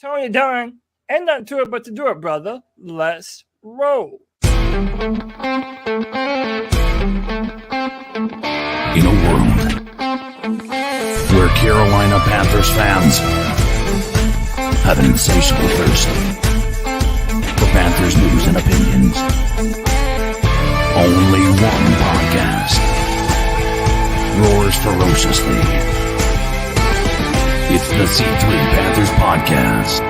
Tony Dunn. Ain't nothing to it but to do it, brother. Let's roll. In a world where Carolina Panthers fans have an insatiable thirst for Panthers news and opinions, only one podcast roars ferociously. It's the C3 Panthers Podcast.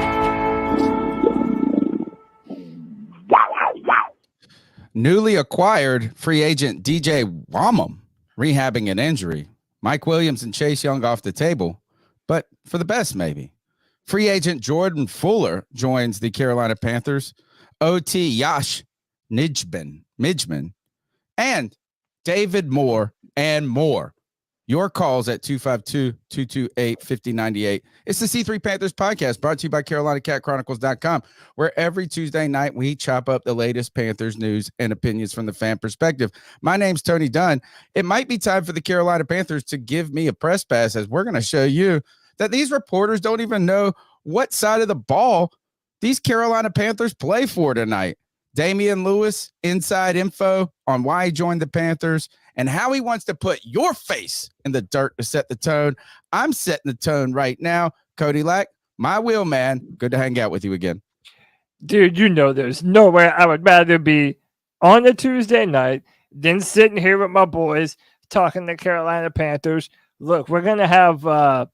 Newly acquired free agent DJ Wamam rehabbing an injury. Mike Williams and Chase Young off the table, but for the best maybe. Free agent Jordan Fuller joins the Carolina Panthers. OT Yash Midgman, and David Moore and more. Your calls at 252-228-5098. It's the C3 Panthers Podcast brought to you by CarolinaCatChronicles.com, where every Tuesday night we chop up the latest Panthers news and opinions from the fan perspective. My name's Tony Dunn. It might be time for the Carolina Panthers to give me a press pass, as we're going to show you that these reporters don't even know what side of the ball these Carolina Panthers play for tonight. Damian Lewis, inside info on why he joined the Panthers and how he wants to put your face in the dirt to set the tone. I'm setting the tone right now. Cody Lack, my wheel man. Good to hang out with you again. Dude, you know there's nowhere I would rather be on a Tuesday night than sitting here with my boys talking to Carolina Panthers. Look, we're going to have, I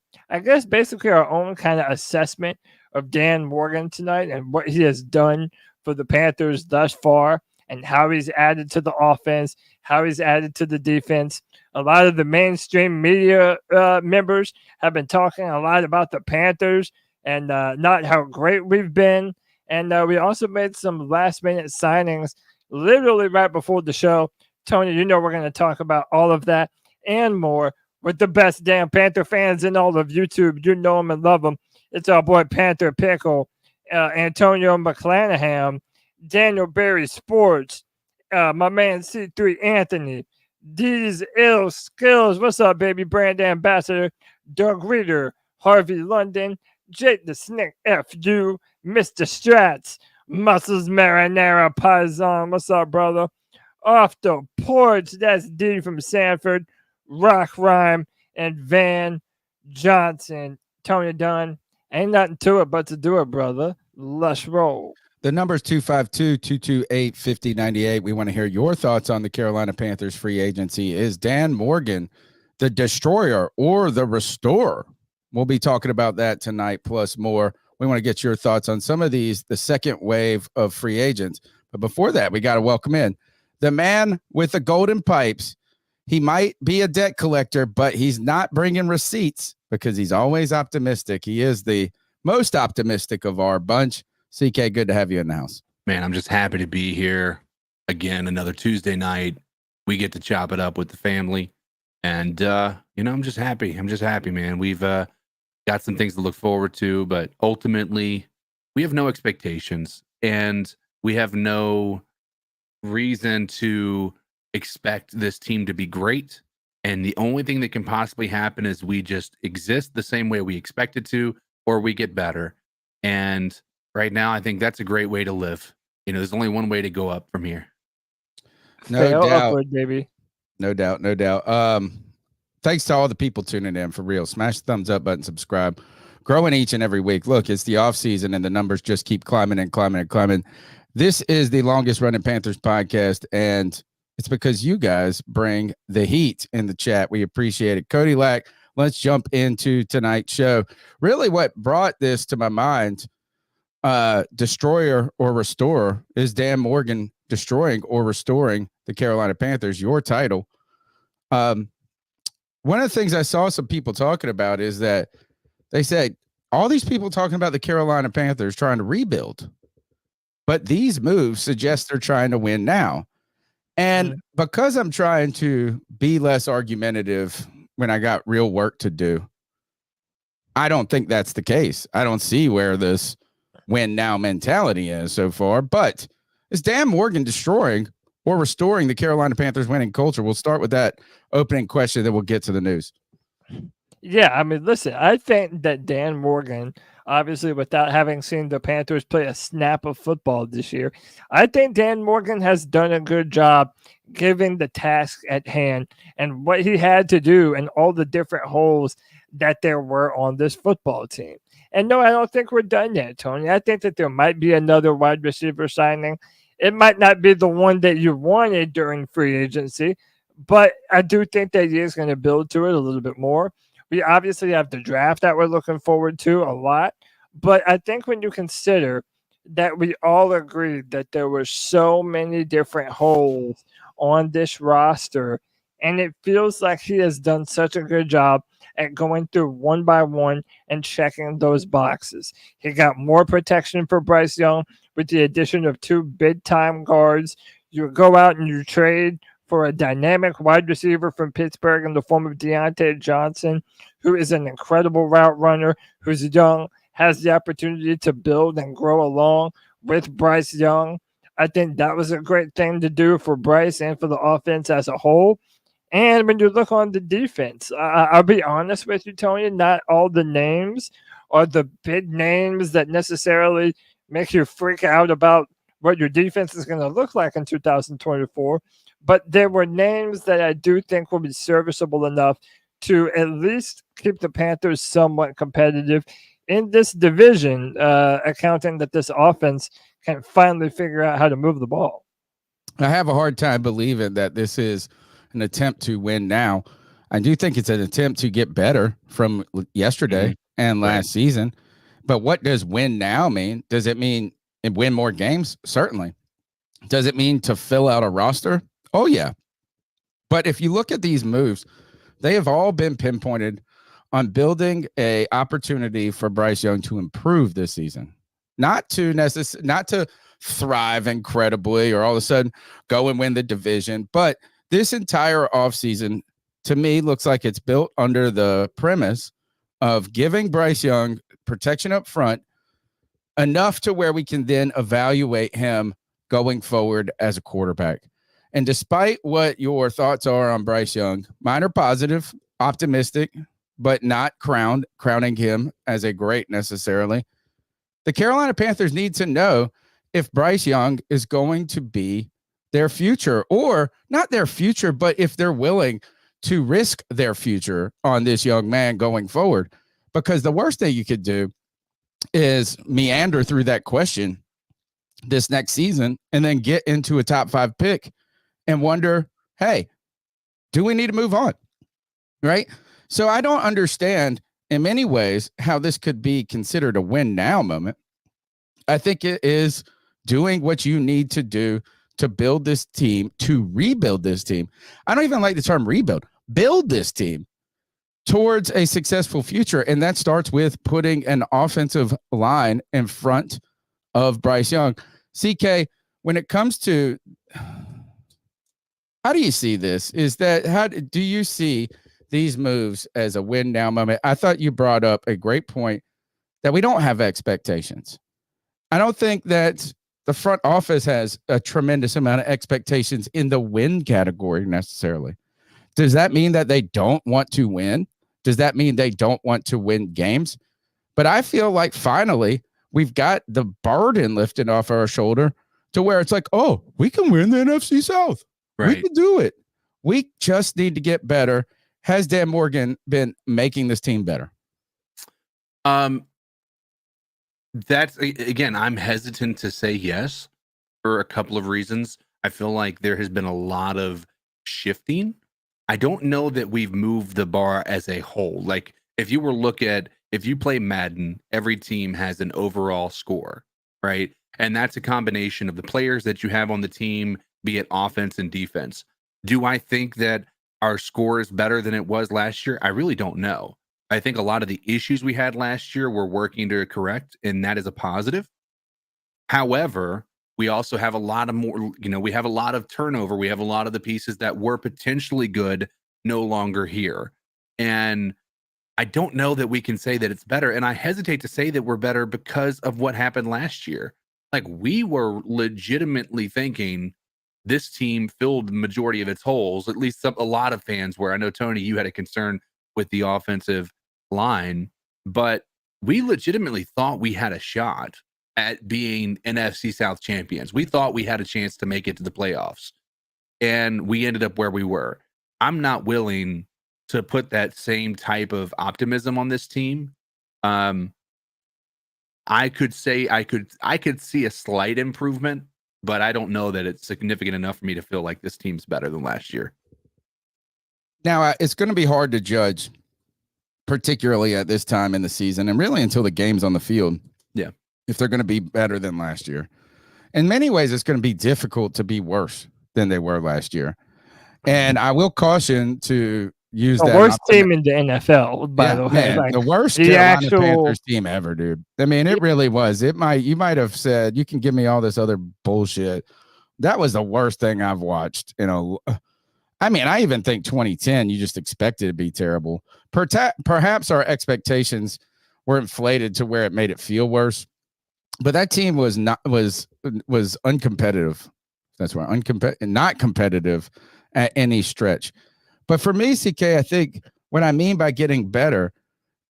guess, basically our own kind of assessment of Dan Morgan tonight and what he has done for the Panthers thus far and how he's added to the offense, how he's added to the defense. A lot of the mainstream media members have been talking a lot about the Panthers and not how great we've been. And we also made some last-minute signings literally right before the show. Tony, you know we're going to talk about all of that and more with the best damn Panther fans in all of YouTube. You know them and love them. It's our boy Panther Pickle, Antonio McClanahan, Daniel Berry Sports, my man C3 Anthony, D's Ill Skills. What's up, baby? Brand Ambassador, Doug Reeder, Harvey London, Jake the Snake FU, Mr. Strats, Muscles Marinara Paisan. What's up, brother? Off the porch, that's D from Sanford, Rock Rhyme, and Van Johnson. Tony Dunn. Ain't nothing to it but to do it, brother. Let's roll. The number is 252-228-5098. We want to hear your thoughts on the Carolina Panthers free agency. Is Dan Morgan the destroyer or the restorer? We'll be talking about that tonight, plus more. We want to get your thoughts on some of these, the second wave of free agents. But before that, we got to welcome in the man with the golden pipes. He might be a debt collector, but he's not bringing receipts because he's always optimistic. He is the most optimistic of our bunch. CK, good to have you in the house. Man, I'm just happy to be here again. Another Tuesday night. We get to chop it up with the family. And, I'm just happy. I'm just happy, man. We've got some things to look forward to, but ultimately we have no expectations and we have no reason to expect this team to be great. And the only thing that can possibly happen is we just exist the same way we expect it to, or we get better. And right now, I think that's a great way to live. There's only one way to go up from here. No doubt, upward, baby. No doubt. Thanks to all the people tuning in, for real. Smash the thumbs up button, subscribe. Growing each and every week. Look, it's the off season and the numbers just keep climbing and climbing and climbing. This is the longest running Panthers podcast, and it's because you guys bring the heat in the chat. We appreciate it. Cody Lack, let's jump into tonight's show. Really what brought this to my mind, destroyer or restorer, is Dan Morgan destroying or restoring the Carolina Panthers, your title. One of the things I saw some people talking about is that they said all these people talking about the Carolina Panthers trying to rebuild, but these moves suggest they're trying to win now. And because I'm trying to be less argumentative when I got real work to do, I don't think that's the case. I don't see where this win now mentality is so far, but is Dan Morgan destroying or restoring the Carolina Panthers winning culture? We'll start with that opening question, then we'll get to the news. Yeah, I mean, listen, I think that Dan Morgan, obviously, without having seen the Panthers play a snap of football this year, I think Dan Morgan has done a good job giving the task at hand and what he had to do and all the different holes that there were on this football team. And no, I don't think we're done yet, Tony. I think that there might be another wide receiver signing. It might not be the one that you wanted during free agency, but I do think that he is going to build to it a little bit more. We obviously have the draft that we're looking forward to a lot, but I think when you consider that we all agreed that there were so many different holes on this roster, and it feels like he has done such a good job at going through one by one and checking those boxes. He got more protection for Bryce Young with the addition of 2 big time guards. You go out and you trade for a dynamic wide receiver from Pittsburgh in the form of Deontay Johnson, who is an incredible route runner, who's young, has the opportunity to build and grow along with Bryce Young. I think that was a great thing to do for Bryce and for the offense as a whole. And when you look on the defense, I'll be honest with you, Tony, not all the names are the big names that necessarily make you freak out about what your defense is going to look like in 2024. But there were names that I do think will be serviceable enough to at least keep the Panthers somewhat competitive in this division, accounting that this offense can finally figure out how to move the ball. I have a hard time believing that this is an attempt to win now. I do think it's an attempt to get better from yesterday and last season. But what does win now mean? Does it mean win more games? Certainly. Does it mean to fill out a roster? Oh, yeah. But if you look at these moves, they have all been pinpointed on building a opportunity for Bryce Young to improve this season, not to thrive incredibly or all of a sudden go and win the division. But this entire offseason, to me, looks like it's built under the premise of giving Bryce Young protection up front enough to where we can then evaluate him going forward as a quarterback. And despite what your thoughts are on Bryce Young, mine are positive, optimistic, but not crowning him as a great necessarily. The Carolina Panthers need to know if Bryce Young is going to be their future, or not their future, but if they're willing to risk their future on this young man going forward. Because the worst thing you could do is meander through that question this next season and then get into a top 5 pick and wonder, hey, do we need to move on? Right? So I don't understand in many ways how this could be considered a win now moment. I think it is doing what you need to do to build this team, to rebuild this team. I don't even like the term rebuild. Build this team towards a successful future. And that starts with putting an offensive line in front of Bryce Young. CK, when it comes to how do you see this? How do you see these moves as a win now moment? I thought you brought up a great point that we don't have expectations. I don't think that the front office has a tremendous amount of expectations in the win category necessarily. Does that mean that they don't want to win? Does that mean they don't want to win games? But I feel like finally we've got the burden lifted off our shoulder to where it's like, oh, we can win the NFC South. Right. We can do it. We just need to get better. Has Dan Morgan been making this team better? That's, again, I'm hesitant to say yes for a couple of reasons. I feel like there has been a lot of shifting. I don't know that we've moved the bar as a whole. Like if you play Madden, every team has an overall score, right? And that's a combination of the players that you have on the team, be it offense and defense. Do I think that our score is better than it was last year? I really don't know. I think a lot of the issues we had last year we're working to correct, and that is a positive. However, we also have a lot of more, we have a lot of turnover. We have a lot of the pieces that were potentially good no longer here. And I don't know that we can say that it's better. And I hesitate to say that we're better because of what happened last year. Like we were legitimately thinking this team filled the majority of its holes, at least a lot of fans were. I know, Tony, you had a concern with the offensive line, but we legitimately thought we had a shot at being NFC South champions. We thought we had a chance to make it to the playoffs, and we ended up where we were. I'm not willing to put that same type of optimism on this team. I could say I could see a slight improvement, but I don't know that it's significant enough for me to feel like this team's better than last year. Now, it's going to be hard to judge, particularly at this time in the season, and really until the game's on the field. Yeah, if they're going to be better than last year. In many ways, it's going to be difficult to be worse than they were last year. And I will caution to use the that worst team in the NFL, by the way. Man, like, the worst Carolina Panthers team ever, dude. I mean, it really was. You might have said, you can give me all this other bullshit. That was the worst thing I've watched. I mean, I even think 2010, you just expected it to be terrible. Perhaps our expectations were inflated to where it made it feel worse. But that team was uncompetitive. That's right, not competitive at any stretch. But for me, CK, I think what I mean by getting better,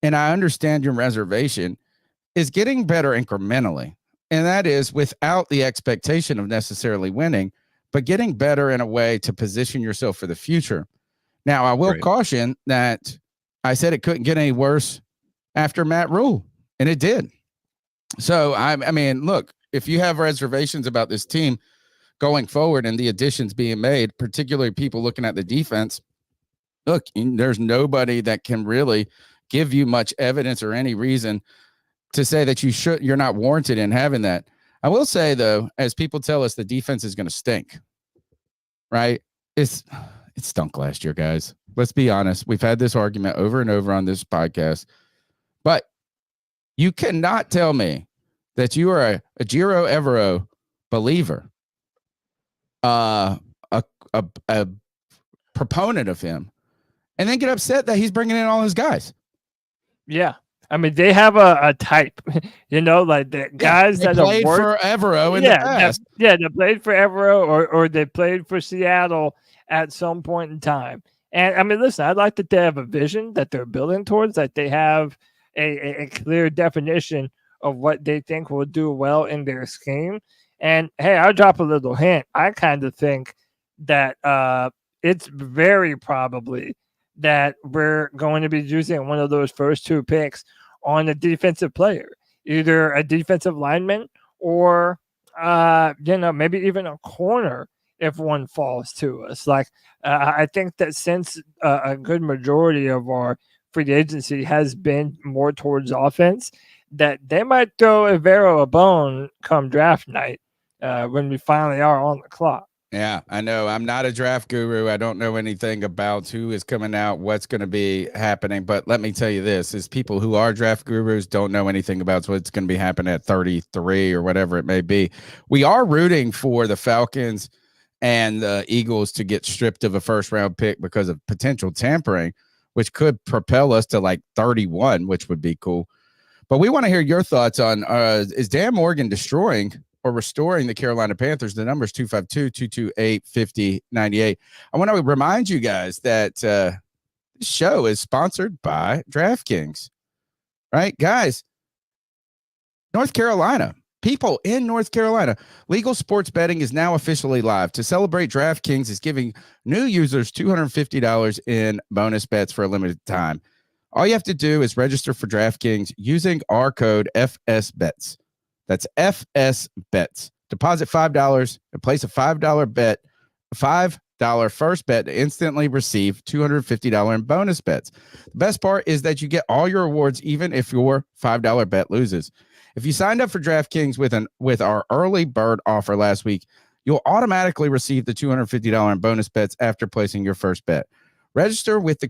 and I understand your reservation, is getting better incrementally. And that is without the expectation of necessarily winning, but getting better in a way to position yourself for the future. Now, I will caution that I said it couldn't get any worse after Matt Rule, and it did. So, I mean, look, if you have reservations about this team going forward and the additions being made, particularly people looking at the defense, look, there's nobody that can really give you much evidence or any reason to say that you're not warranted in having that. I will say, though, as people tell us, the defense is going to stink, right? It stunk last year, guys. Let's be honest. We've had this argument over and over on this podcast, but you cannot tell me that you are a Giro Evero believer, a proponent of him, and then get upset that he's bringing in all his guys. Yeah. I mean, they have a type, like the guys that played for Evero in the past. They played for Evero or they played for Seattle at some point in time. And I mean, listen, I like that they have a vision that they're building towards, that they have a clear definition of what they think will do well in their scheme. And hey, I'll drop a little hint. I kind of think that it's very probably that we're going to be using one of those first two picks on a defensive player, either a defensive lineman or, maybe even a corner if one falls to us. Like, I think that since a good majority of our free agency has been more towards offense, that they might throw Evero a bone come draft night when we finally are on the clock. Yeah, I know. I'm not a draft guru. I don't know anything about who is coming out, what's going to be happening. But let me tell you this, is people who are draft gurus don't know anything about what's going to be happening at 33 or whatever it may be. We are rooting for the Falcons and the Eagles to get stripped of a first-round pick because of potential tampering, which could propel us to like 31, which would be cool. But we want to hear your thoughts on, is Dan Morgan destroying or restoring the Carolina Panthers? The number is 252-228-5098. I want to remind you guys that this show is sponsored by DraftKings, right? Guys, North Carolina, people in North Carolina, legal sports betting is now officially live. To celebrate, DraftKings is giving new users $250 in bonus bets for a limited time. All you have to do is register for DraftKings using our code FSBETS. That's FSBETS. Deposit $5 and place a $5 bet, $5 first bet to instantly receive $250 in bonus bets. The best part is that you get all your rewards even if your $5 bet loses. If you signed up for DraftKings with our early bird offer last week, you'll automatically receive the $250 in bonus bets after placing your first bet. Register with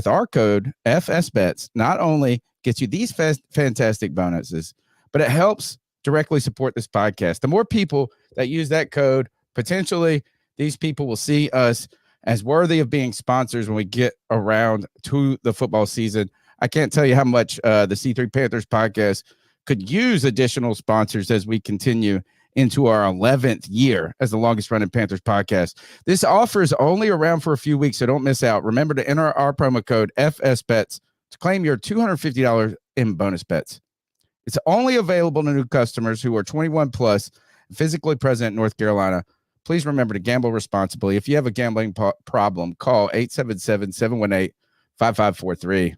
our code FSBETS. Not only gets you these fantastic bonuses, but it helps directly support this podcast. The more people that use that code, potentially these people will see us as worthy of being sponsors when we get around to the football season. I can't tell you how much the C3 Panthers podcast could use additional sponsors as we continue into our 11th year as the longest running Panthers podcast. This offer is only around for a few weeks, so don't miss out. Remember to enter our promo code FSBETS to claim your $250 in bonus bets. It's only available to new customers who are 21 plus, physically present in North Carolina. Please remember to gamble responsibly. If you have a gambling problem, call 877-718-5543.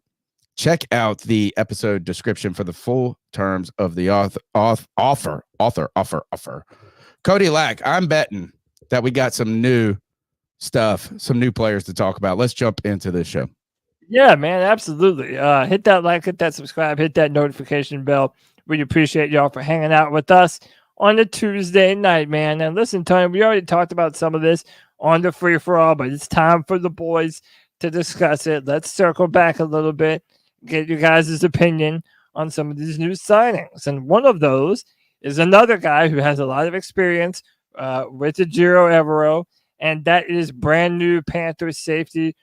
Check out the episode description for the full terms of the offer. Cody Lack, I'm betting that we got some new stuff, some new players to talk about. Let's jump into this show. Yeah, man, absolutely. Hit that like, hit that subscribe, hit that notification bell. We appreciate y'all for hanging out with us on a Tuesday night, man. And listen, Tony, we already talked about some of this on the free for all, but it's time for the boys to discuss it. Let's circle back a little bit, get you guys' opinion on some of these new signings. And one of those is another guy who has a lot of experience with the Ejiro Evero, and that is brand new Panthers safety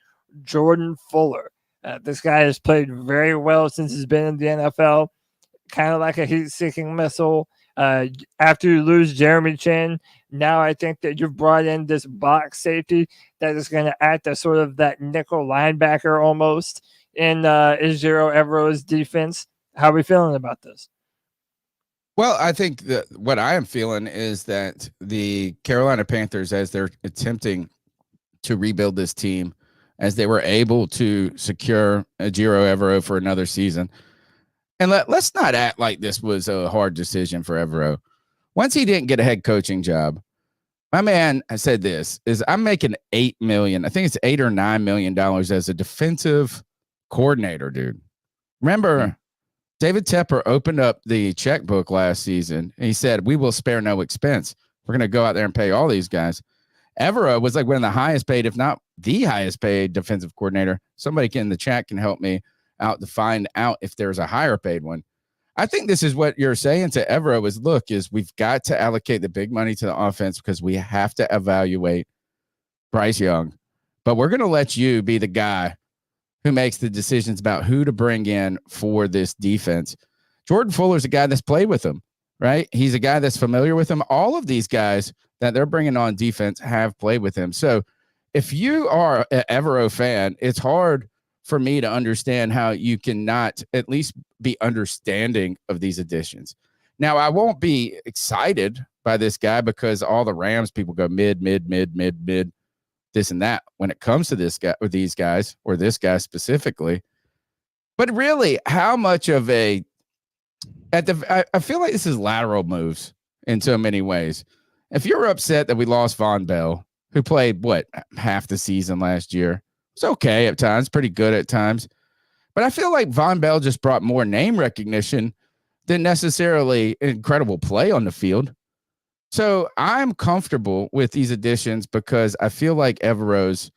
Jordan Fuller. This guy has played very well since he's been in the NFL, kind of like a heat-seeking missile. After you lose Jeremy Chin, now I think that you've brought in this box safety that is going to act as sort of that nickel linebacker almost in Ejiro Evero's defense. How are we feeling about this? Well, I think that what I am feeling is that the Carolina Panthers, as they're attempting to rebuild this team, as they were able to secure Ejiro Evero for another season. And let's not act like this was a hard decision for Evero. Once he didn't get a head coaching job, my man said this, is I'm making $8 million. I think it's $8 or $9 million as a defensive coordinator, dude. Remember, David Tepper opened up the checkbook last season, and he said, we will spare no expense. We're going to go out there and pay all these guys. Evero was like one of the highest paid, if not the highest paid defensive coordinator. Somebody in the chat can help me out to find out if there's a higher paid one. I think this is what you're saying to Evero is, look, is we've got to allocate the big money to the offense because we have to evaluate Bryce Young. But we're going to let you be the guy who makes the decisions about who to bring in for this defense. Jordan Fuller's a guy that's played with him, right? He's a guy that's familiar with him. All of these guys that they're bringing on defense have played with him. So if you are an Evero fan, it's hard for me to understand how you cannot at least be understanding of these additions. Now, I won't be excited by this guy because all the Rams people go mid, this and that when it comes to this guy or these guys or this guy specifically. But really, how much of I feel like this is lateral moves in so many ways. If you're upset that we lost Von Bell, who played half the season last year, it's okay at times, pretty good at times. But I feel like Von Bell just brought more name recognition than necessarily incredible play on the field. So I'm comfortable with these additions because I feel like Evero's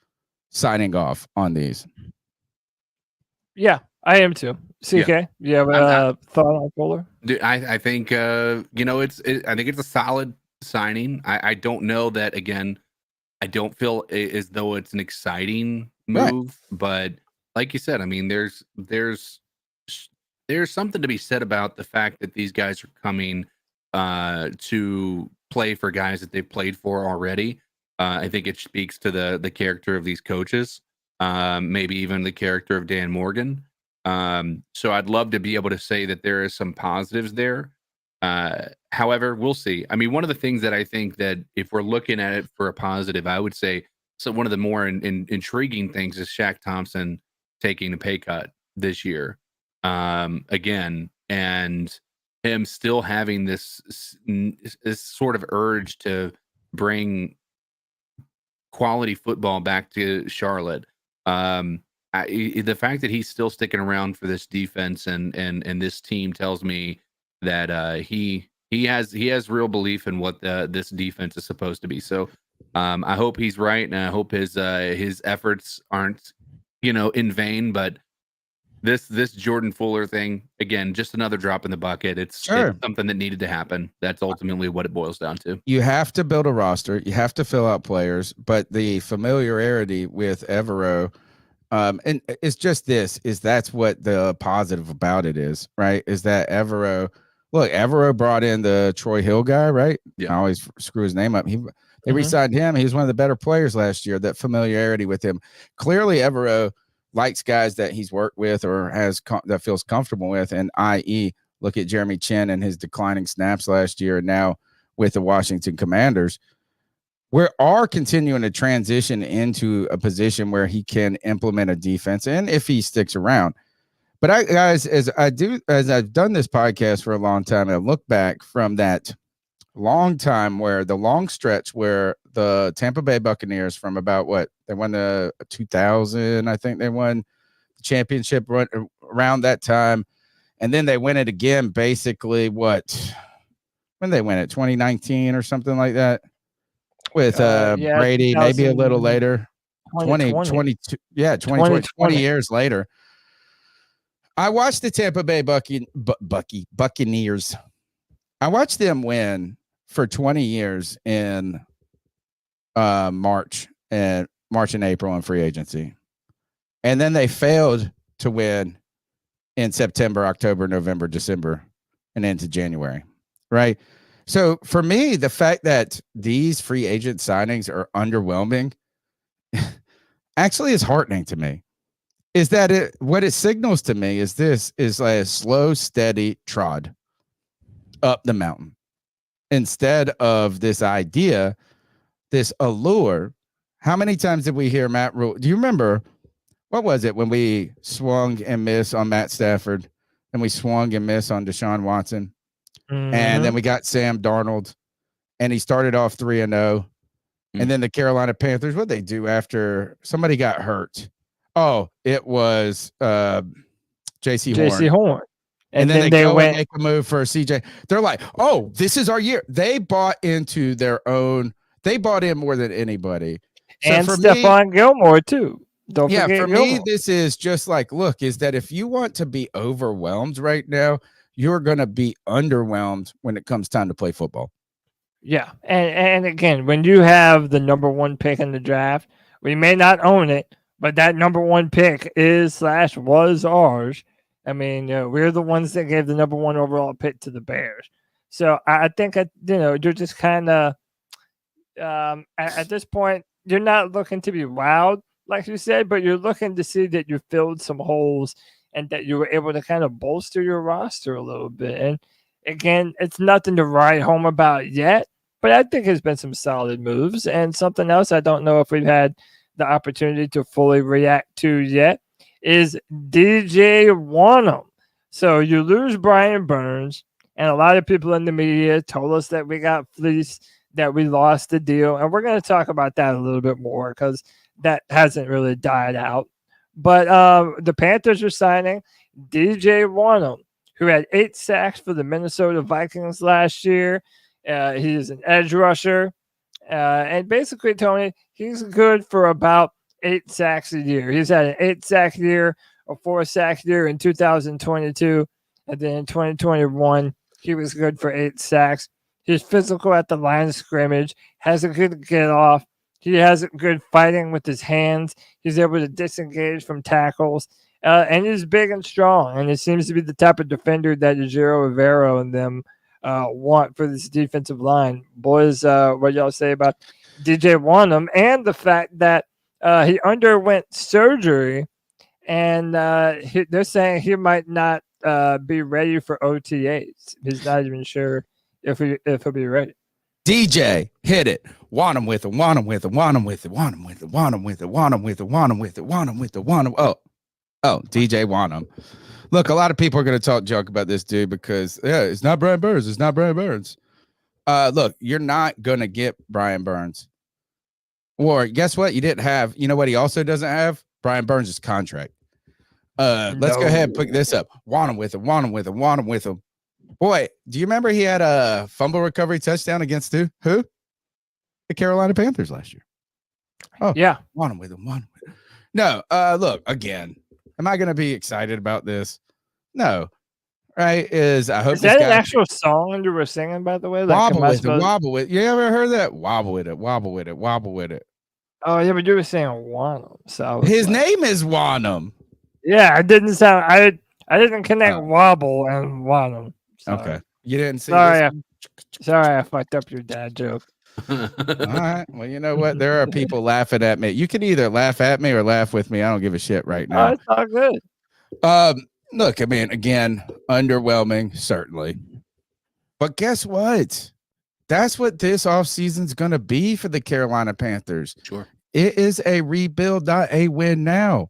signing off on these. Yeah, I am too. CK, Yeah. you have a thought on Fuller? Dude, I think I think it's a solid signing. I don't know that, again, I don't feel as though it's an exciting move, but like you said, I mean, there's something to be said about the fact that these guys are coming to play for guys that they've played for already. I think it speaks to the character of these coaches, maybe even the character of Dan Morgan. So I'd love to be able to say that there is some positives there. However, we'll see. I mean, one of the things that I think that if we're looking at it for a positive, I would say, so one of the more intriguing things is Shaq Thompson taking a pay cut this year. Again, and him still having this sort of urge to bring quality football back to Charlotte. The fact that he's still sticking around for this defense and this team tells me that he has real belief in what this defense is supposed to be. So I hope he's right, and I hope his efforts aren't in vain. But this Jordan Fuller thing, again, just another drop in the bucket. It's something that needed to happen. That's ultimately what it boils down to. You have to build a roster. You have to fill out players, but the familiarity with Evero, and it's just that's what the positive about it is, right? Is that Evero Look, Evero brought in the Troy Hill guy, right? Yeah. I always screw his name up. They Mhm. re-signed him. He was one of the better players last year. That familiarity with him. Clearly, Evero likes guys that he's worked with or that feels comfortable with, and i.e., look at Jeremy Chin and his declining snaps last year, and now with the Washington Commanders. We are continuing to transition into a position where he can implement a defense, and if he sticks around. But guys, as I've done this podcast for a long time, I look back from that long time where the long stretch where the Tampa Bay Buccaneers from about they won the 2000, I think they won the championship around that time. And then they win it again, basically when they win it, 2019 or something like that with Brady, maybe a little later, 2022. Yeah, 20 years later. I watched the Tampa Bay Buccaneers. I watched them win for 20 years in March and April in free agency. And then they failed to win in September, October, November, December, and into January. Right. So for me, the fact that these free agent signings are underwhelming actually is heartening to me. Is that what it signals to me is this is like a slow, steady trod up the mountain instead of this idea, this allure. How many times did we hear Matt Rule? Do you remember what was it when we swung and missed on Matt Stafford and we swung and missed on Deshaun Watson? Mm-hmm. And then we got Sam Darnold and he started off 3-0. Mm-hmm. And then the Carolina Panthers, what they do after somebody got hurt? Oh, it was J.C. Horn. And then they go and make a move for CJ. They're like, oh, this is our year. They bought into their own. They bought in more than anybody. So and Stephon Gilmore, too. Don't forget Gilmore. Me, this is just like, look, is that if you want to be overwhelmed right now, you're going to be underwhelmed when it comes time to play football. Yeah. And again, when you have the number one pick in the draft, we may not own it, but that number one pick was ours. I mean, we're the ones that gave the number one overall pick to the Bears. So I think, you're just kind of, at this point, you're not looking to be wowed, like you said, but you're looking to see that you filled some holes and that you were able to kind of bolster your roster a little bit. And again, it's nothing to write home about yet, but I think it's been some solid moves. And something else I don't know if we've had the opportunity to fully react to yet is DJ Ekwonu. So you lose Brian Burns, and a lot of people in the media told us that we got fleeced, that we lost the deal, and we're going to talk about that a little bit more because that hasn't really died out. But the Panthers are signing DJ Ekwonu, who had 8 sacks for the Minnesota Vikings last year. He is an edge rusher. And basically, Tony, he's good for about 8 sacks a year. He's had an 8-sack year, a 4-sack year in 2022. And then in 2021, he was good for 8 sacks. He's physical at the line of scrimmage, has a good get off. He has good fighting with his hands. He's able to disengage from tackles. And he's big and strong. And he seems to be the type of defender that Ejiro Rivero and them want for this defensive line. Boys, what y'all say about DJ Ekwonu and the fact that he underwent surgery and they're saying he might not be ready for OTAs. He's not even sure if he'll be ready. DJ, hit it. Want him with it. Want him with it. Want him with it. Want him with it. Want him with it. Want him with it. Want him with it. Want him with it. Want him. Oh, DJ Ekwonu. Look, a lot of people are going to talk junk about this dude because it's not Brian Burns. It's not Brian Burns. Look, you're not going to get Brian Burns. Or guess what? You didn't have. You know what? He also doesn't have Brian Burns' contract. Let's go ahead and pick this up. Want him with him. Want him with him. Want him with him. Boy, do you remember he had a fumble recovery touchdown against who? The Carolina Panthers last year. Oh, yeah. Want him with him. Want him with him. No, look, again, am I going to be excited about this? No. Right? Is that an actual song you were singing, by the way? Like, wobble with it. You ever heard that? Wobble with it. Wobble with it. Wobble with it. Oh, yeah, but you were saying Ekwonu. So his name is Ekwonu. Yeah, it didn't sound. I didn't connect wobble and Ekwonu. Okay. You didn't see Sorry, this? sorry, I fucked up your dad joke. All right. Well, you know what? There are people laughing at me. You can either laugh at me or laugh with me. I don't give a shit right Oh, now. it's all good. Look, I mean, again, underwhelming, certainly. But guess what? That's what this offseason's going to be for the Carolina Panthers. Sure. It is a rebuild, not a win now.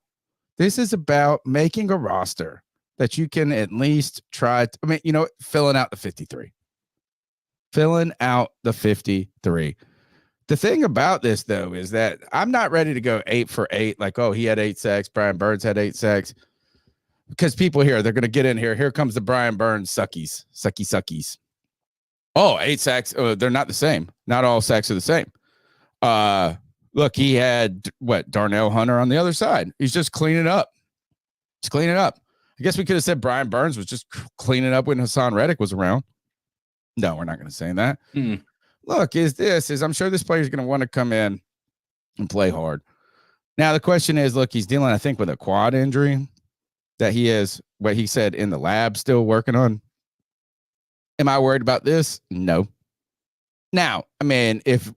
This is about making a roster that you can at least try. Filling out the 53. Filling out the 53. The thing about this, though, is that I'm not ready to go 8 for 8. Like, oh, he had 8 sacks. Brian Burns had 8 sacks. Because people here, they're going to get in here. Here comes the Brian Burns suckies. Oh, 8 sacks. They're not the same. Not all sacks are the same. Look, he had Darnell Hunter on the other side. He's just cleaning up. I guess we could have said Brian Burns was just cleaning up when Hassan Reddick was around. No, we're not going to say that. Look, I'm sure this player is going to want to come in and play hard. Now, the question is, look, he's dealing, I think, with a quad injury that he is, what he said, in the lab still working on. Am I worried about this? No. Now, I mean, if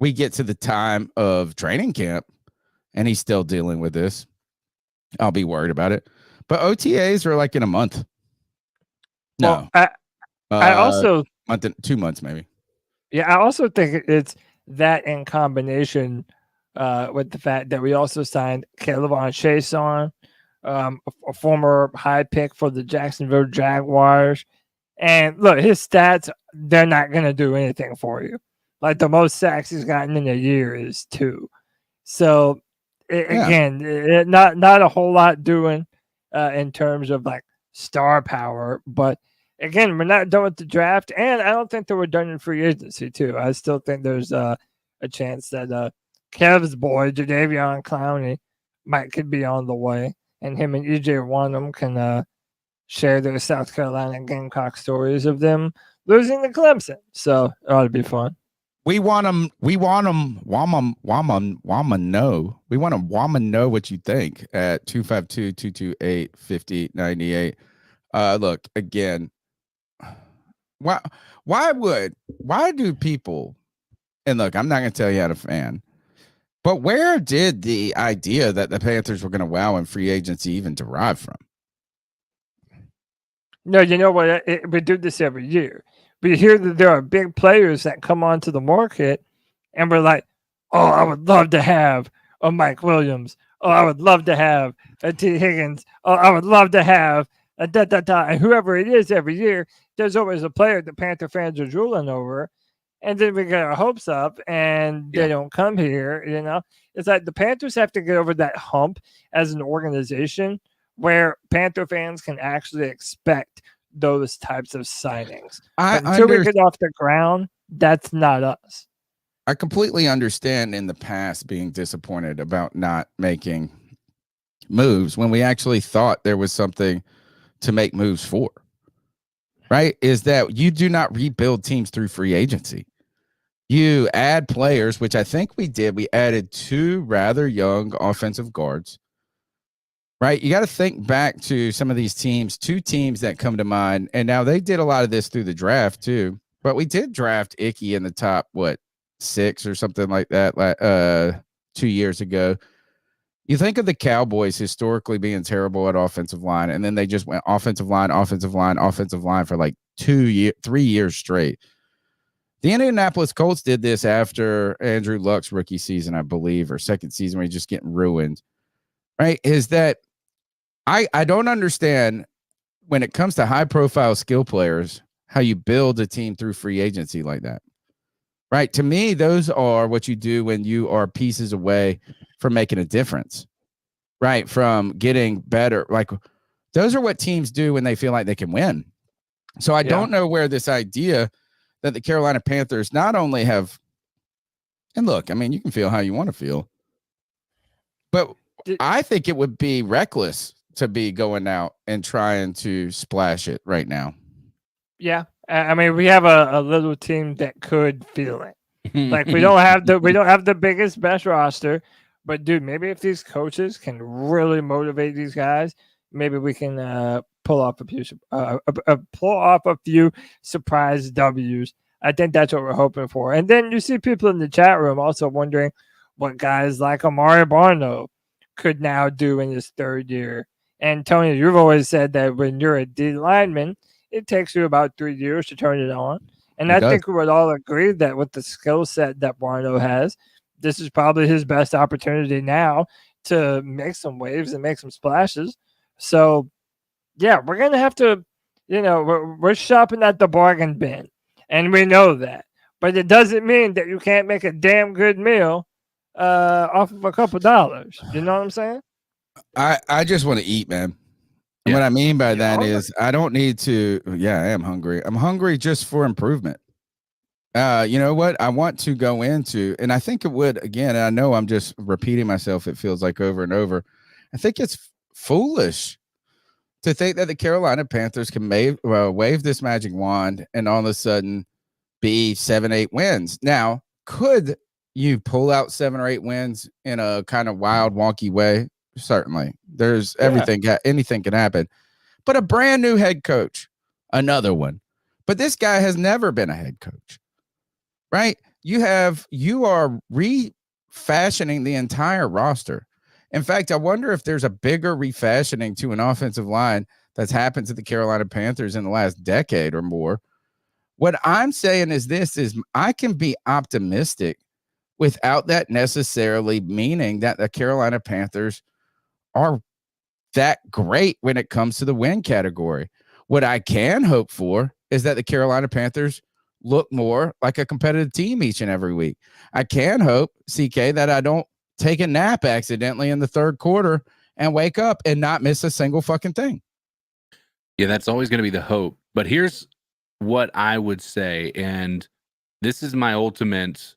we get to the time of training camp and he's still dealing with this, I'll be worried about it. But OTAs are like in a month. No. Well, I also 2 months maybe. Yeah, I also think it's that in combination with the fact that we also signed K'Lavon Chaisson, a former high pick for the Jacksonville Jaguars. And look, his stats, they're not going to do anything for you. Like the most sacks he's gotten in a year is 2. So, again, not a whole lot doing in terms of like star power. But again, we're not done with the draft. And I don't think that we're done in free agency, too. I still think there's a chance that Kev's boy, Jadeveon Clowney, could be on the way. And him and EJ Wanham can share their South Carolina Gamecock stories of them losing to Clemson. So it ought to be fun. We want them. Wama know. We want them. Wama know what you think at 252-228-5098. Look, again, why do people, and look, I'm not going to tell you how to fan, but where did the idea that the Panthers were going to wow in free agency even derive from? No, you know what? We do this every year. We hear that there are big players that come onto the market, and we're like, oh, I would love to have a Mike Williams. Oh, I would love to have a T. Higgins. Oh, I would love to have a da-da-da. And whoever it is every year, there's always a player that Panther fans are drooling over. And then we get our hopes up, and they don't come here, you know? It's like the Panthers have to get over that hump as an organization where Panther fans can actually expect those types of signings. Until we get off the ground, that's not us. I completely understand in the past being disappointed about not making moves when we actually thought there was something to make moves for. Right? Is that you do not rebuild teams through free agency. You add players, which I think we did. We added 2 rather young offensive guards. Right? You got to think back to some of these teams, 2 teams that come to mind. And now they did a lot of this through the draft too. But we did draft Icky in the top, 6 or something like that 2 years ago. You think of the Cowboys historically being terrible at offensive line, and then they just went offensive line for like 3 years straight. The Indianapolis Colts did this after Andrew Luck's rookie season, I believe, or second season, where he's just getting ruined. Right? Is that I don't understand when it comes to high-profile skill players how you build a team through free agency like that. Right? To me, those are what you do when you are pieces away from making a difference. Right? From getting better. Like, those are what teams do when they feel like they can win. So I don't know where this idea that the Carolina Panthers not only have, and look, I mean, you can feel how you want to feel, but I think it would be reckless to be going out and trying to splash it right now. Yeah. I mean, we have a little team that could feel it. Like we don't have the biggest, best roster, but dude, maybe if these coaches can really motivate these guys, maybe we can pull off a few surprise W's. I think that's what we're hoping for. And then you see people in the chat room also wondering what guys like Amari Barno could now do in his third year. And Tony, you've always said that when you're a D lineman, it takes you about 3 years to turn it on. And I think we would all agree that with the skill set that Barno has, this is probably his best opportunity now to make some waves and make some splashes. So, yeah, we're going to have to, we're shopping at the bargain bin. And we know that. But it doesn't mean that you can't make a damn good meal off of a couple dollars. You know what I'm saying? I just want to eat, man. And what I mean by that is I don't need to. Yeah, I am hungry. I'm hungry just for improvement. You know what? I want to go into, and I think it would, again, and I know I'm just repeating myself. It feels like over and over. I think it's foolish to think that the Carolina Panthers can wave this magic wand and all of a sudden be 7-8 wins. Now, could you pull out 7 or 8 wins in a kind of wild, wonky way? Certainly. There's everything, anything can happen. But a brand new head coach, another one. But this guy has never been a head coach, right? You are refashioning the entire roster. In fact, I wonder if there's a bigger refashioning to an offensive line that's happened to the Carolina Panthers in the last decade or more. What I'm saying is I can be optimistic without that necessarily meaning that the Carolina Panthers are that great when it comes to the win category. What I can hope for is that the Carolina Panthers look more like a competitive team each and every week. I can hope, CK, that I don't take a nap accidentally in the third quarter and wake up and not miss a single fucking thing. Yeah, that's always going to be the hope. But here's what I would say, and this is my ultimate.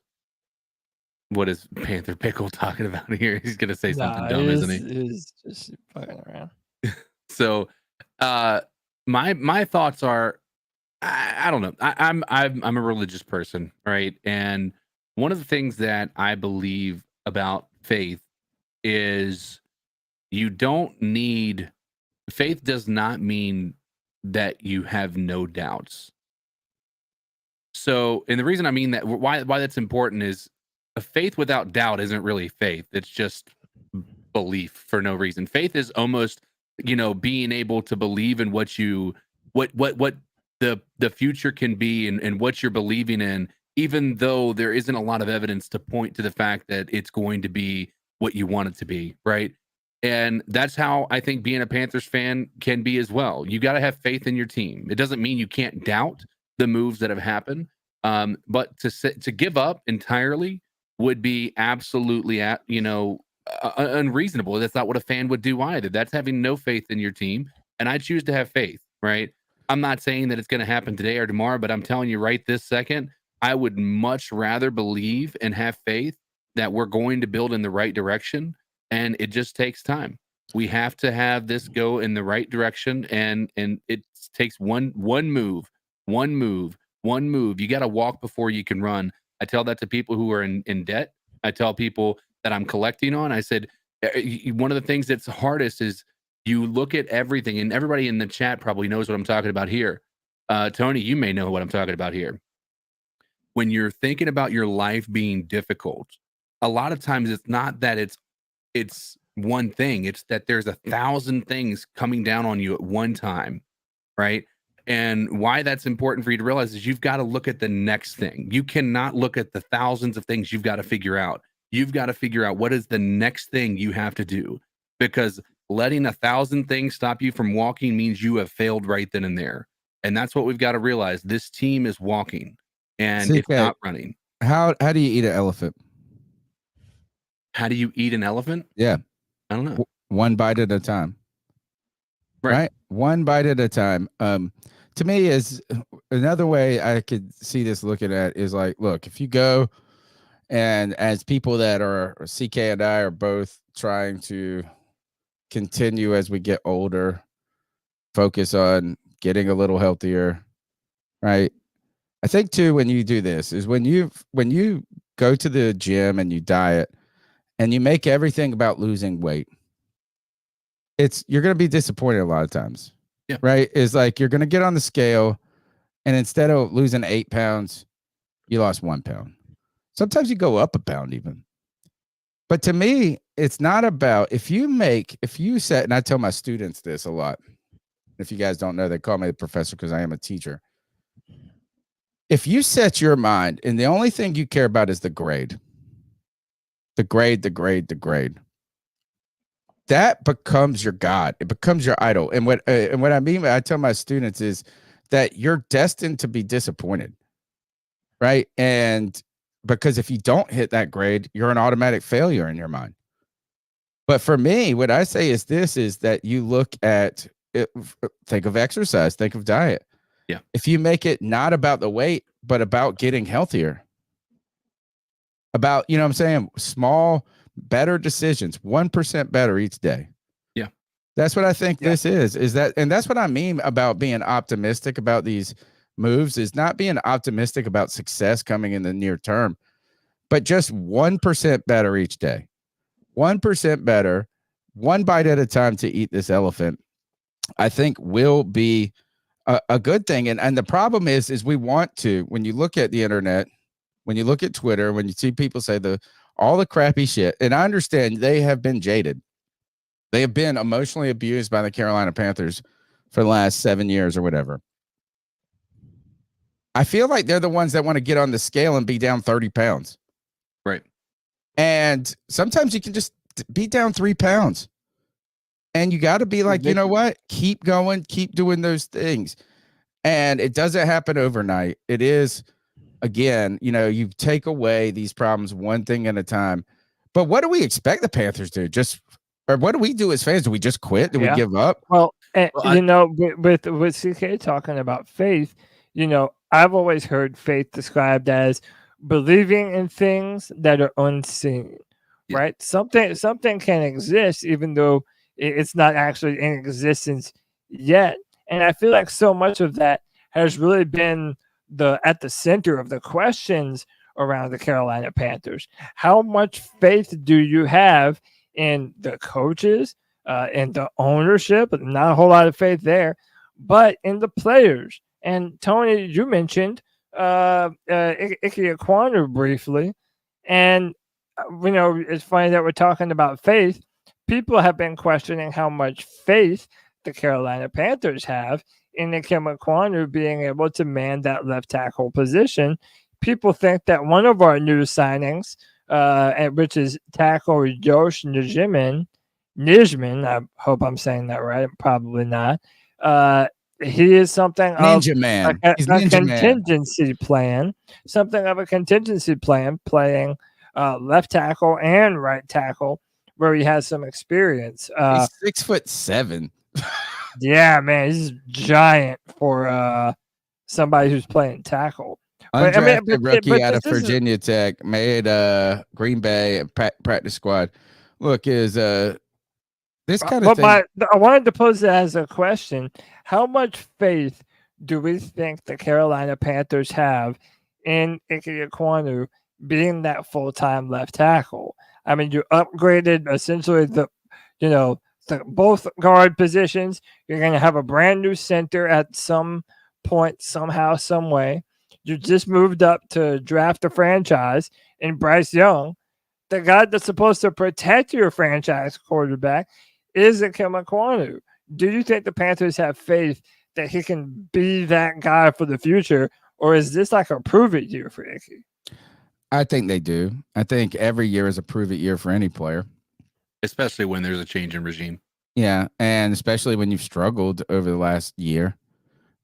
What is Panther Pickle talking about here? He's going to say something dumb, isn't he? He's just fucking around. So, my thoughts are, I don't know. I'm a religious person, right? And one of the things that I believe about faith is faith does not mean that you have no doubts. So, and the reason I mean that, why that's important is a faith without doubt isn't really faith. It's just belief for no reason. Faith is almost, being able to believe in what the future can be and what you're believing in, even though there isn't a lot of evidence to point to the fact that it's going to be what you want it to be, right? And that's how I think being a Panthers fan can be as well. You got to have faith in your team. It doesn't mean you can't doubt the moves that have happened, but to give up entirely would be absolutely, unreasonable. That's not what a fan would do either. That's having no faith in your team. And I choose to have faith, right? I'm not saying that it's going to happen today or tomorrow, but I'm telling you right this second, I would much rather believe and have faith that we're going to build in the right direction. And it just takes time. We have to have this go in the right direction. And it takes one move. You got to walk before you can run. I tell that to people who are in debt. I tell people that I'm collecting on. I said, one of the things that's hardest is you look at everything, and everybody in the chat probably knows what I'm talking about here. Tony, you may know what I'm talking about here. When you're thinking about your life being difficult, a lot of times it's not that it's one thing. It's that there's 1,000 things coming down on you at one time, right? And why that's important for you to realize is you've got to look at the next thing. You cannot look at the thousands of things you've got to figure out. You've got to figure out what is the next thing you have to do, because letting 1,000 things stop you from walking means you have failed right then and there. And that's what we've got to realize. This team is walking and it's not running. How do you eat an elephant? How do you eat an elephant? Yeah. I don't know. One bite at a time. Right? One bite at a time. To me, is another way I could see this looking at is like, look, if you go and as people that are CK and I are both trying to continue as we get older, focus on getting a little healthier, right? I think too, when you do this is when you go to the gym and you diet and you make everything about losing weight, you're going to be disappointed a lot of times. right? Is like you're going to get on the scale, and instead of losing 8 pounds, you lost 1 pound. Sometimes you go up a pound even. But to me, it's not about if you set, and I tell my students this a lot. If you guys don't know, they call me the professor because I am a teacher. If you set your mind and the only thing you care about is the grade, that becomes your God. It becomes your idol. And what I mean, I tell my students is that you're destined to be disappointed, right? And because if you don't hit that grade, you're an automatic failure in your mind. But for me, what I say is this: is that you look at it, think of exercise, think of diet. Yeah. If you make it not about the weight, but about getting healthier, about, you know what I'm saying, small, better decisions, 1% better each day. Yeah. That's what I think this is that, and that's what I mean about being optimistic about these moves, is not being optimistic about success coming in the near term, but just 1% better each day. 1% better, one bite at a time to eat this elephant, I think will be a good thing. And the problem is we want to, when you look at the internet, when you look at Twitter, when you see people say all the crappy shit, and I understand they have been jaded. They have been emotionally abused by the Carolina Panthers for the last 7 years or whatever. I feel like they're the ones that want to get on the scale and be down 30 pounds. Right. And sometimes you can just be down 3 pounds. And you got to be like, you know what? Keep going, keep doing those things. And it doesn't happen overnight. It is, again, you take away these problems one thing at a time. But what do we expect the Panthers to do? Or what do we do as fans? Do we just quit? Do we give up? Well, with CK talking about faith, I've always heard faith described as believing in things that are unseen, right? Something can exist even though it's not actually in existence yet. And I feel like so much of that has really been at the center of the questions around the Carolina Panthers. How much faith do you have in the coaches, in the ownership? Not a whole lot of faith there, but in the players. And Tony, you mentioned Ikem Ekwonu briefly, and it's funny that we're talking about faith. People have been questioning how much faith the Carolina Panthers have in Ikem Ekwonu being able to man that left tackle position. People think that one of our new signings, which is tackle Josh Nijman, I hope I'm saying that right, probably not. He is something Ninja Man. a contingency plan, something of a contingency plan, playing left tackle and right tackle, where he has some experience. He's 6'7". Yeah, man, he's giant for somebody who's playing tackle. Undrafted rookie out of Virginia Tech, made Green Bay practice squad. Look, is this kind of thing. I wanted to pose it as a question: how much faith do we think the Carolina Panthers have in Ikem Ekwonu being that full-time left tackle? I mean, you upgraded essentially both guard positions. You're going to have a brand new center at some point, somehow, some way. You just moved up to draft a franchise in Bryce Young. The guy that's supposed to protect your franchise quarterback is Ikem Ekwonu. Do you think the Panthers have faith that he can be that guy for the future, or is this like a prove-it year for Icky? I think they do. I think every year is a prove-it year for any player. Especially when there's a change in regime. Yeah, and especially when you've struggled over the last year,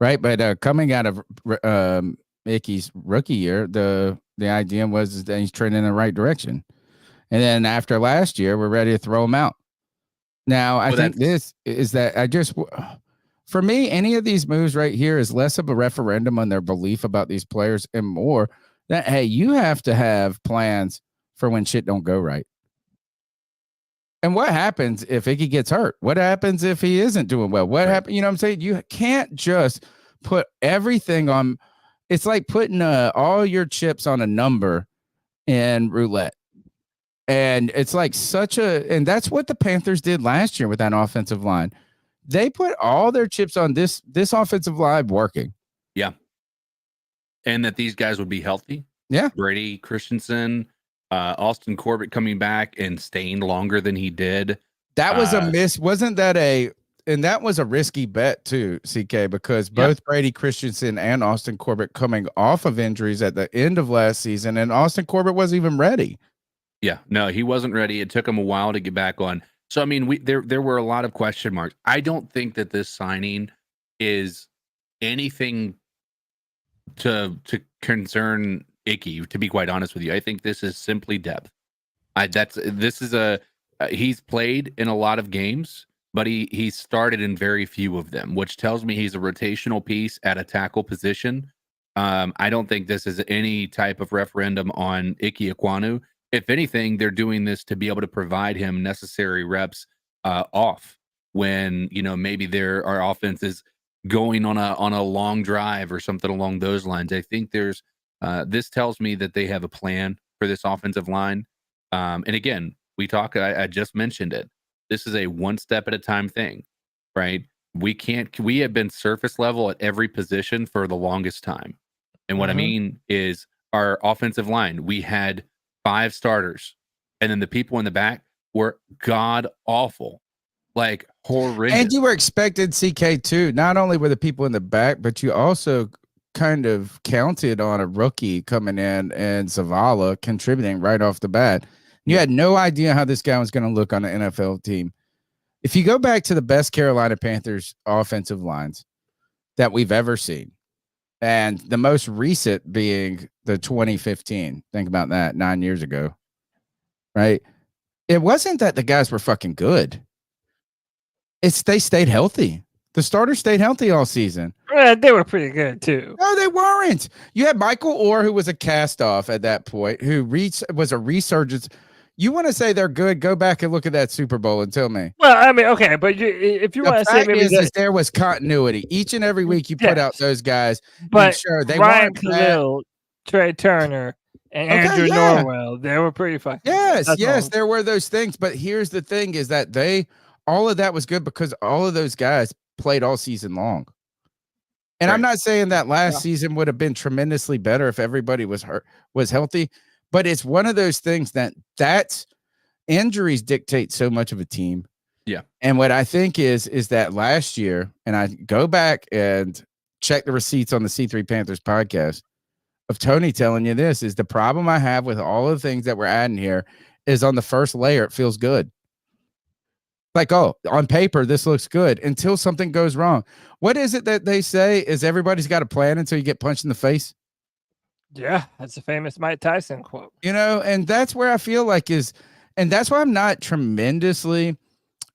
right? But coming out of Icky's rookie year, the idea was that he's trending in the right direction. And then after last year, we're ready to throw him out. Now, I think this is that for me, any of these moves right here is less of a referendum on their belief about these players and more that, hey, you have to have plans for when shit don't go right. And what happens if Icky gets hurt? What happens if he isn't doing well? What happens? You know what I'm saying? You can't just put everything on. It's like putting all your chips on a number in roulette. And it's like and that's what the Panthers did last year with that offensive line. They put all their chips on this offensive line working. Yeah. And that these guys would be healthy. Yeah. Brady Christensen, Austin Corbett coming back and staying longer than he did. That was a miss. Wasn't that and that was a risky bet too, CK, because both Brady Christensen and Austin Corbett coming off of injuries at the end of last season, and Austin Corbett wasn't even ready. Yeah, no, he wasn't ready. It took him a while to get back on. So I mean, there were a lot of question marks. I don't think that this signing is anything to concern Icky, to be quite honest with you. I think this is simply depth. He's played in a lot of games, but he started in very few of them, which tells me he's a rotational piece at a tackle position. I don't think this is any type of referendum on Ikem Ekwonu. If anything, they're doing this to be able to provide him necessary reps off when, maybe our offense is going on a long drive or something along those lines. I think this tells me that they have a plan for this offensive line. And again, I just mentioned it. This is a one step at a time thing, right? We have been surface level at every position for the longest time. And what I mean is our offensive line, we had 5 starters, and then the people in the back were god awful, like horrendous. And you were expected, CK, too. Not only were the people in the back, but you also kind of counted on a rookie coming in and Zavala contributing right off the bat. You had no idea how this guy was going to look on an NFL team. If you go back to the best Carolina Panthers offensive lines that we've ever seen, and the most recent being the 2015, think about that, 9 years ago, right? It wasn't that the guys were fucking good. They stayed healthy. The starters stayed healthy all season. They were pretty good too. No, they weren't. You had Michael Orr, who was a cast-off at that point, who was a resurgence. You want to say they're good? Go back and look at that Super Bowl and tell me. Well, I mean, okay, but if you want to say maybe there was continuity each and every week. You put out those guys, but sure they Ryan weren't Khalil, Trey Turner, and Andrew Norwell, they were pretty fucking. Yes, there were those things. But here's the thing: is that all of that was good because all of those guys played all season long. And I'm not saying that last season would have been tremendously better if everybody was healthy. But it's one of those things that's injuries dictate so much of a team. Yeah. And what I think is that last year, and I go back and check the receipts on the C3 Panthers podcast of Tony telling you this, is the problem I have with all of the things that we're adding here is on the first layer, it feels good. Like, oh, on paper, this looks good until something goes wrong. What is it that they say is everybody's got a plan until you get punched in the face? Yeah, that's a famous Mike Tyson quote. And that's where I feel like and that's why I'm not tremendously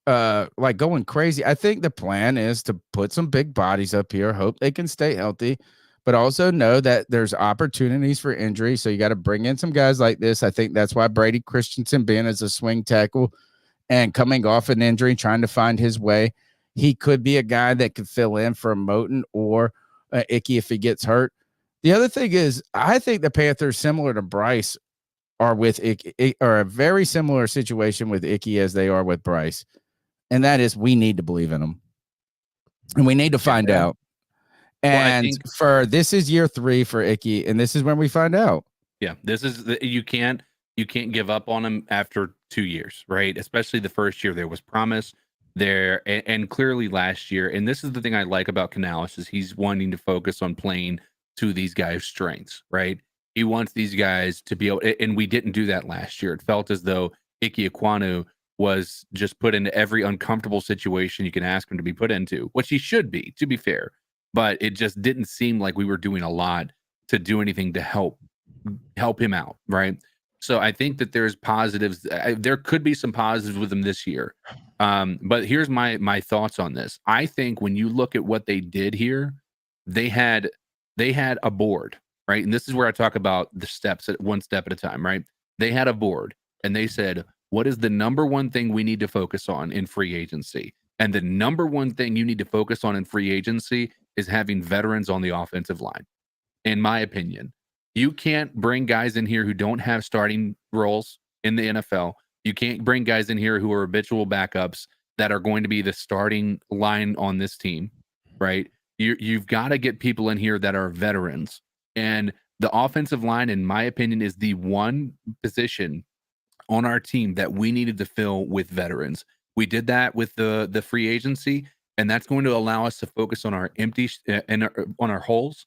like going crazy. I think the plan is to put some big bodies up here, hope they can stay healthy, but also know that there's opportunities for injury. So you got to bring in some guys like this. I think that's why Brady Christensen being as a swing tackle and coming off an injury, trying to find his way. He could be a guy that could fill in for Moten or Icky if he gets hurt. The other thing is, I think the Panthers, similar to Bryce, are with Icky, or a very similar situation with Icky as they are with Bryce. And that is, we need to believe in them. And we need to find out. And this is year 3 for Icky, and this is when we find out. Yeah, this is you can't give up on him after 2 years, right? Especially the first year. There was promise there, and clearly last year. And this is the thing I like about Canales, is he's wanting to focus on playing to these guys' strengths, right? He wants these guys to be able, and we didn't do that last year. It felt as though Ikem Ekwonu was just put into every uncomfortable situation you can ask him to be put into, which he should be, to be fair. But it just didn't seem like we were doing a lot to do anything to help him out, right? So I think that there's positives. There could be some positives with him this year. But here's my thoughts on this. I think when you look at what they did here, they had a board, right? And this is where I talk about the steps, at one step at a time, right? They had a board and they said, what is the number one thing we need to focus on in free agency? And the number one thing you need to focus on in free agency is having veterans on the offensive line. In my opinion, you can't bring guys in here who don't have starting roles in the NFL. You can't bring guys in here who are habitual backups that are going to be the starting line on this team, right? You've got to get people in here that are veterans. And the offensive line, in my opinion, is the one position on our team that we needed to fill with veterans. We did that with the free agency, and that's going to allow us to focus on our empty and on our holes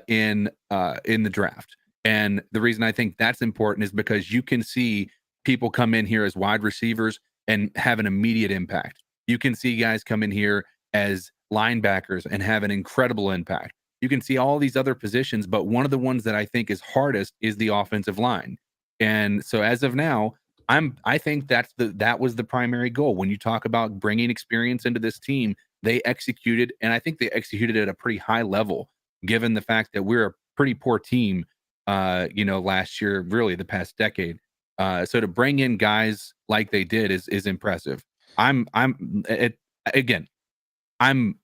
in the draft. And the reason I think that's important is because you can see people come in here as wide receivers and have an immediate impact. You can see guys come in here as linebackers and have an incredible impact. You can see all these other positions, but one of the ones that I think is hardest is the offensive line. And so as of now, I think that was the primary goal. When you talk about bringing experience into this team, they executed, and I think they executed at a pretty high level, given the fact that we're a pretty poor team, last year, really the past decade. So to bring in guys like they did is impressive. I'm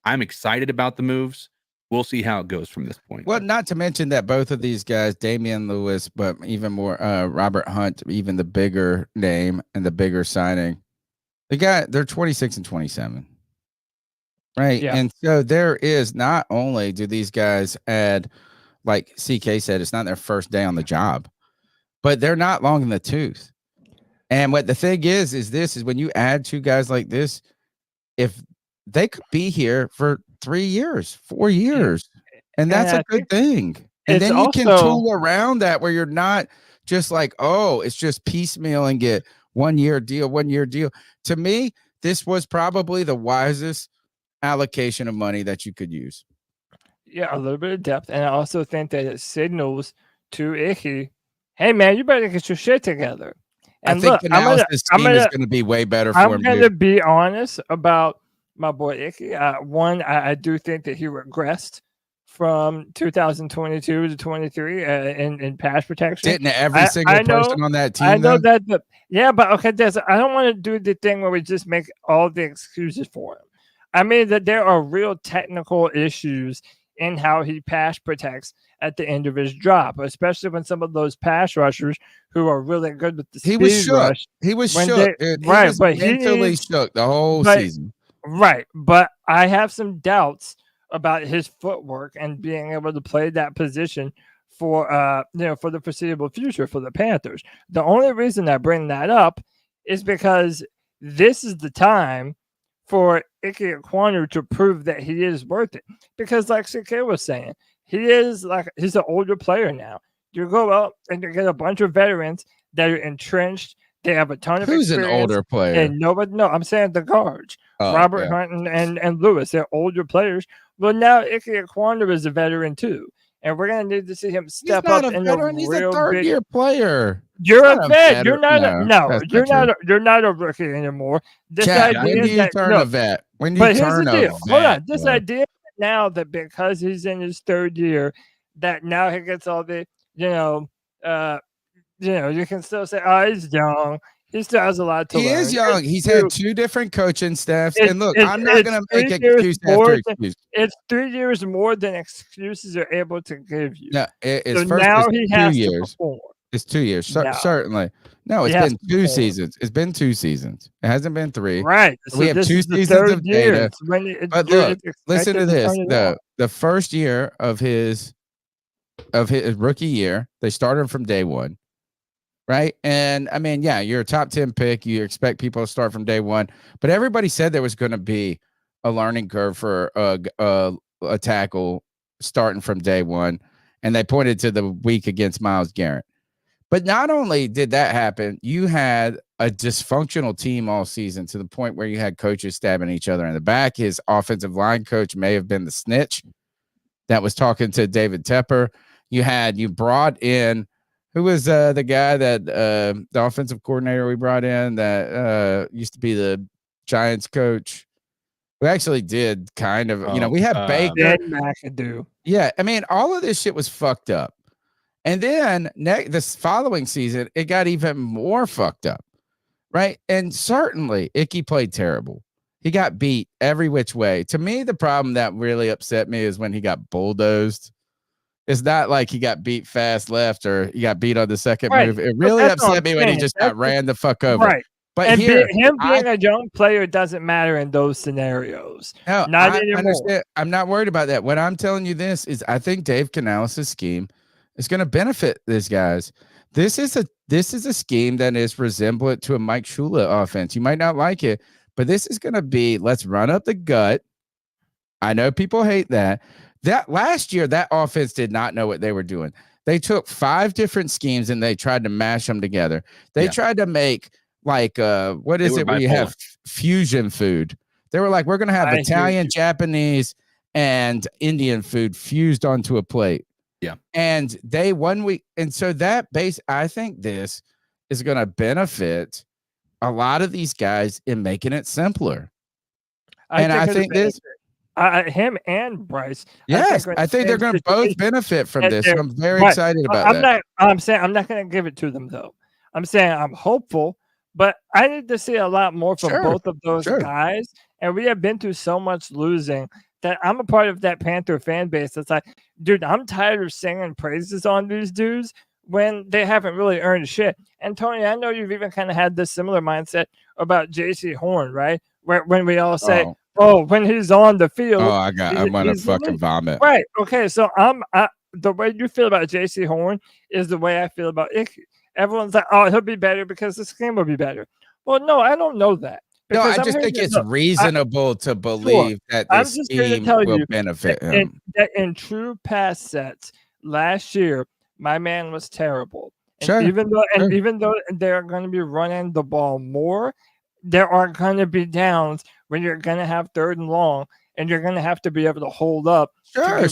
excited about the moves. We'll see how it goes from this point. Well, not to mention that both of these guys, Damian Lewis, but even more Robert Hunt, even the bigger name and the bigger signing, they're 26 and 27. Right. Yeah. And so there is, not only do these guys add, like CK said, it's not their first day on the job, but they're not long in the tooth. And what the thing is when you add two guys like this, if they could be here for 3 years, 4 years, and that's a good thing. And then you can tool around that where you're not just like, oh, it's just piecemeal and get 1 year deal. To me, this was probably the wisest allocation of money that you could use. Yeah, a little bit of depth. And I also think that it signals to Icky, hey, man, you better get your shit together. And I think the analysis team is going to be way better for him. I'm going to be honest about my boy Icky. One, I do think that he regressed from 2022 to 23 in pass protection. Didn't every single person on that team? I know that. But okay, I don't want to do the thing where we just make all the excuses for him. I mean that there are real technical issues in how he pass protects at the end of his drop, especially when some of those pass rushers who are really good with the speed rush. He was shook. But he mentally shook the whole season. Right, but I have some doubts about his footwork and being able to play that position for for the foreseeable future for the Panthers. The only reason I bring that up is because this is the time for Ikem Ekwonu to prove that he is worth it. Because like CK was saying, he's an older player now. You go out and you get a bunch of veterans that are entrenched. They have a ton of experience. Who's an older player? And I'm saying the guards. Robert Hunt and Lewis. They're older players. Well, now Ikem Ekwonu is a veteran too. And we're going to need to see him step up in a real He's a third-year player. You're a vet. You're not a rookie anymore. This idea when do you turn a vet? When do you turn a vet? Hold on. This idea now that because he's in his third year, that now he gets all the, you can still say, oh, he's young. He still has a lot to learn. He is young. He's had 2 different coaching staffs. And look, I'm not going to make excuse after excuse. It's 3 years more than excuses are able to give you. No, so now he has to perform. It's 2 years, certainly. No, it's been 2 seasons. It's been 2 seasons. It hasn't been 3. Right. So we have 2 seasons of data. But look, listen to this. The first year of his rookie year, they started from day one. Right. And I mean, yeah, you're a top 10 pick. You expect people to start from day one. But everybody said there was going to be a learning curve for a tackle starting from day one. And they pointed to the week against Myles Garrett. But not only did that happen, you had a dysfunctional team all season to the point where you had coaches stabbing each other in the back. His offensive line coach may have been the snitch that was talking to David Tepper. You brought in, who was the guy that the offensive coordinator we brought in that used to be the Giants coach? We actually did kind of, we had Baker. McAdoo. Yeah, I mean, all of this shit was fucked up. And then this following season, it got even more fucked up, right? And certainly, Icky played terrible. He got beat every which way. To me, the problem that really upset me is when he got bulldozed. It's not like he got beat fast left or he got beat on the second move. It really upset me when he just got ran the fuck over. Right. But And here, him being a young player doesn't matter in those scenarios. no, Not I anymore. understand. I'm not worried about that. What I'm telling you this is I think Dave Canales' scheme is going to benefit these guys. This is a scheme that is resemblant to a Mike Shula offense. You might not like it, but this is going to be let's run up the gut. I know people hate that. That last year, that offense did not know what they were doing. They took 5 different schemes and they tried to mash them together. They tried to make like what is it where you have fusion food? They were like, we're gonna have Italian, Japanese, and Indian food fused onto a plate. Yeah. And they 1 week, and so that base, I think this is gonna benefit a lot of these guys in making it simpler. I think this. Him and Bryce. Yes, I think they're going to both benefit from this. So I'm very excited about that. I'm saying I'm not going to give it to them though. I'm saying I'm hopeful, but I need to see a lot more from both of those guys. And we have been through so much losing that I'm a part of that Panther fan base. That's like, dude, I'm tired of singing praises on these dudes when they haven't really earned shit. And Tony, I know you've even kind of had this similar mindset about JC Horn, right? When we all say, oh, when he's on the field. Oh, I'm gonna fucking vomit. Right. Okay. So the way you feel about JC Horn is the way I feel about Icky. Everyone's like, oh, he'll be better because this game will be better. Well, no, I don't know that. No, I just think it's reasonable to believe that this team will benefit him. In true pass sets last year, my man was terrible. And even though they're going to be running the ball more, there are going to be downs when you're going to have 3rd and long, and you're going to have to be able to hold up. Sure.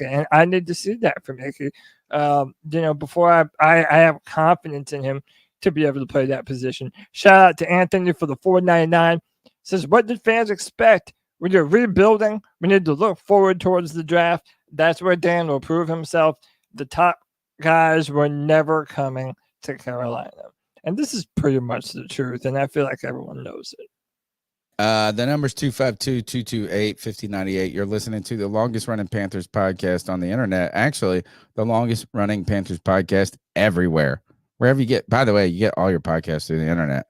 And I need to see that from Icky. Before I have confidence in him to be able to play that position. Shout out to Anthony for the $4.99. Says, what did fans expect when you're rebuilding? We need to look forward towards the draft. That's where Dan will prove himself. The top guys were never coming to Carolina. And this is pretty much the truth, and I feel like everyone knows it. The number's 252-228-5098. You're listening to the longest running Panthers podcast on the internet. Actually, the longest running Panthers podcast everywhere. Wherever you get, by the way, you get all your podcasts through the internet.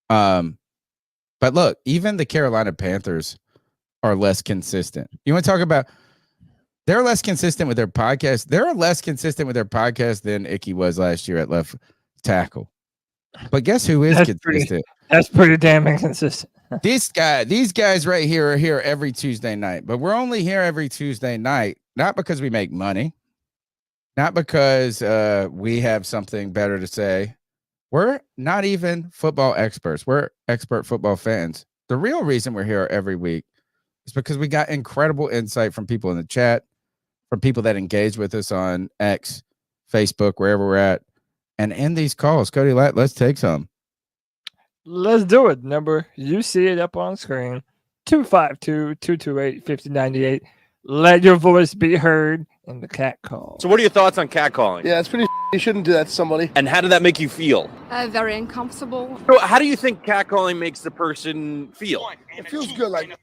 But look, even the Carolina Panthers are less consistent. You want to talk about they're less consistent with their podcast. They're less consistent with their podcast than Icky was last year at left tackle. But guess who is consistent? That's pretty damn inconsistent. These guys right here are here every Tuesday night, but we're only here every Tuesday night, not because we make money, not because we have something better to say. We're not even football experts. We're expert football fans. The real reason we're here every week is because we got incredible insight from people in the chat, from people that engage with us on X, Facebook, wherever we're at. And in these calls, Cody, let's take some. Let's do it. Number, you see it up on screen, 252-228-5098. Let your voice be heard in the cat call. So what are your thoughts on catcalling? Yeah, it's pretty you shouldn't do that to somebody. And how did that make you feel? Very uncomfortable. So how do you think catcalling makes the person feel? It feels good, like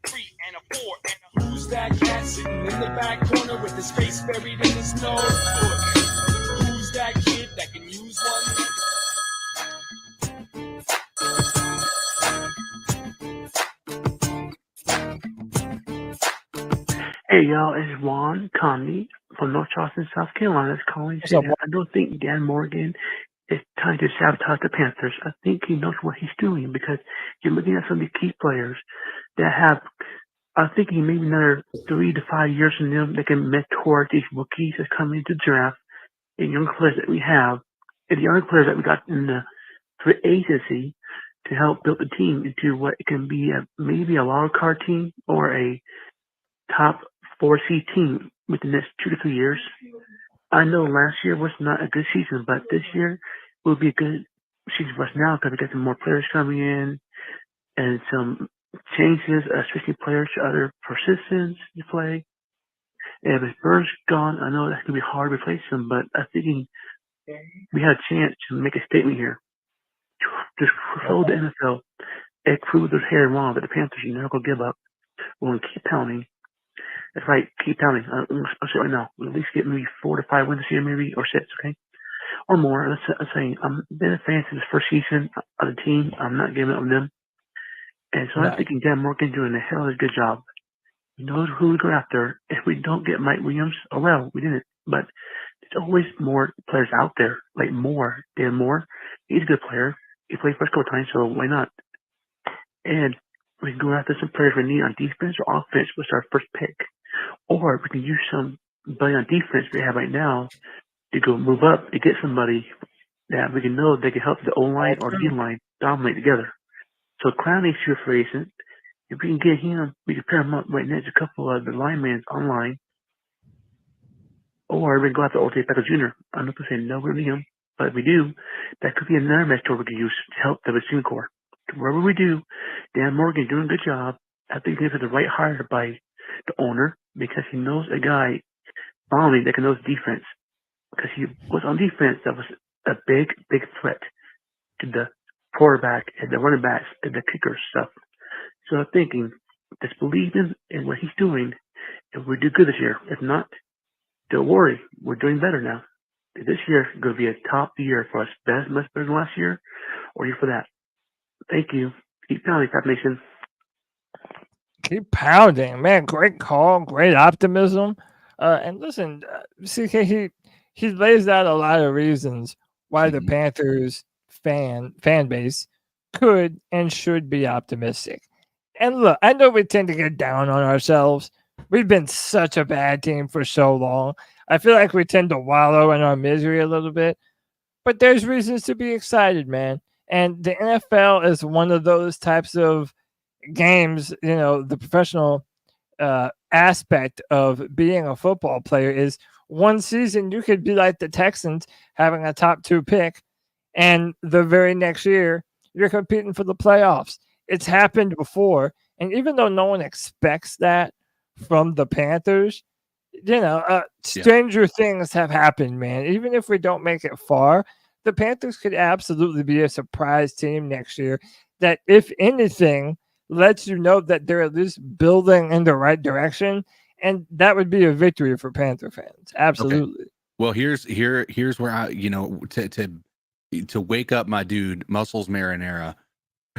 who's that cat sitting in the back corner with his face buried in his nose? Who's that kid that can use one? Hey y'all, it's Juan Conley from North Charleston, South Carolina. That's calling. I don't think Dan Morgan is trying to sabotage the Panthers. I think he knows what he's doing because you're looking at some of these key players that have, I'm thinking maybe another 3 to 5 years from them that can mentor these rookies that's coming into the draft and young players that we have and the young players that we got in the free agency to help build the team into what it can be maybe a wild card team or a top 4C team within the next 2 to 3 years. I know last year was not a good season, but this year will be a good season for us now because we got some more players coming in and some changes, switching players to other positions to play. And if Bird's gone, I know that's going to be hard to replace him, but I think we had a chance to make a statement here. Just show the NFL it proved their hair wrong, but the Panthers are never going to give up. We're going to keep pounding. That's right, keep pounding. I'll say right now, we'll at least get maybe 4 to 5 wins this year, maybe, or 6, okay? or more. I'm saying I'm been a fan since the first season of the team. I'm not giving up on them. And so I'm No. thinking Dan Morgan doing a hell of a good job. He knows who to go after. If we don't get Mike Williams, oh well, we didn't. But there's always more players out there, like Dan Moore. He's a good player. He played first couple times, so why not? And we can go after some players we need on defense or offense with our first pick. Or we can use somebody on defense we have right now to go move up to get somebody that we can know they can help the O-line or D-line dominate together. So Clowney's here for agent. If we can get him, we can pair him up right next to a couple of the linemen online. Or we can go after O.J. Becker Jr. I'm not saying no, we're him. But if we do, that could be another mentor we can use to help the receiving core. Wherever we do, Dan Morgan doing a good job. I think this is the right hire by the owner because he knows a guy finally that can know his defense. Because he was on defense that was a big, big threat to the quarterback and the running backs and the kicker stuff. So I'm thinking, just believe in what he's doing, and we'll do good this year. If not, don't worry, we're doing better now. This year is going to be a top year for us, much better than last year, or year for that. Thank you. Keep pounding, Fat Nation. Keep pounding, man. Great call, great optimism. And listen, CK, he lays out a lot of reasons why the Panthers fan base could and should be optimistic. And look, I know we tend to get down on ourselves. We've been such a bad team for so long. I feel like we tend to wallow in our misery a little bit. But there's reasons to be excited, man. And the NFL is one of those types of games, the professional aspect of being a football player is one season you could be like the Texans having a top 2 pick, and the very next year you're competing for the playoffs. It's happened before, and even though no one expects that from the Panthers, stranger things have happened, man. Even if we don't make it far, the Panthers could absolutely be a surprise team next year that, if anything, lets you know that they're at least building in the right direction, and that would be a victory for Panther fans. Absolutely. Okay. Well, here's where I, to wake up my dude, Muscles Marinara.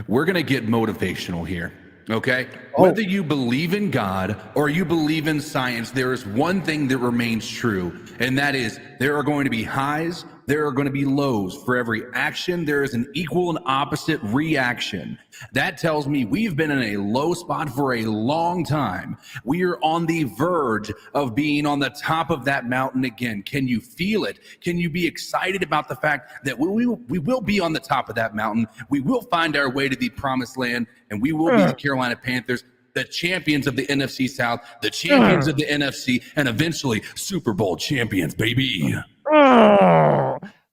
We're gonna get motivational here. Okay. Whether you believe in God or you believe in science, there is one thing that remains true, and that is there are going to be highs, there are going to be lows. For every action, there is an equal and opposite reaction. That tells me we've been in a low spot for a long time. We are on the verge of being on the top of that mountain again. Can you feel it? Can you be excited about the fact that we will be on the top of that mountain? We will find our way to the promised land, and we will be the Carolina Panthers, the champions of the NFC South, the champions of the NFC, and eventually Super Bowl champions, baby.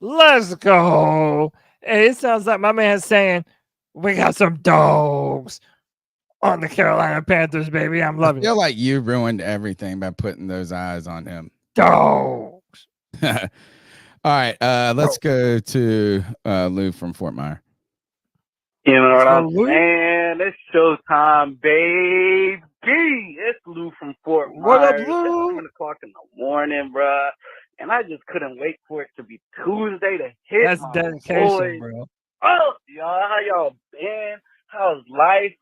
Let's go. Hey, it sounds like my man's saying we got some dogs on the Carolina Panthers, baby. I'm loving it. I feel like you ruined everything by putting those eyes on him. Dogs. All right, let's go to Lou from Fort Myer. You know what I'm saying? It's showtime, baby. It's Lou from Fort Myers. What up, Lou? It's 7 o'clock in the morning, bruh. And I just couldn't wait for it to be Tuesday to hit. That's my dedication, boys. bro. Oh, y'all, how y'all been? How's life?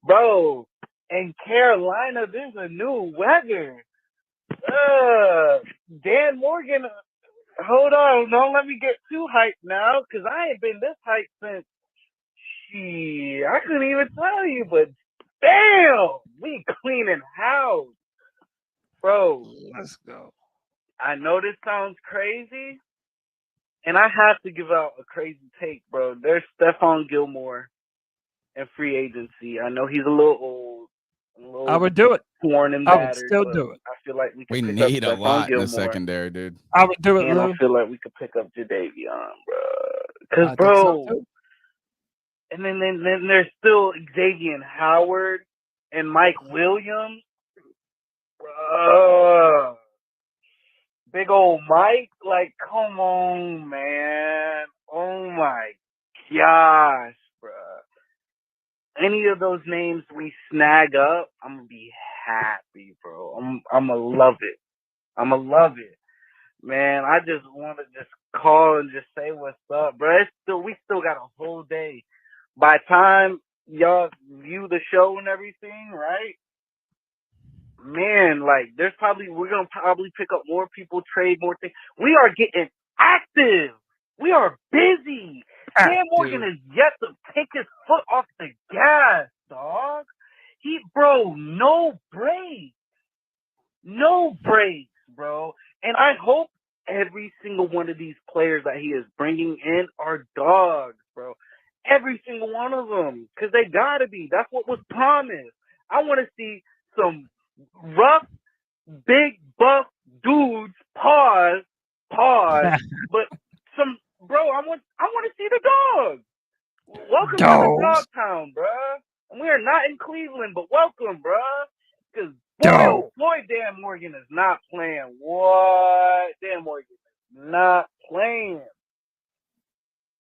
Bro, in Carolina, there's a new weather. Dan Morgan, hold on. Don't let me get too hyped now, because I ain't been this hyped since, I couldn't even tell you, but damn, we cleaning house. Bro, let's go. I know this sounds crazy, and I have to give out a crazy take, bro. There's Stephon Gilmore in free agency. I know he's a little old. I would do it. Torn and I would battered, still but do it. I feel like we could pick need up a lot Gilmore. in the secondary, dude. I would do it, And Lou. I feel like we could pick up Jadavion, bro. Because, I bro, think so, too. and then there's still Xavier Howard and Mike Williams. Bro. Big old Mike. Like, come on, man. Oh, my gosh, bro. Any of those names we snag up, I'm going to be happy, bro. I'm going to love it. I'm going to love it. Man, I just want to just call and just say what's up, bro. We still got a whole day. By the time y'all view the show and everything, right? Man, like we're gonna probably pick up more people, trade more things. We are getting active. We are busy. Dan Morgan is yet to take his foot off the gas, dog. No breaks, bro. And I hope every single one of these players that he is bringing in are dogs, bro. Every single one of them, because they gotta be. That's what was promised. I want to see some rough, big, buff dudes. Pause. But some, bro. I want to see the dogs. Welcome to the dog town, bro. And we are not in Cleveland, but welcome, bro. Because boy, Dan Morgan is not playing. What? Dan Morgan is not playing.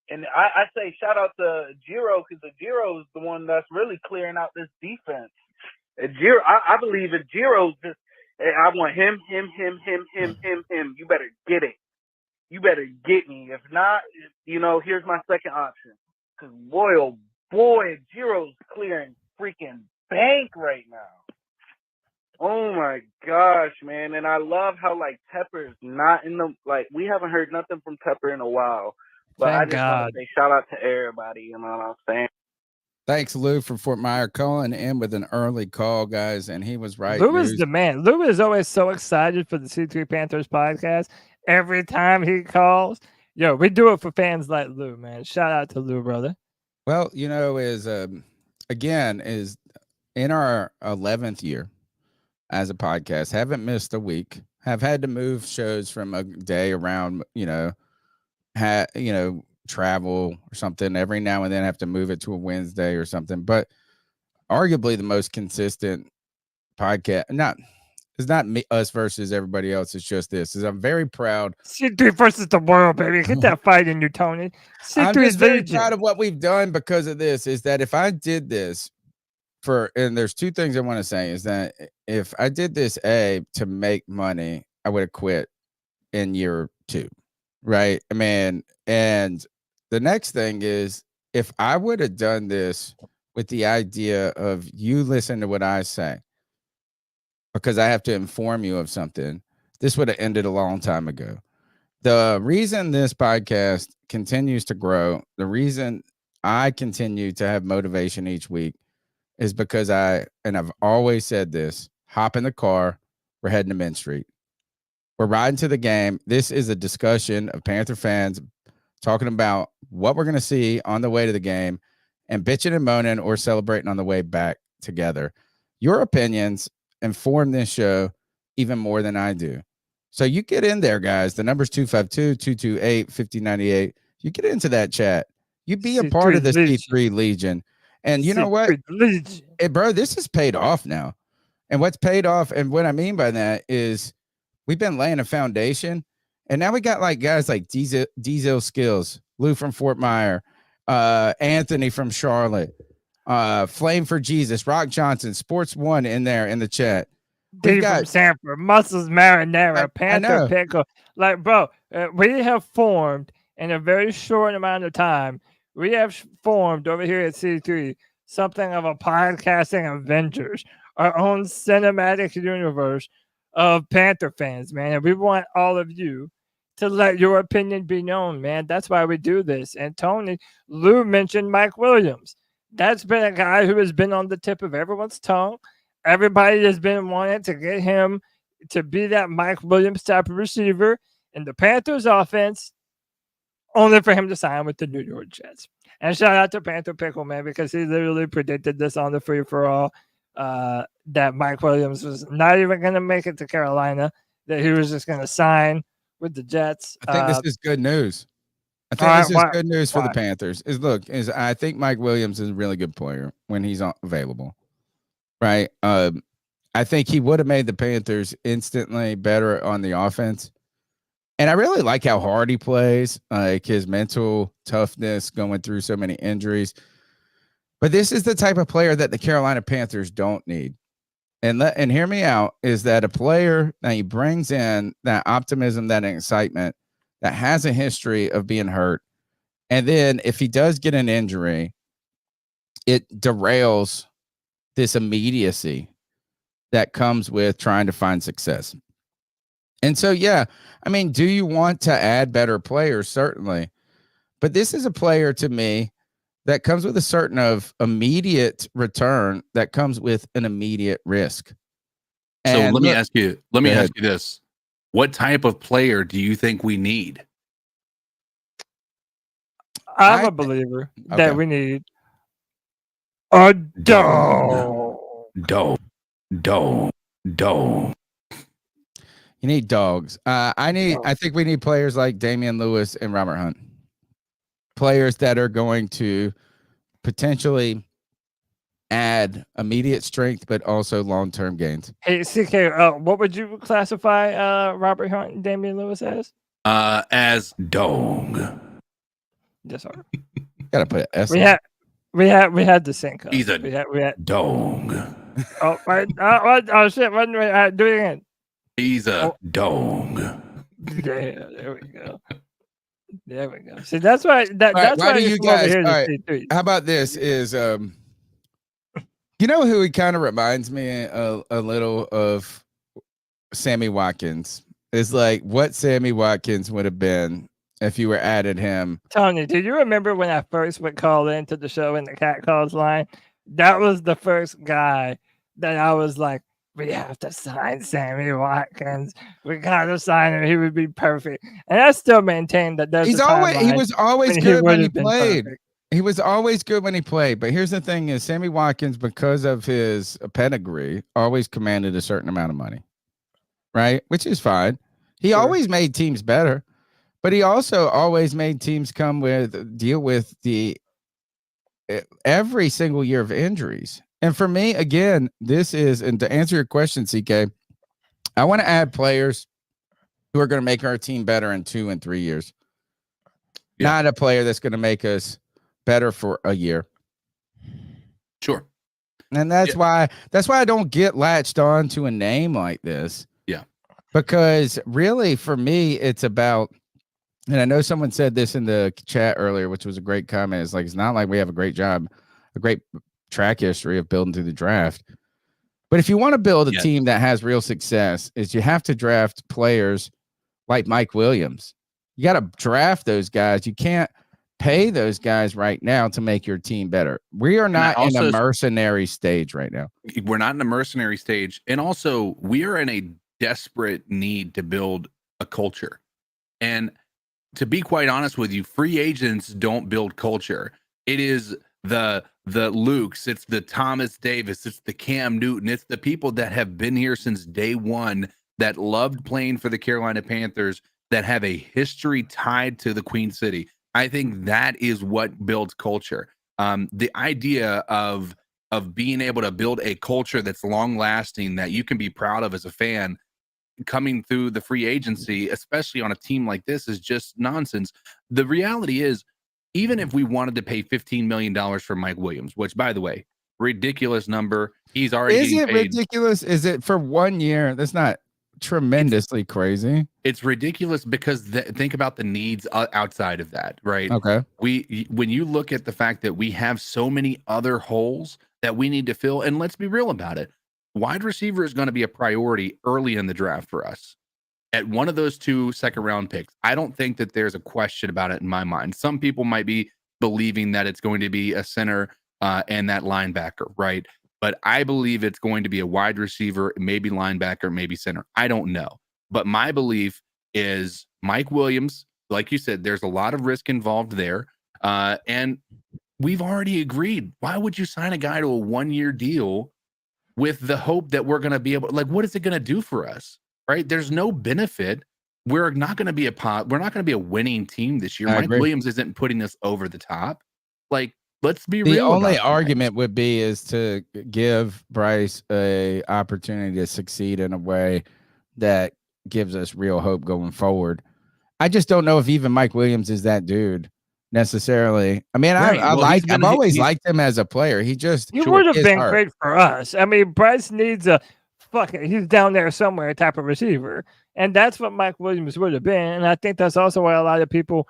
And I say shout out to Giro, because the Giro is the one that's really clearing out this defense. Giro, I believe if Giro's just, I want him. You better get it. You better get me. If not, here's my second option. Because boy, oh boy, Giro's clearing freaking bank right now. Oh my gosh, man. And I love how Tepper's not in the, we haven't heard nothing from Tepper in a while. But I just want to say shout out to everybody, you know what I'm saying? Thanks, Lou, from Fort Myer, calling in with an early call, guys, and he was right. Lou is the man. Lou is always so excited for the C3 Panthers podcast. Every time he calls, we do it for fans like Lou, man. Shout out to Lou, brother. Well, is in our 11th year as a podcast, haven't missed a week, have had to move shows from a day around, travel or something. Every now and then have to move it to a Wednesday or something. But arguably the most consistent podcast, it's not me, us versus everybody else. It's just this. I'm very proud. C3 versus the world, baby. Get that fight in you, Tony. I'm just very proud of what we've done because of this. Is that if I did this and there's two things I want to say, is that if I did this, to make money, I would have quit in year 2. Right. I mean, and the next thing is, if I would have done this with the idea of you listen to what I say, because I have to inform you of something, this would have ended a long time ago. The reason this podcast continues to grow, the reason I continue to have motivation each week is because I've always said this: hop in the car, we're heading to Main Street. We're riding to the game. This is a discussion of Panther fans talking about what we're going to see on the way to the game and bitching and moaning or celebrating on the way back together. Your opinions inform this show even more than I do. So you get in there, guys. The number's 252-228-5098. You get into that chat. You be a part of the C3 Legion. And you know what? Hey, bro, this has paid off now. And what's paid off, and what I mean by that is we've been laying a foundation, and now we got guys like Diesel Skills, Lou from Fort Myer, Anthony from Charlotte, Flame for Jesus, Rock Johnson, Sports One in there in the chat. Dave from Sanford, Muscles Marinara, Panther Pickle. Bro, we have formed in a very short amount of time. We have formed over here at C3 something of a podcasting Avengers, our own cinematic universe of Panther fans, man. And we want all of you to let your opinion be known, man. That's why we do this. And Lou mentioned Mike Williams. That's been a guy who has been on the tip of everyone's tongue. Everybody has been wanting to get him to be that Mike Williams type of receiver in the Panthers offense, only for him to sign with the New York Jets. And shout out to Panther Pickle, man, because he literally predicted this on the free for all, that Mike Williams was not even going to make it to Carolina, that he was just going to sign with the Jets. I think this is good news. I think this is good news for the Panthers. I think Mike Williams is a really good player when he's available. Right. I think he would have made the Panthers instantly better on the offense. And I really like how hard he plays, his mental toughness going through so many injuries. But this is the type of player that the Carolina Panthers don't need. and hear me out, is that a player that he brings in that optimism, that excitement, that has a history of being hurt, and then if he does get an injury, it derails this immediacy that comes with trying to find success. And so, yeah, I mean, do you want to add better players? Certainly. But this is a player to me that comes with a certain of immediate return that comes with an immediate risk. So And let me ask you ahead. this. What type of player do you think we need? I'm a believer that we need a dog. Dog. You need dogs. I think we need players like Damian Lewis and Robert Hunt. Players that are going to potentially add immediate strength, but also long-term gains. Hey, CK, what would you classify Robert Hunt and Damian Lewis as? As dog. Yes, sir. Gotta put an S. We had the sync up. He's a we had dog. Oh, wait, oh shit! Wait, do it again. He's a dog. Yeah, there we go. There we go. See, that's why. That's why why do you come over guys? here to All right, see tweets. how about this? Is you know who he kind of reminds me a little of? Sammy Watkins. Is like what Sammy Watkins would have been if you were added him. Tony, do you remember when I first would call into the show in the cat calls line? That was the first guy that I was like, we have to sign Sammy Watkins. We gotta sign him. He would be perfect. And I still maintain that there's He was always good when he played. Perfect. He was always good when he played. But here's the thing: is Sammy Watkins, because of his pedigree, always commanded a certain amount of money, right? Which is fine. He always made teams better, but he also always made teams deal with the every single year of injuries. And for me, again, this is, and to answer your question, CK, I want to add players who are going to make our team better in 2 and 3 years. Yeah. Not a player that's going to make us better for a year. Sure. And that's why I don't get latched on to a name like this. Yeah. Because really, for me, it's about, and I know someone said this in the chat earlier, which was a great comment. It's like, it's not like we have a great track history of building through the draft. But if you want to build a team that has real success, is you have to draft players like Mike Williams. You got to draft those guys. You can't pay those guys right now to make your team better. We are not in a mercenary stage right now. We're not in a mercenary stage. And also, we are in a desperate need to build a culture. And to be quite honest with you, free agents don't build culture. It is the Lukes, it's the Thomas Davis, it's the Cam Newton, it's the people that have been here since day one, that loved playing for the Carolina Panthers, that have a history tied to the Queen City. I think that is what builds culture. The idea of being able to build a culture that's long lasting, that you can be proud of as a fan, coming through the free agency, especially on a team like this, is just nonsense. The reality is, even if we wanted to pay $15 million for Mike Williams, which, by the way, ridiculous number. He's already Is it paid. ridiculous? Is it for 1 year? That's not tremendously crazy. It's ridiculous because think about the needs outside of that, right? Okay. When you look at the fact that we have so many other holes that we need to fill, and let's be real about it, wide receiver is going to be a priority early in the draft for us. At one of those 2 second-round picks, I don't think that there's a question about it in my mind. Some people might be believing that it's going to be a center and that linebacker, right? But I believe it's going to be a wide receiver, maybe linebacker, maybe center. I don't know. But my belief is Mike Williams, like you said, there's a lot of risk involved there. And we've already agreed. Why would you sign a guy to a 1-year deal with the hope that we're going to be able, like, what is it going to do for us? Right? There's no benefit. We're not going to be a winning team this year. Mike Williams isn't putting us over the top. Like, let's be real. The only argument would be is to give Bryce a opportunity to succeed in a way that gives us real hope going forward. I just don't know if even Mike Williams is that dude. necessarily. I mean, Right. Well, I've always liked him as a player. He just would have is been hurt. great for us. I mean, Bryce needs a he's down there somewhere type of receiver. And that's what Mike Williams would have been. And I think that's also why a lot of people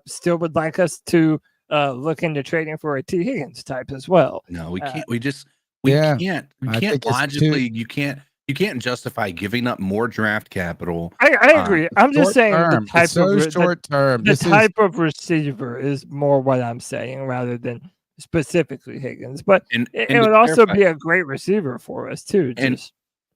still would like us to look into trading for a T. Higgins type as well. No, we can't. We can't logically. You can't justify giving up more draft capital. I agree. I'm just saying the type short term. The type of receiver is more what I'm saying rather than specifically Higgins. But it would also be a great receiver for us too.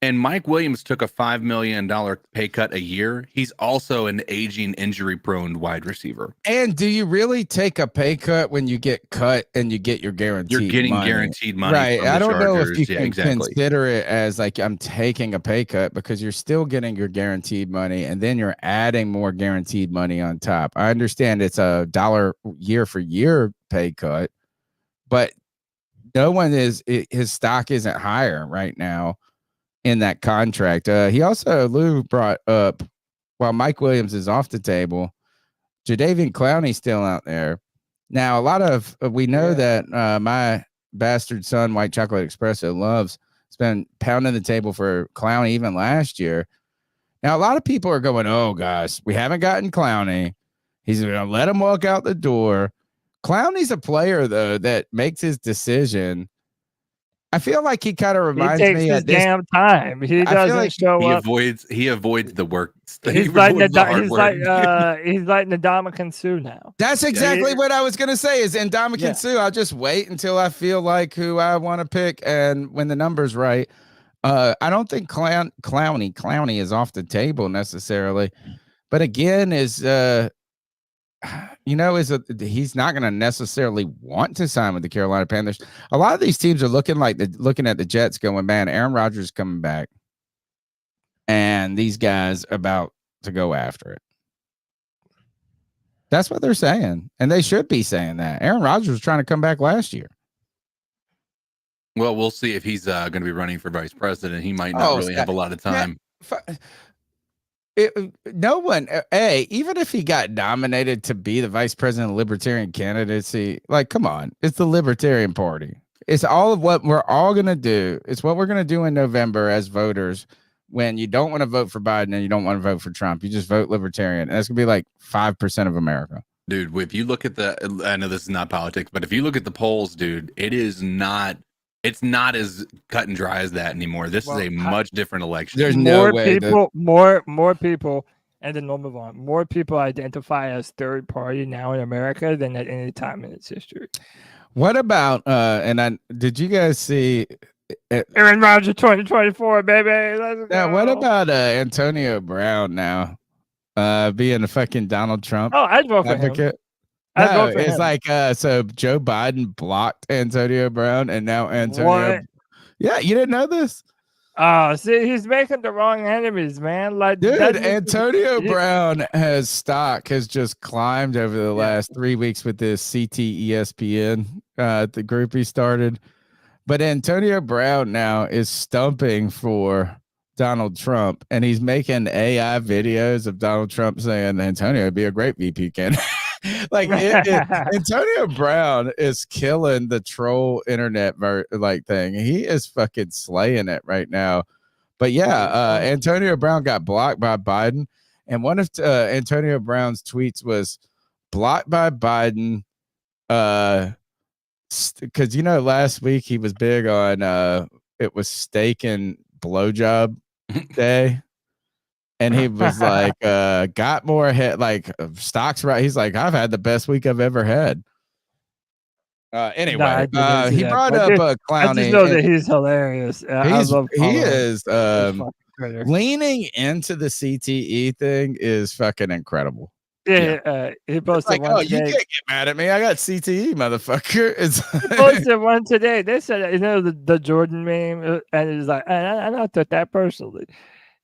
And Mike Williams took a $5 million pay cut a year. He's also an aging, injury-prone wide receiver. And do you really take a pay cut when you get cut and you get your guaranteed You're getting money? guaranteed money. Right. I don't know if you can consider it as like I'm taking a pay cut because you're still getting your guaranteed money and then you're adding more guaranteed money on top. I understand it's a dollar year for year pay cut, but no one his stock isn't higher right now in that contract. He also, Lou brought up, while Mike Williams is off the table, Jadeveon Clowney's still out there. Now, we know that my bastard son, White Chocolate Espresso, has been pounding the table for Clowney even last year. Now, a lot of people are going, oh, gosh, we haven't gotten Clowney. He's going to let him walk out the door. Clowney's a player, though, that makes his decision. I feel like he kind of reminds me of this damn time. He doesn't show up. He avoids the work. He's like Ndamukong Suh now. That's exactly what I was gonna say. Is Ndamukong Suh? I'll just wait until I feel like who I want to pick, and when the number's right. I don't think Clowney is off the table necessarily, but again, he's not going to necessarily want to sign with the Carolina Panthers. A lot of these teams are looking at the Jets going, man, Aaron Rodgers is coming back. And these guys are about to go after it. That's what they're saying. And they should be saying that. Aaron Rodgers was trying to come back last year. Well, we'll see if he's going to be running for vice president. He might not really have a lot of time. Even if he got nominated to be the vice president of Libertarian candidacy, like, come on, it's the Libertarian Party. It's all of what we're all going to do. It's what we're going to do in November as voters when you don't want to vote for Biden and you don't want to vote for Trump. You just vote Libertarian. And that's going to be like 5% of America. Dude, if you look at I know this is not politics, but if you look at the polls, dude, it's not as cut and dry as that anymore. This is a much different election. There's more people, and then we'll move on. More people identify as third party now in America than at any time in its history. What about did you guys see Aaron Rodgers 2024, baby? Yeah. What about Antonio Brown now being a fucking Donald Trump? Oh, I'd vote for him. No, it's like so Joe Biden blocked Antonio Brown, and now Antonio. What? Yeah, you didn't know this? Oh, see, he's making the wrong enemies, man. Like, dude, Antonio Brown stock has just climbed over the last 3 weeks with this ESPN, the group he started. But Antonio Brown now is stumping for Donald Trump, and he's making AI videos of Donald Trump saying Antonio would be a great VP candidate. Like Antonio Brown is killing the troll internet thing. He is fucking slaying it right now. But yeah, Antonio Brown got blocked by Biden, and one of Antonio Brown's tweets was blocked by Biden. Because last week he was big on it was steak and blowjob day. And he was like, got more ahead, like stocks, right? He's like, I've had the best week I've ever had. Anyway, he brought up Clowney. I just know that he's hilarious. He is leaning into the CTE thing is fucking incredible. Yeah. He posted one today. You can't get mad at me. I got CTE, motherfucker. He posted one today. They said, the Jordan meme, and he's like, I don't took that personally.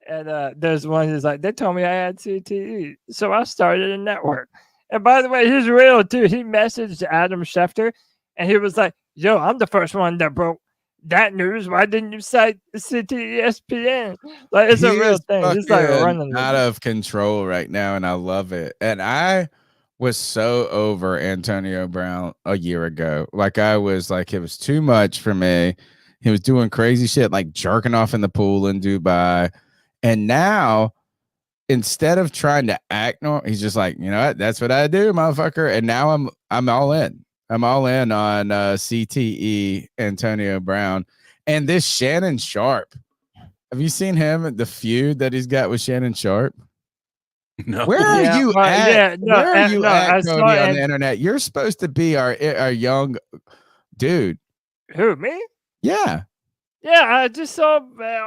And there's one who's like, they told me I had CTE, so I started a network. And by the way, he's real too. He messaged Adam Schefter, and he was like, yo, I'm the first one that broke that news. Why didn't you cite ESPN? Like, it's a real thing. He's like running out of control right now, and I love it. And I was so over Antonio Brown a year ago. Like I was like, it was too much for me. He was doing crazy shit like jerking off in the pool in Dubai. And now instead of trying to act normal, he's just like, you know what? That's what I do, motherfucker. And now I'm all in. I'm all in on CTE Antonio Brown and this Shannon Sharp. Have you seen him? The feud that he's got with Shannon Sharp. No. Where are you at? Yeah, no, Where are you no, at, I Cody, saw on the internet? You're supposed to be our young dude. Who, me? Yeah. Yeah, I just saw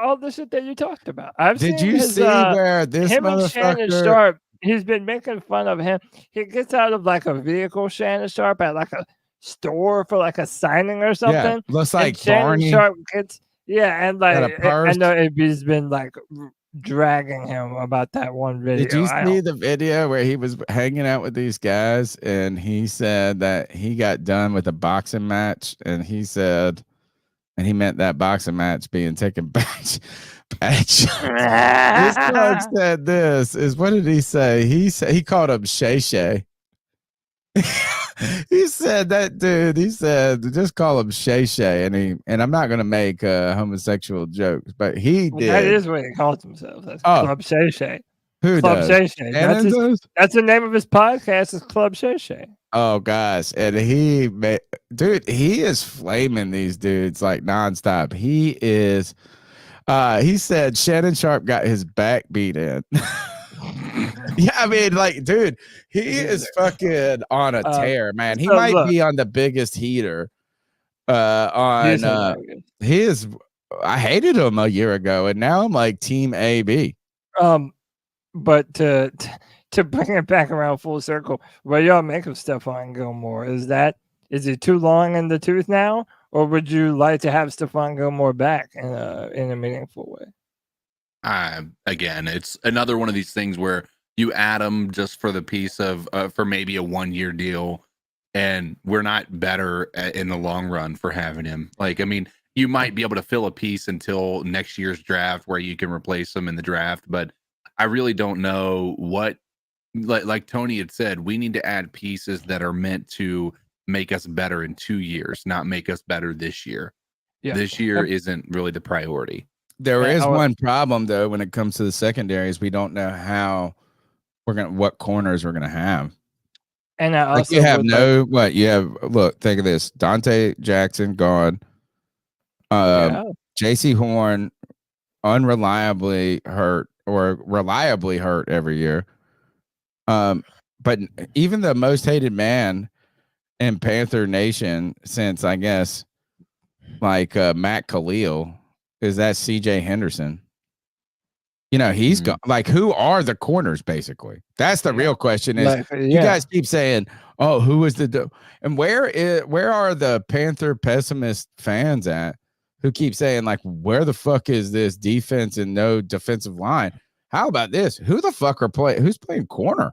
all the shit that you talked about. I've Did seen you his, see where this him and Shannon motherfucker? Sharp, he's been making fun of him. He gets out of like a vehicle, Shannon Sharp, at like a store for like a signing or Yeah, something. looks And like Shannon Barney. Sharp gets, yeah, and Got a like I purse. know he's been like dragging him about that one video. Did you I see don't- the video where he was hanging out with these guys and he said that he got done with a boxing match and he said, and he meant that boxing match being taken back. This dog said this is what did he say? He said he called him Shay Shay. He said that dude. He said just call him Shay Shay, and I'm not gonna make homosexual jokes, but he did. That is what he calls himself. That's Club Shay Shay. Who Club does? Shay Shay. That's the name of his podcast. Is Club Shay Shay. Oh, guys, and dude, he is flaming these dudes like nonstop. He is. He said Shannon Sharp got his back beat in. Yeah, I mean, like, dude, he is fucking on a tear, man. He might be on the biggest heater. He is. I hated him a year ago, and now I'm like Team AB. But to bring it back around full circle, what y'all make of Stephon Gilmore? Is he too long in the tooth now, or would you like to have Stephon Gilmore back in a meaningful way? Again, it's another one of these things where you add him just for the piece of for maybe a 1-year deal, and we're not better in the long run for having him. Like, I mean, you might be able to fill a piece until next year's draft where you can replace him in the draft, but I really don't know what. Like Tony had said, we need to add pieces that are meant to make us better in 2 years, not make us better this year. Yeah. This year isn't really the priority. There is one problem though when it comes to the secondaries. We don't know how what corners we're gonna have. And I also you have look, think of this. Dante Jackson gone. JC Horn unreliably hurt or reliably hurt every year. But even the most hated man in Panther Nation since I guess like Matt Khalil is that CJ Henderson. You know, he's gone. Like, who are the corners? Basically, that's the real question. Is you guys keep saying, "Oh, who is the?" And where are the Panther pessimist fans at? Who keep saying like, "Where the fuck is this defense and no defensive line?" How about this? Who the fuck are playing? Who's playing corner?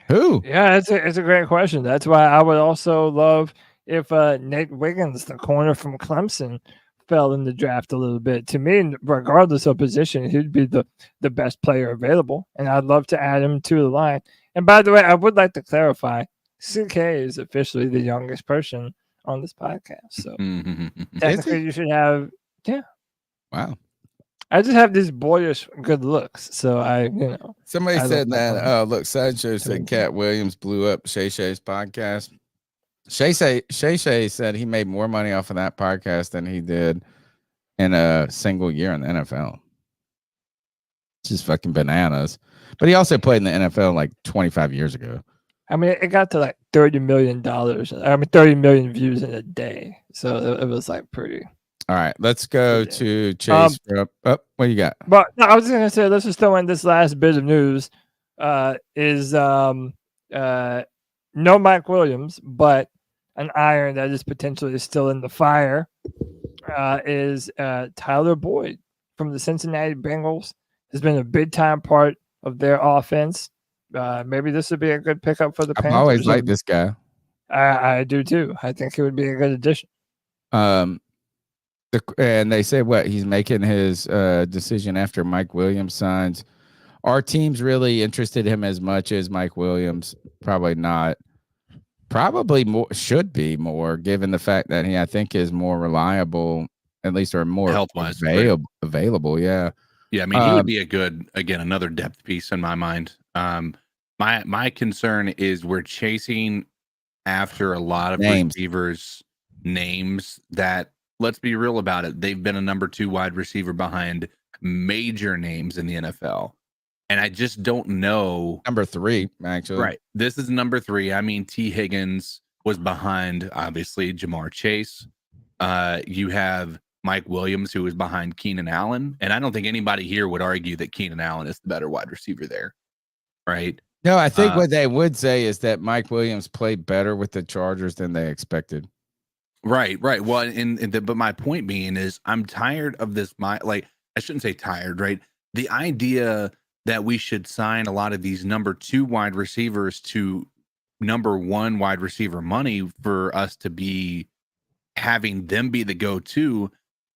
Who? Yeah, it's a great question. That's why I would also love if Nate Wiggins, the corner from Clemson, fell in the draft a little bit. To me, regardless of position, he'd be the best player available, and I'd love to add him to the line. And by the way, I would like to clarify, CK is officially the youngest person on this podcast. So technically you should have, Wow. I just have these boyish good looks. So Somebody said that, look, Sideshow said Cat Williams blew up Shay Shay's podcast. Shay Shay said he made more money off of that podcast than he did in a single year in the NFL. It's just fucking bananas. But he also played in the NFL like 25 years ago. I mean, it got to like $30 million. 30 million views in a day. So it was like pretty. All right, let's go to Chase. What you got? But no, I was just gonna say, let's just throw in this last bit of news. No Mike Williams, but an iron that is potentially still in the fire is Tyler Boyd from the Cincinnati Bengals. Has been a big time part of their offense. Maybe this would be a good pickup for the Panthers. I've always liked this guy. I do too. I think he would be a good addition. And they say what he's making his decision after Mike Williams signs Are teams really interested in him as much as Mike Williams? Probably not. Probably more, should be more, given the fact that he, I think, is more reliable, at least, or more Health-wise, available. Yeah. Yeah, I mean, he would be a good, again, another depth piece in my mind. My concern is we're chasing after a lot of receivers' names that, let's be real about it, they've been a number 2 wide receiver behind major names in the NFL. And I just don't know. Number 3, actually. Right. This is number 3. I mean, T. Higgins was behind, obviously, Jamar Chase. You have Mike Williams, who was behind Keenan Allen. And I don't think anybody here would argue that Keenan Allen is the better wide receiver there. Right. No, I think what they would say is that Mike Williams played better with the Chargers than they expected. Right. Well, but my point being is I'm tired of this. I shouldn't say tired, right? The idea that we should sign a lot of these number 2 wide receivers to number 1 wide receiver money for us to be having them be the go-to.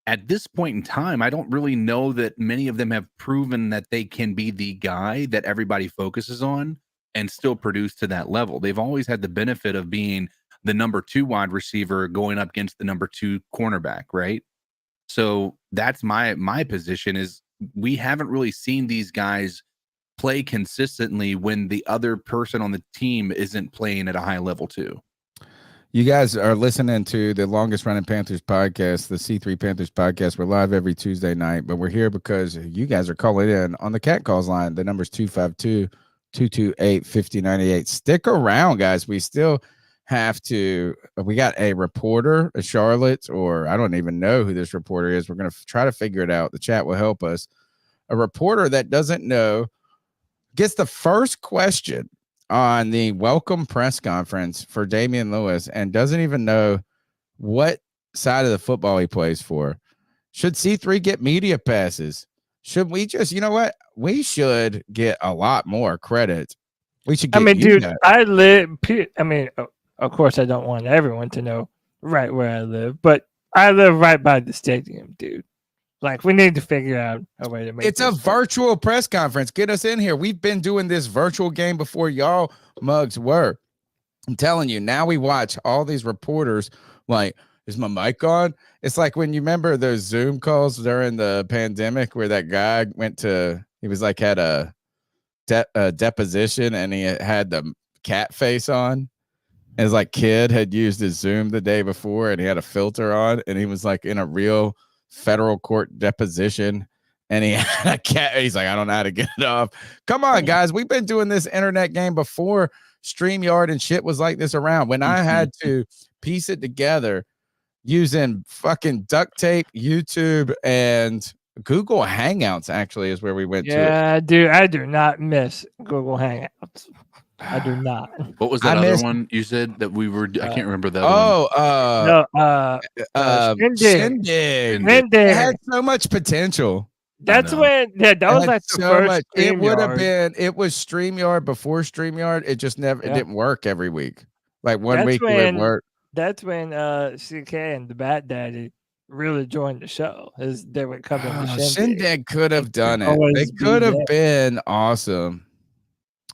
At this point in time, I don't really know that many of them have proven that they can be the guy that everybody focuses on and still produce to that level. They've always had the benefit of being the number 2 wide receiver going up against the number 2 cornerback, right? So that's my position is we haven't really seen these guys play consistently when the other person on the team isn't playing at a high level too. You guys are listening to the longest running Panthers podcast, the C3 Panthers podcast. We're live every Tuesday night, but we're here because you guys are calling in on the Cat Calls line. The number's 252-228-5098. Stick around, guys. We still have to, we got a reporter, a Charlotte, or I don't even know who this reporter is. We're going to try to figure it out. The chat will help us. A reporter that doesn't know gets the first question on the welcome press conference for Damian Lewis and doesn't even know what side of the football he plays for. Should C3 get media passes? Should we just, you know what? We should get a lot more credit. We should get dude, of course, I don't want everyone to know right where I live, but I live right by the stadium, dude. Like, we need to figure out a way to make it's a virtual press conference. Get us in here. We've been doing this virtual game before y'all mugs were. I'm telling you, now we watch all these reporters like, is my mic on? It's like when you remember those Zoom calls during the pandemic where that guy he was like had a deposition and he had the cat face on. And his like kid had used his Zoom the day before and he had a filter on and he was like in a real federal court deposition and he had a cat. He's like, I don't know how to get it off. Come on, guys. We've been doing this internet game before StreamYard and shit was like this around. When I had to piece it together using fucking duct tape, YouTube, and Google Hangouts actually is where we went to. Yeah, dude, I do not miss Google Hangouts. I do not. What was that other one you said that we were? I can't remember that. Shindig. It had so much potential. That's when that was like the first much. It would have been. It was StreamYard before StreamYard. It just never. It didn't work every week. Like one week it would work. That's when CK and the Bat Daddy really joined the show. As they would come in. Shindig could have done it. They could have been awesome.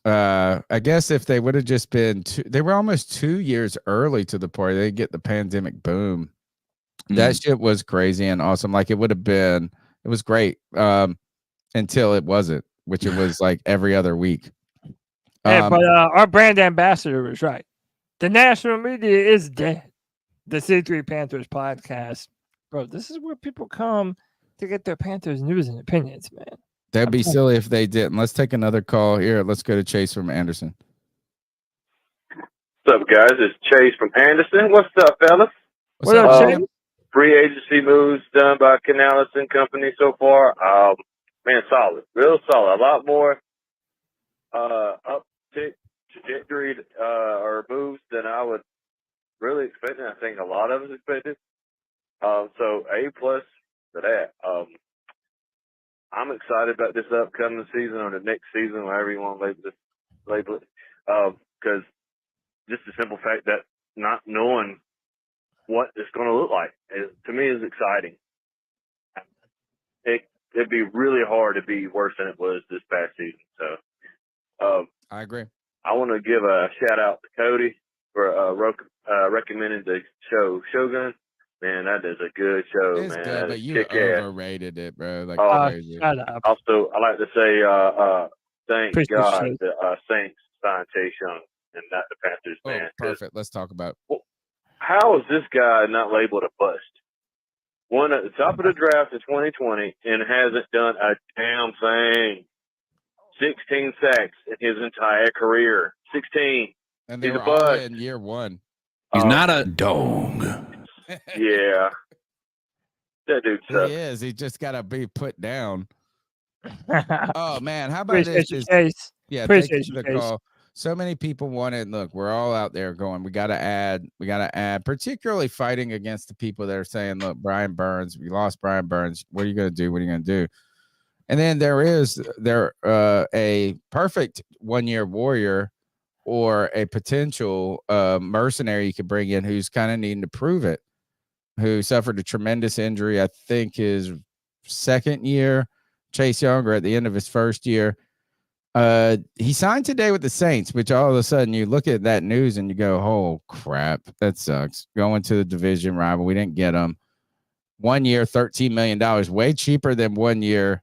I guess if they would have just been they were almost 2 years early to the party. They get the pandemic boom. That shit was crazy and awesome. Like it would have been, it was great. Until it wasn't, which it was like every other week. But our brand ambassador was right. The national media is dead. The C3 Panthers podcast. Bro, this is where people come to get their Panthers news and opinions, man. That'd be silly if they didn't. Let's take another call here. Let's go to Chase from Anderson. What's up, guys? It's Chase from Anderson. What's up, fellas? What's up, Chase? Free agency moves done by Canales and company so far. Man, solid. Real solid. A lot more uptick trajectory or moves than I would really expect. I think a lot of us expected. So A+ for that. I'm excited about this upcoming season or the next season, whatever you want to label it. Because just the simple fact that not knowing what it's going to look like to me is exciting. it'd be really hard to be worse than it was this past season. So, I agree. I want to give a shout out to Cody for recommending the show Shogun. Man, that is a good show, It's man. good, That but is you kick-ass. overrated it, bro. Like crazy. Shut up. Also, I like to say thank Appreciate God you. the Saints signed Chase Young and not the Panthers, Oh, man. 'Cause perfect. Let's talk about it. how is this guy not labeled a bust? Won at the top of the draft in 2020 and hasn't done a damn thing. 16 sacks in his entire career. 16. And they He's were a all bust. in year one. He's not a dog. Yeah. That dude He sucks. is. He just got to be put down. Oh, man. How about Appreciate this? you, Chase. Yeah, thank Appreciate you you, for the Chase. call. So many people wanted. Look, we're all out there going. We got to add. Particularly fighting against the people that are saying, "Look, Brian Burns. We lost Brian Burns. What are you going to do? What are you going to do?" And then there a perfect 1 year warrior or a potential mercenary you could bring in who's kind of needing to prove it, who suffered a tremendous injury. I think his second year, Chase Young, or at the end of his first year. He signed today with the Saints, which all of a sudden you look at that news and you go, oh crap, that sucks. Going to the division rival. We didn't get him. 1 year, $13 million, way cheaper than 1 year.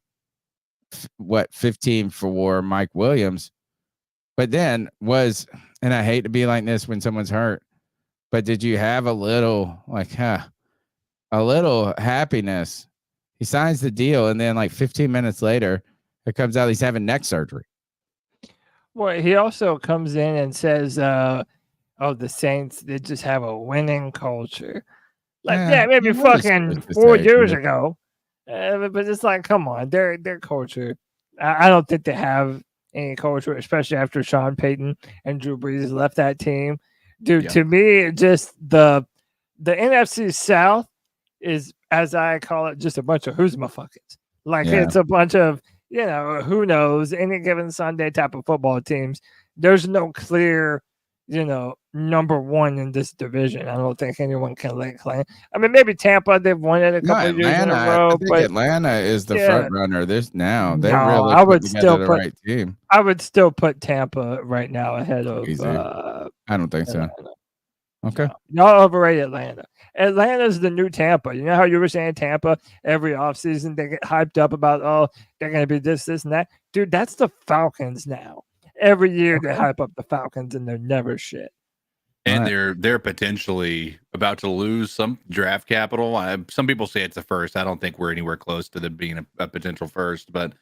15 for Mike Williams. But then and I hate to be like this when someone's hurt, but did you have a little happiness? He signs the deal, and then like 15 minutes later, it comes out he's having neck surgery. Well, he also comes in and says, the Saints, they just have a winning culture. Like, maybe fucking 4 years ago. But it's like, come on, their culture. I don't think they have any culture, especially after Sean Payton and Drew Brees left that team. Dude, to me, just the NFC South is, as I call it, just a bunch of who's my fuckers. Like, it's a bunch of, who knows, any given Sunday type of football teams. There's no clear, number one in this division. I don't think anyone can lay claim. I mean, maybe Tampa, they've won it a couple of years in a row. I think Atlanta is the front runner this now. They're really I would still the put right team. I would still put Tampa right now ahead of I don't think so. Okay. Y'all overrate Atlanta. Atlanta's the new Tampa. You know how you were saying Tampa every offseason they get hyped up about, they're gonna be this, and that. Dude, that's the Falcons now. Every year they hype up the Falcons and they're never shit. And they're potentially about to lose some draft capital. Some people say it's a first. I don't think we're anywhere close to them being a potential first. But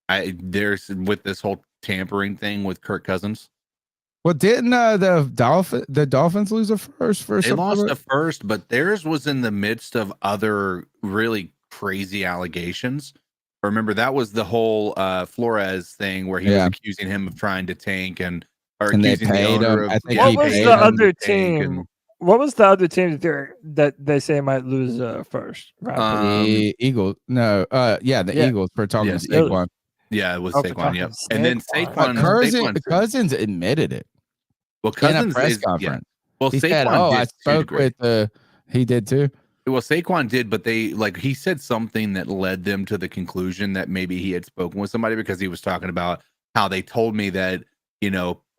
there's with this whole tampering thing with Kirk Cousins. Well, didn't the Dolphins lose a first? They lost a first, but theirs was in the midst of other really crazy allegations. Remember, that was the whole Flores thing where he was accusing him of trying to tank and they paid him. I think what was the other team? What was the other team that they say might lose first? The Eagles. No, the Eagles for talking to Saquon. Yeah, it was Saquon. Yep. And then Saquon Cousins admitted it. Well, Cousins in a press conference. Well, he Saquon said, I spoke with he did too. Well, Saquon did, but he said something that led them to the conclusion that maybe he had spoken with somebody, because he was talking about how they told me that,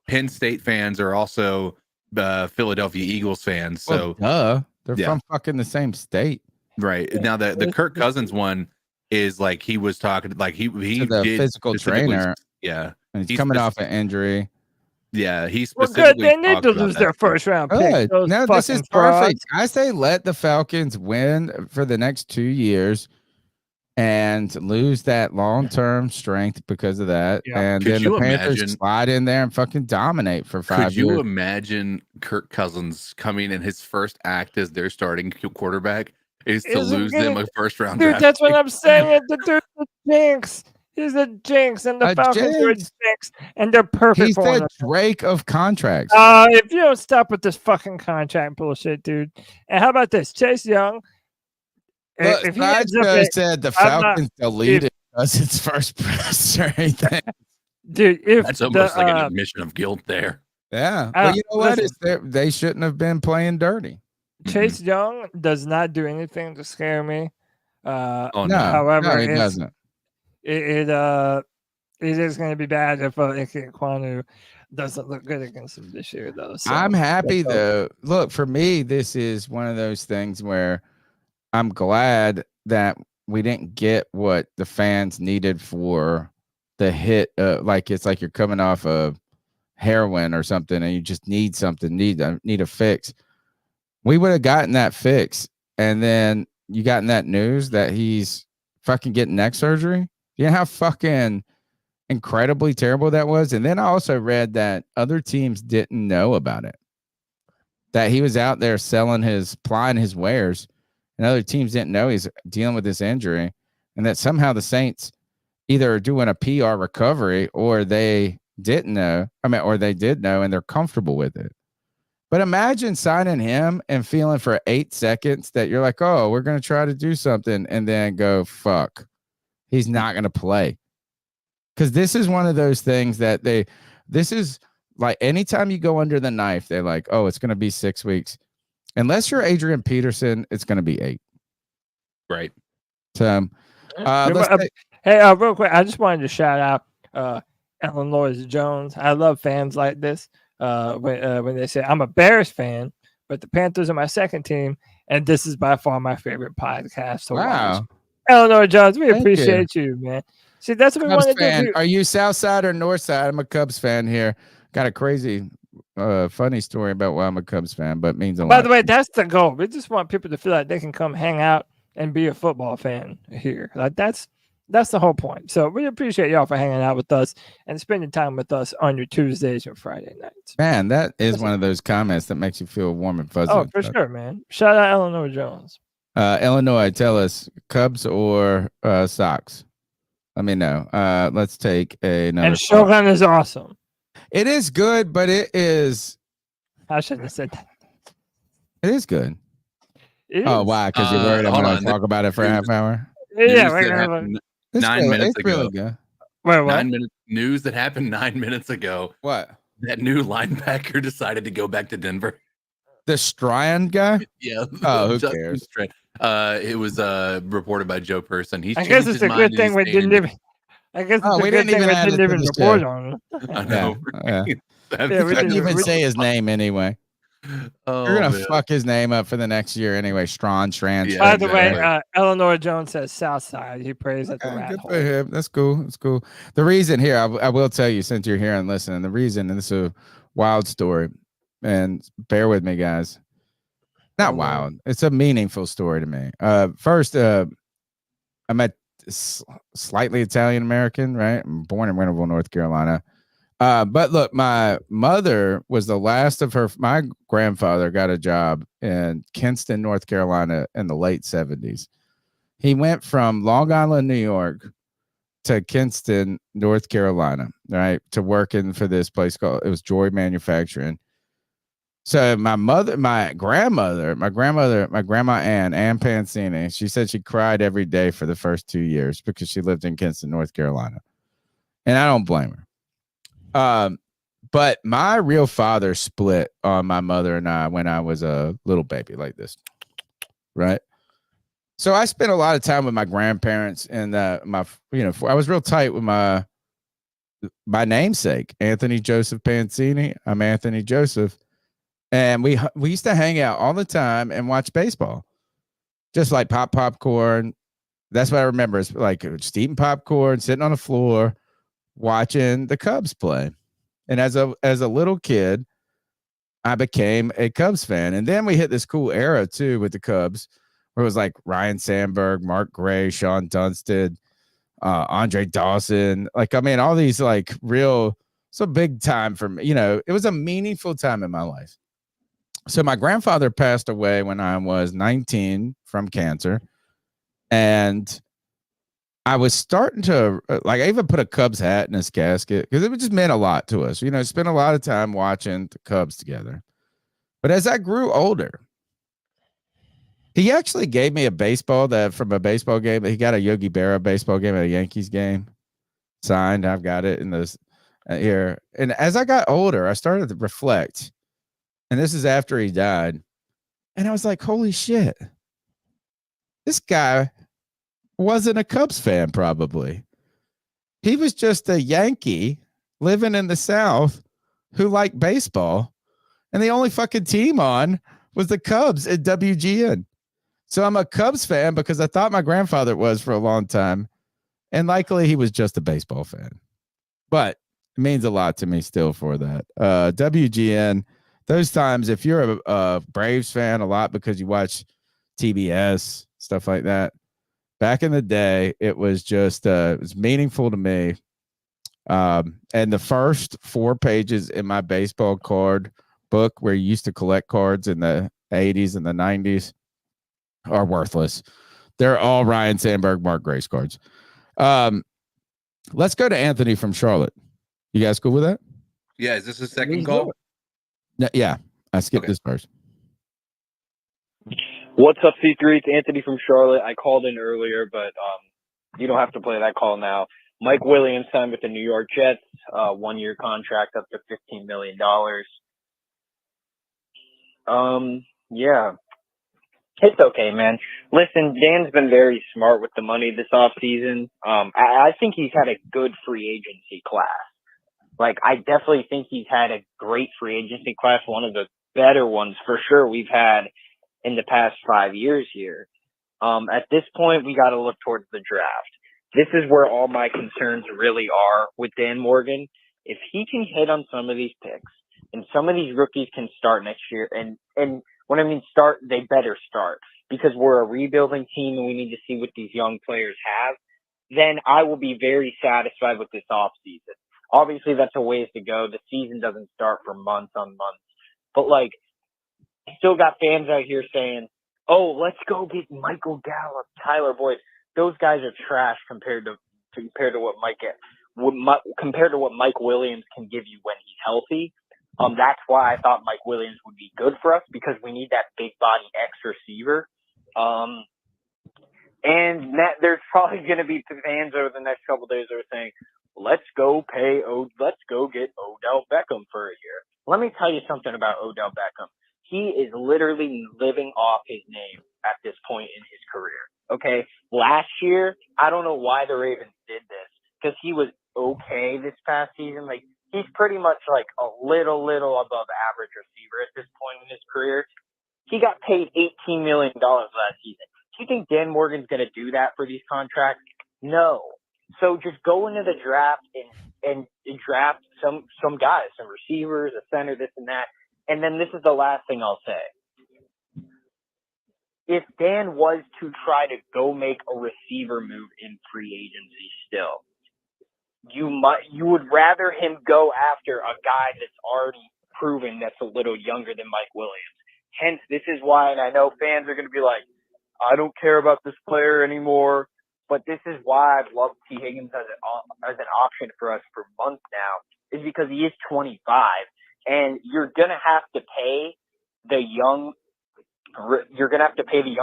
Penn State fans are also Philadelphia Eagles fans. So they're from fucking the same state. Right. Now the Kirk Cousins one is like he was talking like he the did physical trainer. Yeah. And he's coming off an injury. Yeah, he good. specifically They need to lose their first round pick. No, this is perfect. I say let the Falcons win for the next 2 years and lose that long-term strength because of that. Yeah. And then the Panthers slide in there and fucking dominate for 5 years. Could you imagine Kirk Cousins coming in his first act as their starting quarterback is to lose them a first-round dude, draft that's pick? what I'm saying. The dude's a jinx. He's a jinx, and the Falcons are a jinx, and they're perfect. He's the Drake of contracts. If you don't stop with this fucking contract bullshit, dude. And how about this? Chase Young. Look, if he said the Falcons deleted us its first press or anything. Dude, that's almost like an admission of guilt there. Yeah. Well, you know what? They shouldn't have been playing dirty. Chase Young does not do anything to scare me. Oh No, however, he doesn't. it is going to be bad if Ikem Ekwonu doesn't look good against him this year, though. So I'm happy let's hope. though. Look, for me, this is one of those things where I'm glad that we didn't get what the fans needed for the hit. Like it's like you're coming off of heroin or something, and you just need something, need a fix. We would have gotten that fix, and then you gotten that news that he's fucking getting neck surgery. You know how fucking incredibly terrible that was? And then I also read that other teams didn't know about it. That he was out there plying his wares, and other teams didn't know he's dealing with this injury, and that somehow the Saints either are doing a PR recovery or they didn't know. Or they did know and they're comfortable with it. But imagine signing him and feeling for 8 seconds that you're like, oh, we're going to try to do something, and then go, fuck, he's not going to play. Because this is one of those things that this is like anytime you go under the knife, they're like, oh, it's going to be 6 weeks. Unless you're Adrian Peterson, it's going to be 8. Right. So, hey, real quick, I just wanted to shout out Illinois Jones. I love fans like this. When they say I'm a Bears fan, but the Panthers are my second team, and this is by far my favorite podcast to watch. Illinois Jones, we appreciate you, man. See, that's what we want to do. Are you South Side or North Side? I'm a Cubs fan here. Got a crazy, funny story about why I'm a Cubs fan, but means a lot. By the way, that's the goal. We just want people to feel like they can come hang out and be a football fan here. Like that's the whole point. So we appreciate y'all for hanging out with us and spending time with us on your Tuesdays and Friday nights. Man, that is one of those comments that makes you feel warm and fuzzy. Oh, for sure, man. Shout out Illinois Jones. Illinois, tell us, Cubs or Sox? Let me know. Let's take another. And Shogun is awesome. It is good, but it is. I shouldn't have said that. It is good. It oh, is. why? Because you're worried I'm going to talk about it for a half hour? Yeah, we're going to. 9 minutes ago. Really good. Wait, what? 9 minutes news that happened 9 minutes ago. What? That new linebacker decided to go back to Denver. The Strand guy? Yeah. Oh, who cares? It was reported by Joe Person. I guess it's a good thing we didn't even. I guess it's a good thing we didn't even report on it. I know. Yeah. We didn't even say his name anyway. Oh, you're gonna fuck his name up for the next year anyway. Strand. Yeah, by the way, Illinois Jones says South Side. He prays at the rat good hole. for him. That's cool. That's cool. The reason here, I will tell you, since you're here and listening, the reason, and this is a wild story, and bear with me, guys. Not wild. It's a meaningful story to me. First, I'm a slightly Italian American, right? I'm born in Winterville, North Carolina. But look, my mother was the last of my grandfather got a job in Kinston, North Carolina in the late 70s. He went from Long Island, New York to Kinston, North Carolina, right? To working for this place it was Joy Manufacturing. So my grandma Ann Pancini, she said she cried every day for the first 2 years because she lived in Kinston, North Carolina. And I don't blame her. But my real father split on my mother and I when I was a little baby like this. Right. So I spent a lot of time with my grandparents and I was real tight with my namesake, Anthony Joseph Pancini. I'm Anthony Joseph. And we used to hang out all the time and watch baseball, just like popcorn. That's what I remember. It's like just eating popcorn, sitting on the floor, watching the Cubs play. And as a little kid, I became a Cubs fan. And then we hit this cool era too with the Cubs, where it was like Ryan Sandberg, Mark Gray, Sean Dunston, Andre Dawson. All these so big time for me. It was a meaningful time in my life. So my grandfather passed away when I was 19 from cancer. And I was starting to, I even put a Cubs hat in his casket because it just meant a lot to us. Spent a lot of time watching the Cubs together. But as I grew older, he actually gave me a baseball from a baseball game. He got a Yogi Berra baseball game at a Yankees game signed. I've got it in this here. And as I got older, I started to reflect. And this is after he died. And I was like, holy shit. This guy wasn't a Cubs fan, probably. He was just a Yankee living in the South who liked baseball, and the only fucking team on was the Cubs at WGN. So I'm a Cubs fan because I thought my grandfather was for a long time, and likely he was just a baseball fan. But it means a lot to me still for that. WGN, those times, if you're a Braves fan a lot because you watch TBS, stuff like that, back in the day, it was just it was meaningful to me. And the first 4 pages in my baseball card book, where you used to collect cards in the 80s and the 90s, are worthless. They're all Ryan Sandberg, Mark Grace cards. Let's go to Anthony from Charlotte. You guys cool with that? Yeah, is this a second call? No, yeah, I skipped this first. What's up, C3? It's Anthony from Charlotte. I called in earlier, but you don't have to play that call now. Mike Williams signed with the New York Jets, 1-year contract up to $15 million. Yeah. It's okay, man. Listen, Dan's been very smart with the money this offseason. I think he's had a good free agency class. Like, I definitely think he's had a great free agency class, one of the better ones for sure we've had in the past 5 years here. At this point, we got to look towards the draft. This is where all my concerns really are with Dan Morgan. If he can hit on some of these picks and some of these rookies can start next year, and when I mean start, they better start because we're a rebuilding team and we need to see what these young players have, then I will be very satisfied with this offseason. Obviously, that's a ways to go. The season doesn't start for months on months. But, like, still got fans out here saying, oh, let's go get Michael Gallup, Tyler Boyd. Those guys are trash compared to what compared to what Mike Williams can give you when he's healthy. That's why I thought Mike Williams would be good for us because we need that big body X receiver. And there's probably going to be fans over the next couple of days that are saying, let's go get Odell Beckham for a year. Let me tell you something about Odell Beckham. He is literally living off his name at this point in his career. Okay. Last year, I don't know why the Ravens did this because he was okay this past season. Like, he's pretty much like a little above average receiver at this point in his career. He got paid $18 million last season. Do you think Dan Morgan's going to do that for these contracts? No. So just go into the draft and draft some guys, some receivers, a center, this and that. And then this is the last thing I'll say. If Dan was to try to go make a receiver move in free agency still, you would rather him go after a guy that's already proven that's a little younger than Mike Williams. Hence, this is why, and I know fans are going to be like, I don't care about this player anymore. But this is why I've loved T. Higgins as an option for us for months now, is because he is 25, and you're gonna have to pay the young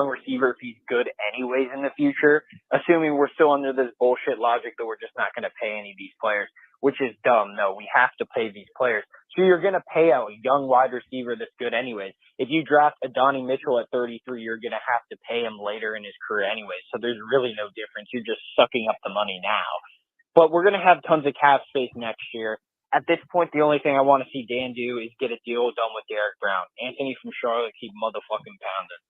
receiver if he's good anyways in the future, assuming we're still under this bullshit logic that we're just not gonna pay any of these players, which is dumb. No, we have to pay these players. So you're gonna pay out a young wide receiver that's good anyways. If you draft a Donnie Mitchell at 33, you're going to have to pay him later in his career anyway. So there's really no difference. You're just sucking up the money now. But we're going to have tons of cap space next year. At this point, the only thing I want to see Dan do is get a deal done with Derek Brown. Anthony from Charlotte, keep motherfucking pounding.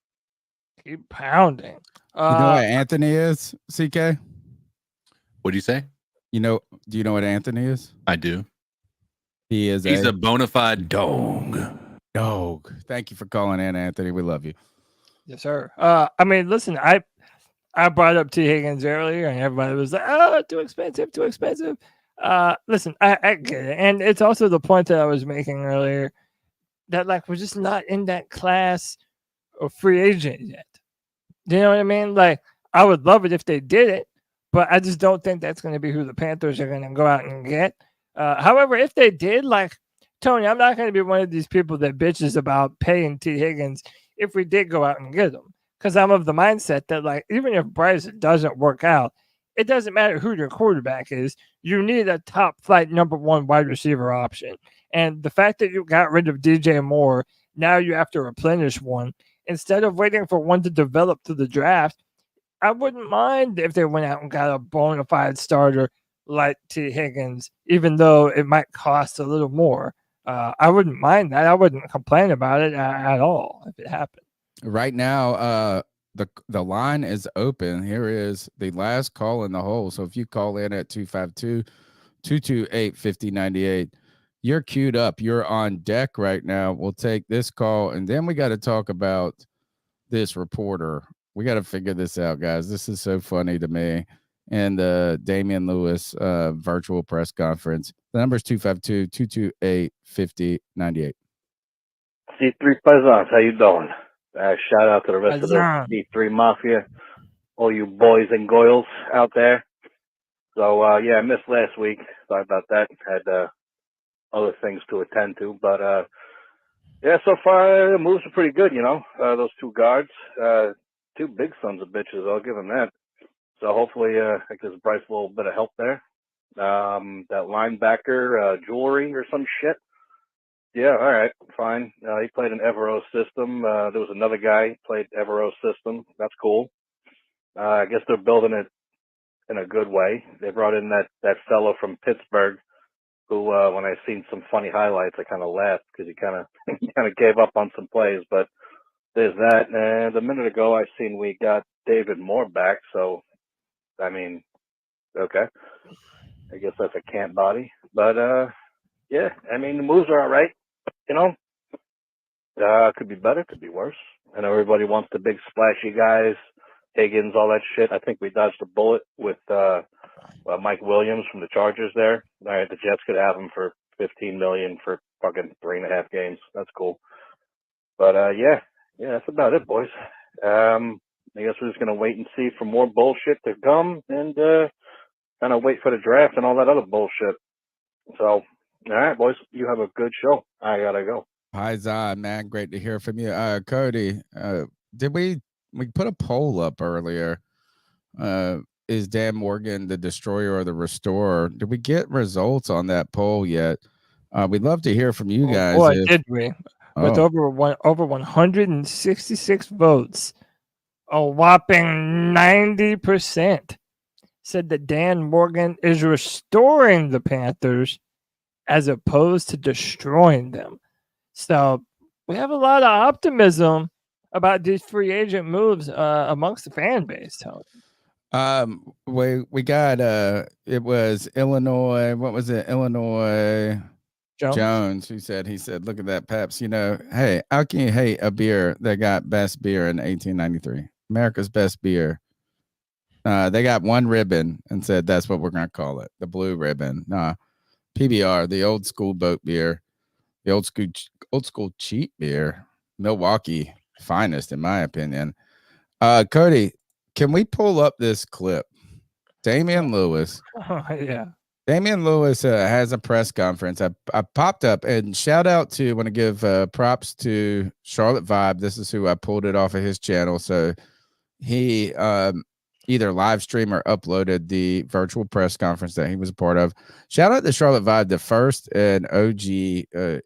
Keep pounding. You know what Anthony is, CK? What do you say? Do you know what Anthony is? I do. He's a bona fide dog. Thank you for calling in, Anthony. We love you. Yes, sir. I mean, listen, I brought up T. Higgins earlier, and everybody was like, "Oh, too expensive." Listen, I get it, and it's also the point that I was making earlier that like we're just not in that class of free agent yet. Do you know what I mean? Like, I would love it if they did it, but I just don't think that's going to be who the Panthers are going to go out and get. However, if they did, like, Tony, I'm not going to be one of these people that bitches about paying T. Higgins if we did go out and get him. Because I'm of the mindset that, like, even if Bryce doesn't work out, it doesn't matter who your quarterback is. You need a top flight number one wide receiver option. And the fact that you got rid of DJ Moore, now you have to replenish one. Instead of waiting for one to develop through the draft, I wouldn't mind if they went out and got a bona fide starter like T. Higgins, even though it might cost a little more. I wouldn't mind that. I wouldn't complain about it at all if it happened. Right now, the line is open. Here is the last call in the hole. So if you call in at 252-228-5098, you're queued up. You're on deck right now. We'll take this call, and then we got to talk about this reporter. We got to figure this out, guys. This is so funny to me. And the Damian Lewis virtual press conference. The number is 252-228-5098. C3 Peasants, how you doing? Shout out to the rest of the Azan. C3 Mafia, all you boys and goyles out there. So, yeah, I missed last week. Sorry about that. Had other things to attend to. But, yeah, so far the moves are pretty good, you know. Those two guards, two big sons of bitches, I'll give them that. So hopefully it gives Bryce a little bit of help there. That linebacker, Jewelry or some shit. Yeah, all right, fine. He played an Evero system. There was another guy who played Evero system. That's cool. I guess they're building it in a good way. They brought in that fellow from Pittsburgh who, when I seen some funny highlights, I kind of laughed because he kind of gave up on some plays. But there's that. And a minute ago, I seen we got David Moore back. So, I mean, okay. I guess that's a camp body. But, yeah, I mean, the moves are all right. You know, could be better, could be worse. I know everybody wants the big splashy guys, Higgins, all that shit. I think we dodged a bullet with Mike Williams from the Chargers there. All right, the Jets could have him for $15 million for fucking 3.5 games. That's cool. But yeah, that's about it, boys. I guess we're just gonna wait and see for more bullshit to come, and kind of wait for the draft and all that other bullshit. So, all right, boys, you have a good show. I gotta go. Hi, Zod, man. Great to hear from you. Cody, did we put a poll up earlier? Is Dan Morgan the destroyer or the restorer? Did we get results on that poll yet? We'd love to hear from you guys. Boy, did we. With over 166 votes, a whopping 90% said that Dan Morgan is restoring the Panthers as opposed to destroying them. So we have a lot of optimism about these free agent moves amongst the fan base, Tony. We got it was Illinois. What was it? Illinois Jones who said, look at that, Peps. You know, hey, how can you hate a beer that got best beer in 1893? America's best beer. They got one ribbon and said that's what we're gonna call it, the blue ribbon. PBR, the old school boat beer, the old school cheap beer, Milwaukee finest in my opinion. Cody, can we pull up this clip? Damian Lewis. Oh, yeah. Damian Lewis has a press conference. I popped up, and shout out to, want to give props to Charlotte Vibe. This is who I pulled it off of his channel. So he either live stream or uploaded the virtual press conference that he was a part of. Shout out to Charlotte Vibe, the first and OG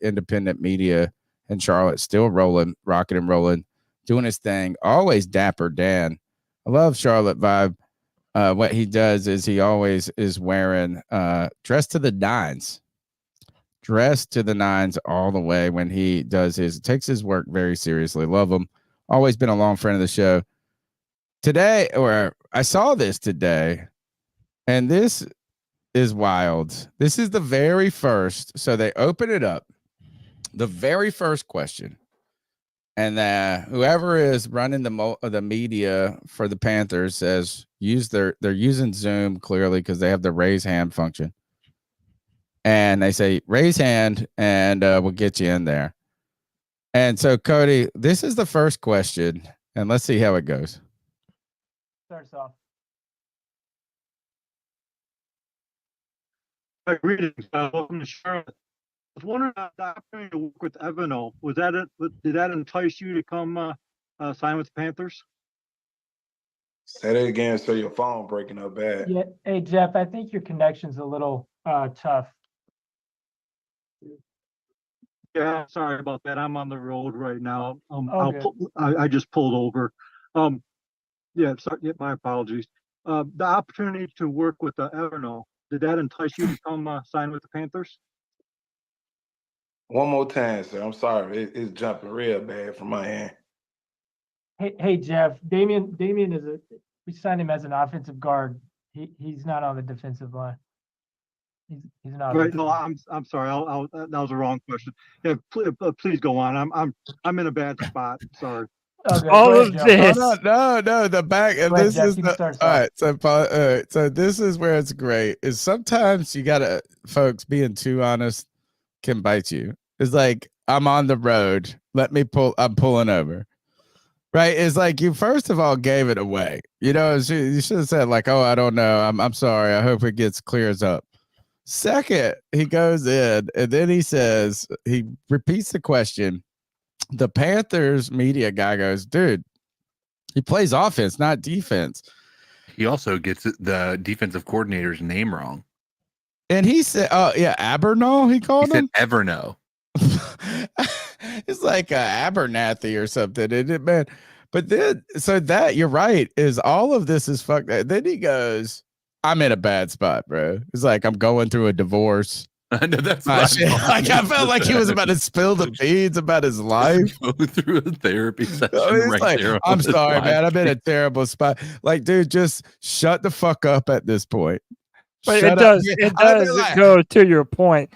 independent media in Charlotte, still rolling, rocking and rolling, doing his thing. Always dapper Dan. I love Charlotte Vibe. What he does is he always is wearing dressed to the nines all the way when he takes his work very seriously. Love him. Always been a long friend of the show. Today, or I saw this today, and this is wild. This is the very first. So they open it up. The very first question. And whoever is running the media for the Panthers says they're using Zoom clearly because they have the raise hand function. And they say raise hand and we'll get you in there. And so Cody, this is the first question, and let's see how it goes. Starts off. Greetings. Welcome to Charlotte. I was wondering about the opportunity to work with Ekwonu. Did that entice you to come sign with the Panthers? Say that again, so your phone breaking up bad. Yeah. Hey, Jeff, I think your connection's a little tough. Yeah, sorry about that. I'm on the road right now. Oh, I just pulled over. Yeah, sorry, yeah, my apologies. The opportunity to work with Everno, did that entice you to come sign with the Panthers? One more time, sir. I'm sorry. It's jumping real bad from my end. Hey, Jeff, Damian is we signed him as an offensive guard. He's not on the defensive line. He's not. Right. No, I'm sorry. That was a wrong question. Yeah, please go on. I'm in a bad spot. Sorry. Okay, All go of ahead, Jeff. this. No, the back. And Go ahead, this Jeff, is you can the, start us all off. right. So this is where it's great. Is sometimes you gotta, folks, being too honest can bite you. It's like I'm on the road. I'm pulling over. Right? It's like you first of all gave it away. You know, you should have said like, "Oh, I don't know. I'm sorry. I hope it clears up." Second, he goes in and then he repeats the question. The Panthers media guy goes, "Dude, he plays offense, not defense." He also gets the defensive coordinator's name wrong. And he said, "Oh yeah, Abernall." He called him Everno. It's like Abernathy or something, isn't it, man? But then, so that you're right, is all of this is fucked. Then he goes, "I'm in a bad spot, bro." It's like I'm going through a divorce. I know that's like I felt like he was about to spill the beans about his life. Go through a therapy session It's like, there. I'm sorry, man. I'm in a terrible spot. Like, dude, just shut the fuck up at this point. But Shut it up. does. Yeah, It I mean, does like- go to your point.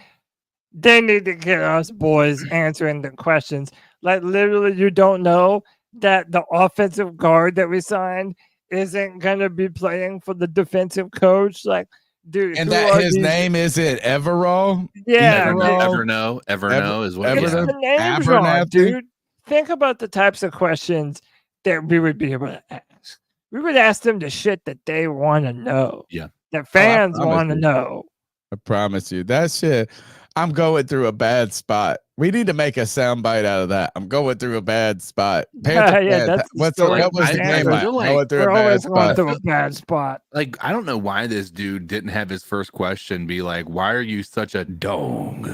They need to get us boys answering the questions. Like literally, you don't know that the offensive guard that we signed isn't gonna be playing for the defensive coach. Like, dude, And who that are his these- name isn't Everall. Yeah, Everno is what. It's Yeah. the names wrong, Abernathy? dude. Think about the types of questions that we would be able to ask. We would ask them the shit that they want to know. Yeah. That fans promise want to you. know. I promise you. That shit. I'm going through a bad spot. We need to make a soundbite out of that. I'm going through a bad spot. Panther Yeah, fans, that's the what story. was the I game? feel like Going through We're a bad always going spot. through a bad spot. Like, I don't know why this dude didn't have his first question be like, "Why are you such a dog?"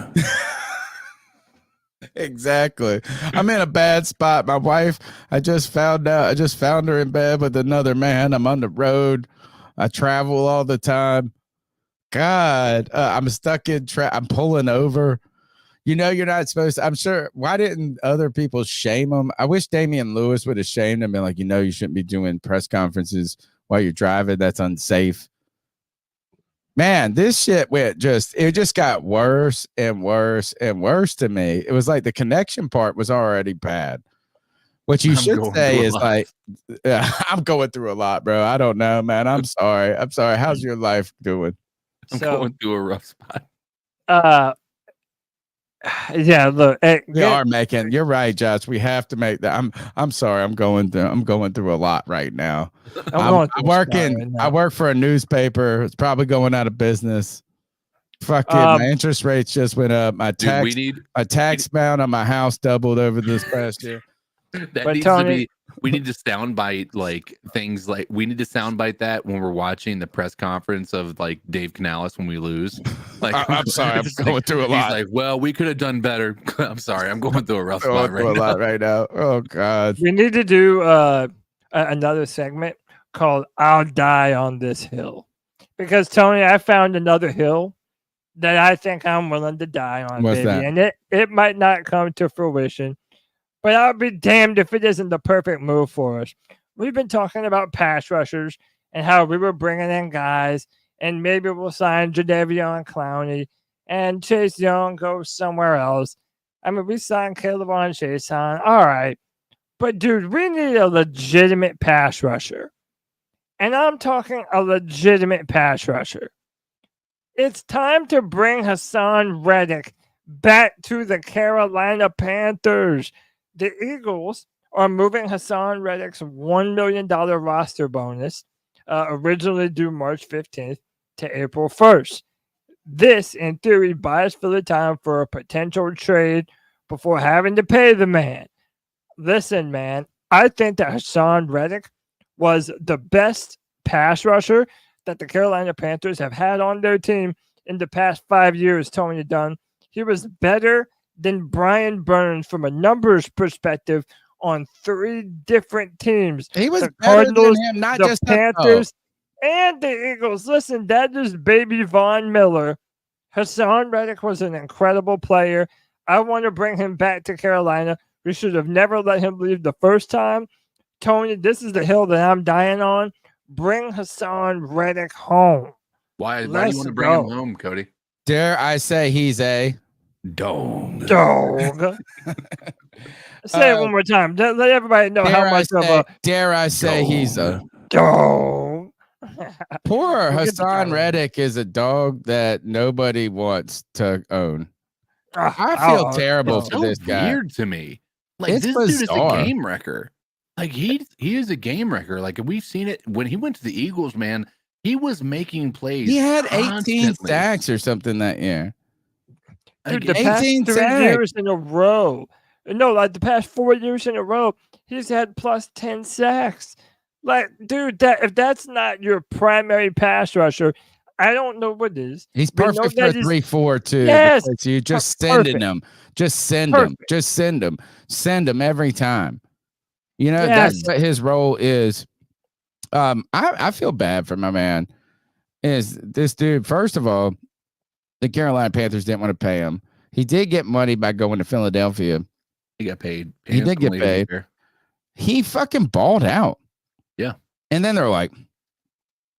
Exactly. I'm in a bad spot. My wife, I just found her in bed with another man. I'm on the road. I travel all the time. God, I'm stuck in I'm pulling over. You know, you're not supposed to. I'm sure. Why didn't other people shame him? I wish Damian Lewis would have shamed him and like, you shouldn't be doing press conferences while you're driving. That's unsafe. Man, this shit it just got worse and worse and worse to me. It was like the connection part was already bad. What you should say is like, I'm going through a lot, bro. I don't know, man. I'm sorry. How's your life doing? I'm going through a rough spot. Yeah, look, You're right, Josh. We have to make that. I'm sorry. I'm going through a lot right now. I work for a newspaper. It's probably going out of business. Fucking my interest rates just went up. My tax bound on my house doubled over this past year. That needs to be. We need to soundbite like things like we need to soundbite that when we're watching the press conference of like Dave Canales when we lose. Like I'm sorry, I'm going through a lot. He's like, well, we could have done better. I'm sorry, I'm going through a rough spot right now. Oh God, we need to do another segment called "I'll Die on This Hill," because Tony, I found another hill that I think I'm willing to die on, What's baby, that? and it might not come to fruition. But I'll be damned if it isn't the perfect move for us. We've been talking about pass rushers and how we were bringing in guys, and maybe we'll sign Jadeveon Clowney and Chase Young goes somewhere else. I mean, we signed Caleb on Chase on. All right. But, dude, we need a legitimate pass rusher. And I'm talking a legitimate pass rusher. It's time to bring Hassan Reddick back to the Carolina Panthers. The Eagles are moving Hassan Reddick's $1 million roster bonus, originally due March 15th, to April 1st. This, in theory, buys Philly time for a potential trade before having to pay the man. Listen, man, I think that Hassan Reddick was the best pass rusher that the Carolina Panthers have had on their team in the past 5 years, Tony Dunn. He was better than Brian Burns from a numbers perspective on 3 different teams. He was the better than Cardinals, him, not the just Panthers, and the Eagles. Listen, that is baby Von Miller. Hassan Reddick was an incredible player. I want to bring him back to Carolina. We should have never let him leave the first time. Tony, this is the hill that I'm dying on. Bring Hassan Reddick home. Why do you want to bring him home, Cody? Dare I say he's a dog? Say it one more time. Let everybody know how much of a dare I say he's a dog. Poor Hassan Reddick is a dog that nobody wants to own. I feel terrible for this guy. Weird to me. Like It's this bizarre. dude is a game wrecker. Like he is a game wrecker. Like we've seen it when he went to the Eagles, man. He was making plays. He had 18 constantly. sacks or something that year. Dude, the past 3 years in a row. No, like the past 4 years in a row, he's had plus 10 sacks. Like, dude, if that's not your primary pass rusher, I don't know what is. He's perfect for 3-4 too. Yes, because you just sending them. Just send them. Just send them. Send them every time. You know, that's what his role is. I feel bad for my man. Is this dude? First of all, the Carolina Panthers didn't want to pay him. He did get money by going to Philadelphia. He got paid. He did get paid. He fucking balled out. Yeah. And then they're like,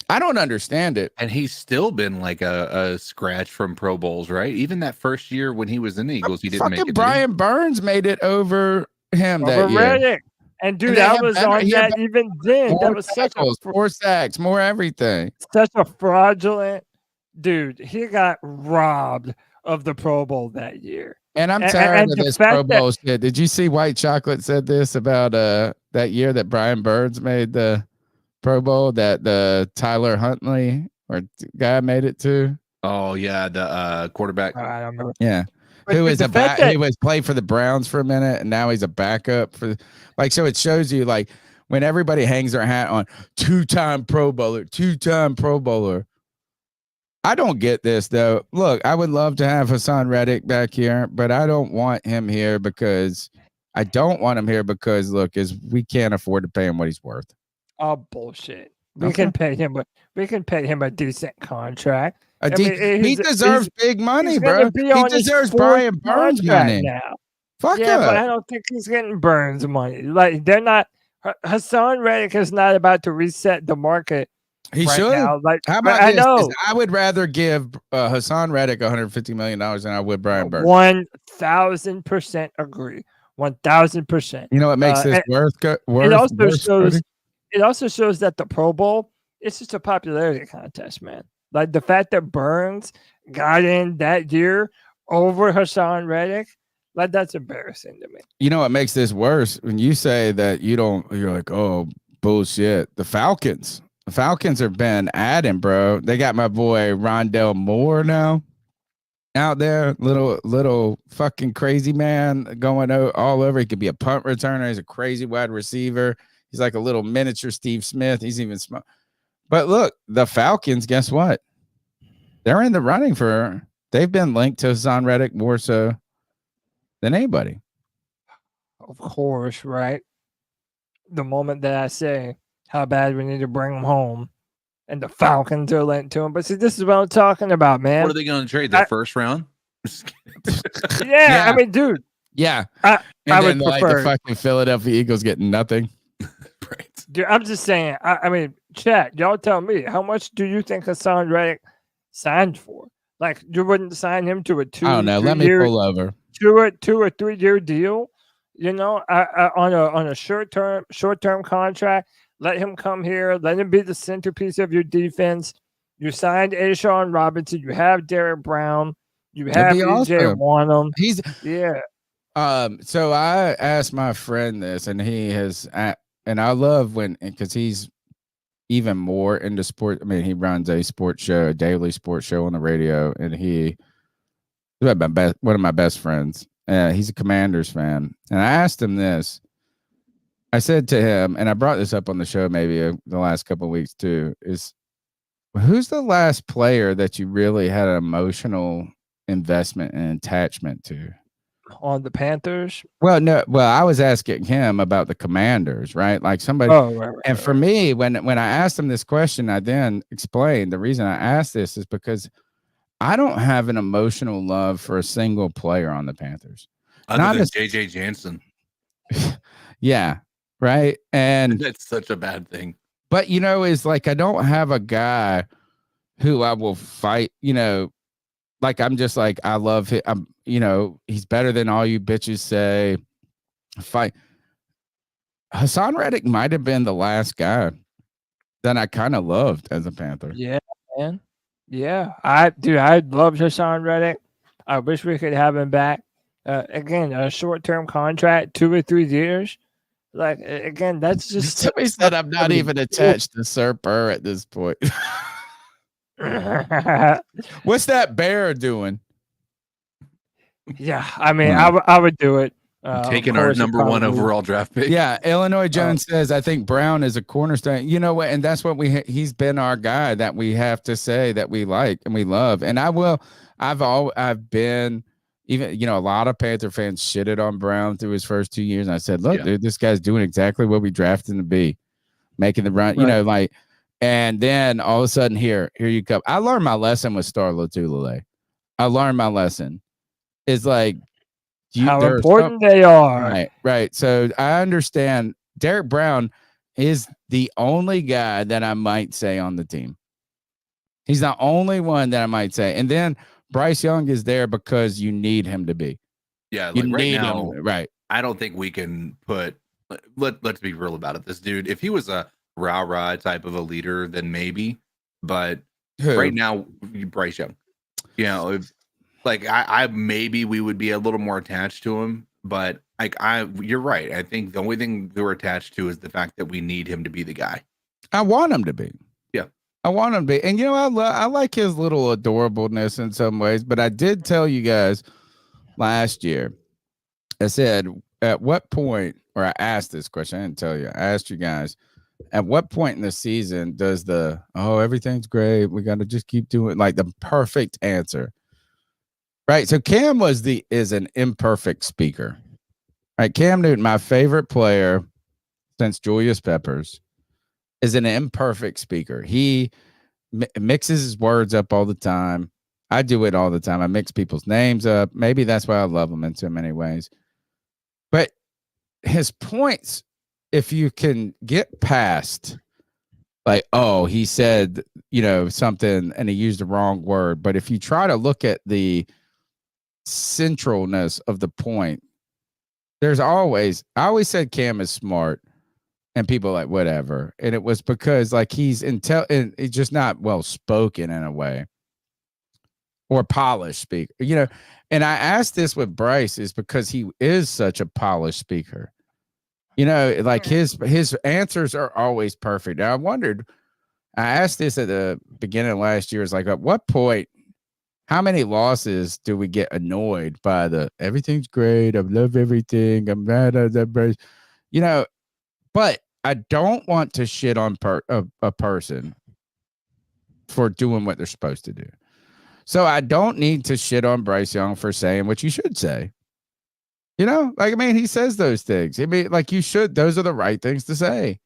I don't understand it. And he's still been like a scratch from Pro Bowls, right? Even that first year when he was in the Eagles, he didn't make it. Brian Burns made it over him that year. Reddick. And dude, I was on that even then. That was such a 4 sacks, more everything. Such a fraudulent dude. He got robbed of the Pro Bowl that year. And I'm tired of this Pro Bowl shit. Did you see White Chocolate said this about that year that Brian Burns made the Pro Bowl that the Tyler Huntley or guy made it to? Oh yeah, the quarterback. I don't remember. Yeah. Who is he was played for the Browns for a minute and now he's a backup for so it shows you like when everybody hangs their hat on 2-time Pro Bowler. I don't get this though. Look, I would love to have Hassan Reddick back here, but I don't want him here because look, we can't afford to pay him what he's worth. Oh bullshit. We can pay him a decent contract. He deserves big money, bro. He deserves Brian Burns money now. Fuck yeah, up. but I don't think he's getting Burns money. Like they're not. Hassan Reddick is not about to reset the market. He right should. now. Like how about I this? know. I would rather give Hassan Reddick $150 million than I would Brian Burns. 1,000% agree. 1,000%. You know what makes this worth? It also shows that the Pro Bowl, it's just a popularity contest, man. Like the fact that Burns got in that year over Hassan Reddick, like that's embarrassing to me. You know what makes this worse? When you say that you're like, oh, bullshit. The Falcons have been adding, bro. They got my boy Rondell Moore now out there. Little fucking crazy man going all over. He could be a punt returner. He's a crazy wide receiver. He's like a little miniature Steve Smith. He's even small. But look, the Falcons, guess what? They're in the running they've been linked to Hassan Reddick more so than anybody. Of course, right? The moment that I say how bad we need to bring him home and the Falcons are linked to him. But see, this is what I'm talking about, man. What are they going to trade? Their first round? Yeah, I mean, dude. Yeah. I would would prefer the fucking Philadelphia Eagles getting nothing. Right. Dude, I'm just saying. I mean, chat. Y'all tell me how much do you think Hassan Reddick signed for? Like, you wouldn't sign him to a I don't know. Let me pull over. 2 or 3 year deal. You know, on a short term contract. Let him come here. Let him be the centerpiece of your defense. You signed Ashawn Robinson. You have Derek Brown. You have EJ Ekwonu. So I asked my friend this, and he has, and I love because he's even more into sport. I mean, he runs a sports show, a daily sports show on the radio, and he's one of my best friends. He's a Commanders fan, and I asked him this. I said to him, and I brought this up on the show maybe the last couple of weeks too, is who's the last player that you really had an emotional investment and attachment to? On the Panthers? Well, no. Well, I was asking him about the Commanders, right? Like somebody. Oh, right, And for me, when I asked him this question, I then explained the reason I asked this is because I don't have an emotional love for a single player on the Panthers. Other than JJ Jansen. Yeah, right. And that's such a bad thing. But is like I don't have a guy who I will fight, like I'm just like I love him. He's better than all you bitches say. Fight. Hassan Reddick might have been the last guy that I kind of loved as a Panther. Yeah, man. Yeah, I love Hassan Reddick. I wish we could have him back. Again, a short-term contract, 2 or 3 years. Like again, that's just somebody said I'm not even attached to Sir Purr at this point. What's that bear doing? Yeah, I mean, I would do it. Taking our number 1 overall draft pick. Yeah, Illinois Jones says I think Brown is a cornerstone. You know what? And that's what he's been our guy that we have to say that we like and we love. And I've been even a lot of Panther fans shitted on Brown through his first 2 years. And I said, look, dude, this guy's doing exactly what we drafted him to be, making the run. Right. And then all of a sudden here you come. I learned my lesson with Star Lotulelei. I learned my lesson. It's like how important they are. Right. So I understand Derek Brown is the only guy that I might say on the team. He's the only one that I might say. And then Bryce Young is there because you need him to be. Yeah, you like right need now, him. Right. I don't think we can put. Let's be real about it. This dude, if he was a rah type of a leader, then maybe. But right now, Bryce Young. I maybe we would be a little more attached to him, but you're right. I think the only thing we're attached to is the fact that we need him to be the guy. I want him to be. Yeah. I want him to be. And I like his little adorableness in some ways, but I did tell you guys last year, I said, at what point, or I asked this question, I didn't tell you, I asked you guys, at what point in the season does everything's great, we got to just keep doing like the perfect answer? Right. So Cam is an imperfect speaker. Right. Cam Newton, my favorite player since Julius Peppers, is an imperfect speaker. He mixes his words up all the time. I do it all the time. I mix people's names up. Maybe that's why I love him in so many ways. But his points, if you can get past like, oh, he said, something and he used the wrong word. But if you try to look at the centralness of the point, I always said Cam is smart and people are like whatever, and it was because like he's he's just not well spoken in a way or polished speaker, and I asked this with Bryce is because he is such a polished speaker, like his answers are always perfect. Now I asked this at the beginning of last year, is like at what point, how many losses do we get annoyed by everything's great, I love everything, I'm mad at that Bryce, but I don't want to shit on a person for doing what they're supposed to do. So I don't need to shit on Bryce Young for saying what you should say. He says those things. I mean, like you should, those are the right things to say.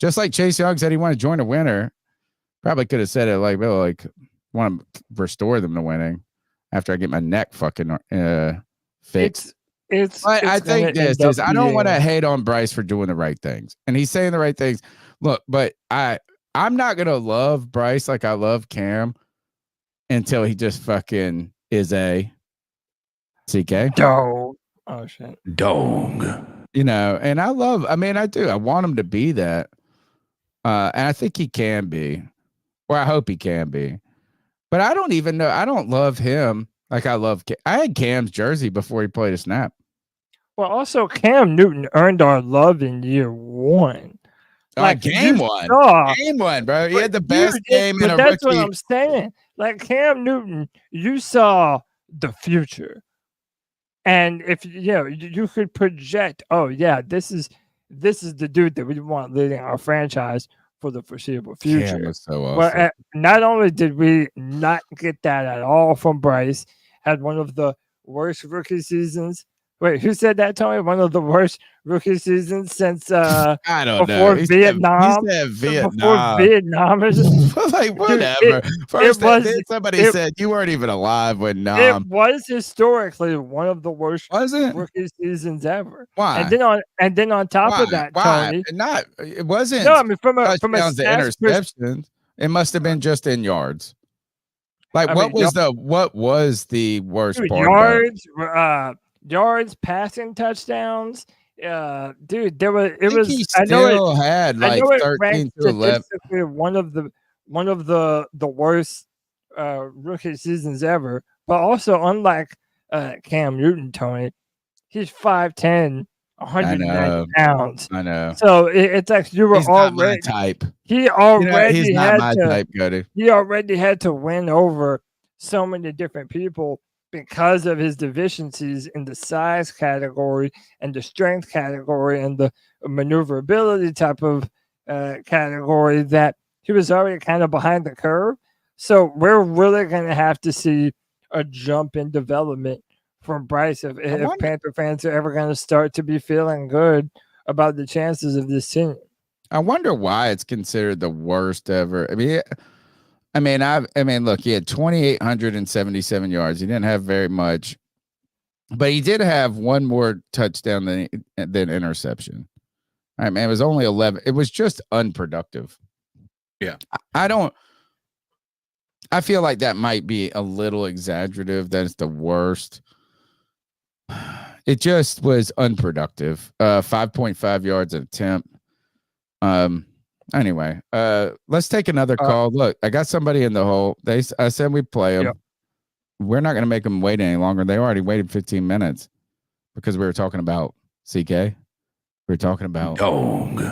Just like Chase Young said he wanted to join a winner. Probably could have said it like, well, like want to restore them to winning after I get my neck fucking fixed. I think this is I don't want to hate on Bryce for doing the right things. And he's saying the right things. Look, but I'm not gonna love Bryce like I love Cam until he just fucking is a CK. Dog. Oh shit. Dog. And I do. I want him to be that. And I think he can be. Or I hope he can be. But I don't even know. I don't love him like I love I had Cam's jersey before he played a snap. Well, also Cam Newton earned our love in year 1. Like game one, bro. He had the best game in a that's rookie. what I'm saying. Like Cam Newton, you saw the future, and if you could project, oh yeah, this is the dude that we want leading our franchise for the foreseeable future. Cam was so awesome. Well, not only did we not get that at all from Bryce, had one of the worst rookie seasons. Wait, who said that, Tony? One of the worst rookie seasons since I don't know. before Vietnam. He said Before Vietnam. Vietnam. Like, Dude, whatever. First, then somebody it- said you weren't even alive when It Nam. was historically one of the worst Was it? rookie seasons ever. Why? And then on top of that, Why? Tony. It wasn't. No, I mean from a touchdowns to stats interceptions. It must have been just in yards. Like, I what mean, was the worst dude, part about it? yards, passing touchdowns. Dude, there was I think he still had like 13 to 11. Statistically one of the worst rookie seasons ever. But also, unlike Cam Newton, Tony, he's 5'10", 190 pounds. I know. So it's like you were He's not my already type. He already he's had not my to, type, Cody. He already had to win over so many different people because of his deficiencies in the size category and the strength category and the maneuverability type of category that he was already kind of behind the curve. So we're really going to have to see a jump in development from Bryce if Panther fans are ever going to start to be feeling good about the chances of this team. I wonder why it's considered the worst ever. I mean, look, he had 2,877 yards. He didn't have very much, but he did have one more touchdown than interception. All right, man, it was only 11. It was just unproductive. Yeah. I feel like that might be a little exaggerative. That it's the worst. It just was unproductive. 5.5 yards an attempt. Anyway, let's take another call. Look, I got somebody in the hole. I said we'd play them. Yep. We're not going to make them wait any longer. They already waited 15 minutes because we were talking about CK. We were talking about dog.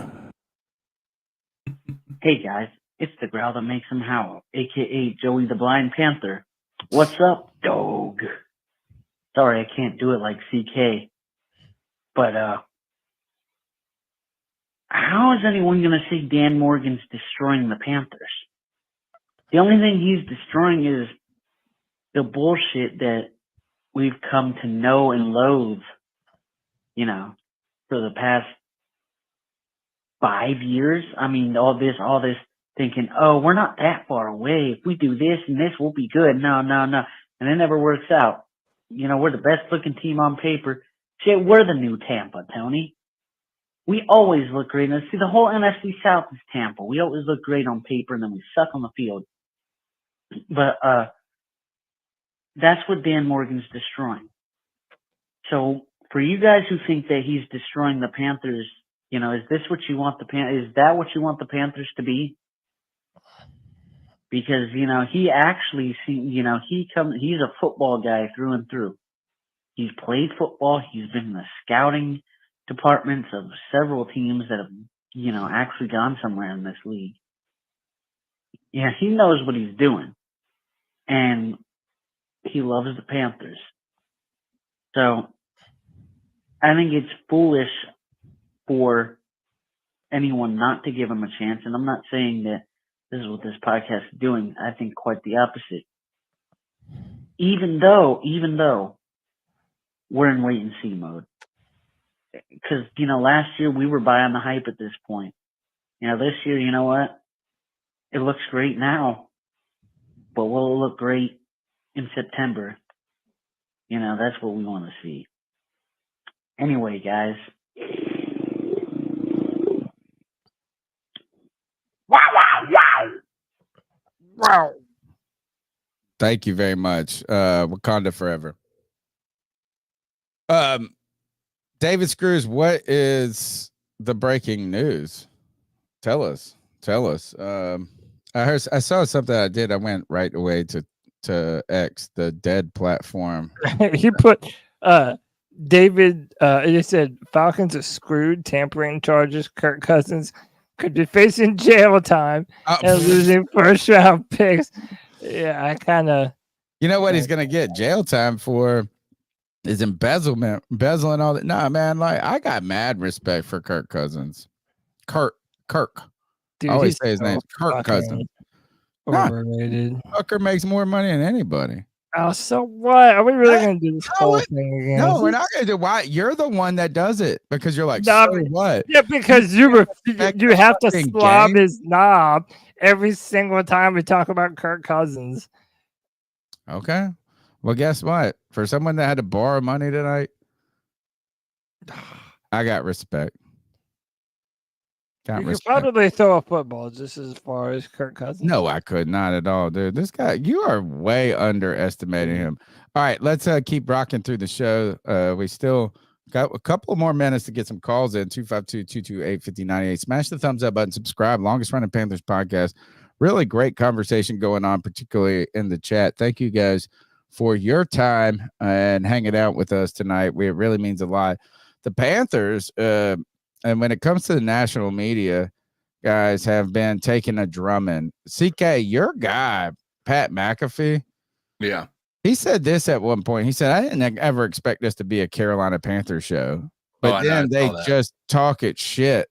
Hey guys, it's the growl that makes him howl, aka Joey the Blind Panther. What's up, dog? Sorry, I can't do it like CK. But how is anyone going to say Dan Morgan's destroying the Panthers? The only thing he's destroying is the bullshit that we've come to know and loathe, for the past 5 years. I mean, all this thinking, oh, we're not that far away. If we do this and this, we'll be good. No. And it never works out. We're the best looking team on paper. Shit, we're the new Tampa, Tony. We always look great. See, the whole NFC South is Tampa. We always look great on paper, and then we suck on the field. But that's what Dan Morgan's destroying. So for you guys who think that he's destroying the Panthers, is this what you want is that what you want the Panthers to be? Because, he actually, he's a football guy through and through. He's played football. He's been in the scouting departments of several teams that have, actually gone somewhere in this league. Yeah, he knows what he's doing. And he loves the Panthers. So I think it's foolish for anyone not to give him a chance. And I'm not saying that this is what this podcast is doing. I think quite the opposite. Even though we're in wait and see mode. Because, last year we were buying the hype at this point. This year, you know what? It looks great now. But will it look great in September? That's what we want to see. Anyway, guys. Wow. Thank you very much. Wakanda forever. David Screws, what is the breaking news? Tell us. I saw something I did. I went right away to X, the dead platform. He put David, it said Falcons are screwed, tampering charges. Kirk Cousins could be facing jail time and losing first round picks. Yeah, I kind of. You know what he's gonna get jail time for is embezzling all that. Nah, man, like I got mad respect for Kirk Cousins. Kirk. Dude, I always say his name, Kirk Cousins. Overrated. Tucker makes more money than anybody. Oh, so what? Are we really going to do this whole thing again? No, we're not going to do. Why? You're the one that does it because you're like, No, so what? Yeah, because you have to fucking slob game. his knob every single time we talk about Kirk Cousins. Okay. Well, guess what? For someone that had to borrow money tonight, I got respect. You could probably throw a football just as far as Kirk Cousins. No, I could not at all, dude. This guy, you are way underestimating him. All right, let's keep rocking through the show. We still got a couple more minutes to get some calls in. 252-228-5098. Smash the thumbs up button, subscribe. Longest running Panthers podcast. Really great conversation going on, particularly in the chat. Thank you guys for your time and hanging out with us tonight. It really means a lot. The Panthers, and when it comes to the national media, guys, have been taking a drumming. CK, your guy, Pat McAfee. Yeah. He said this at one point. He said, I didn't ever expect this to be a Carolina Panthers show. But then they just talk it shit.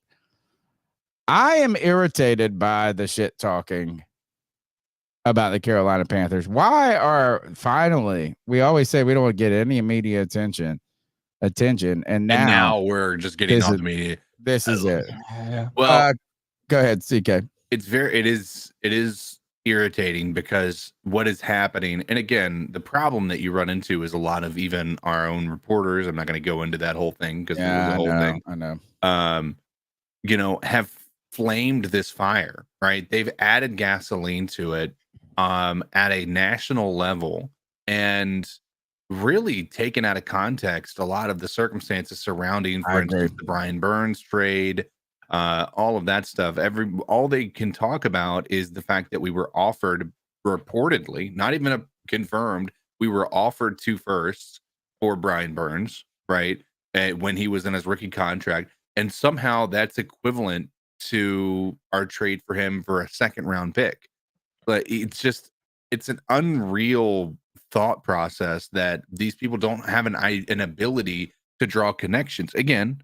I am irritated by the shit talking about the Carolina Panthers. Why are finally, we always say we don't want to get any media attention. And now we're just getting all the media. This is it. Well, go ahead, CK. It is irritating because what is happening, and again, the problem that you run into is a lot of even our own reporters. I'm not going to go into that whole thing because the whole thing. I know. Have flamed this fire, right? They've added gasoline to it at a national level and really taken out of context a lot of the circumstances surrounding, for instance, the Brian Burns trade, all of that stuff. All they can talk about is the fact that we were offered, reportedly, not even confirmed, we were offered 2 firsts for Brian Burns, right? When he was in his rookie contract, and somehow that's equivalent to our trade for him for a 2nd round pick. But it's an unreal thought process that these people don't have an ability to draw connections. Again,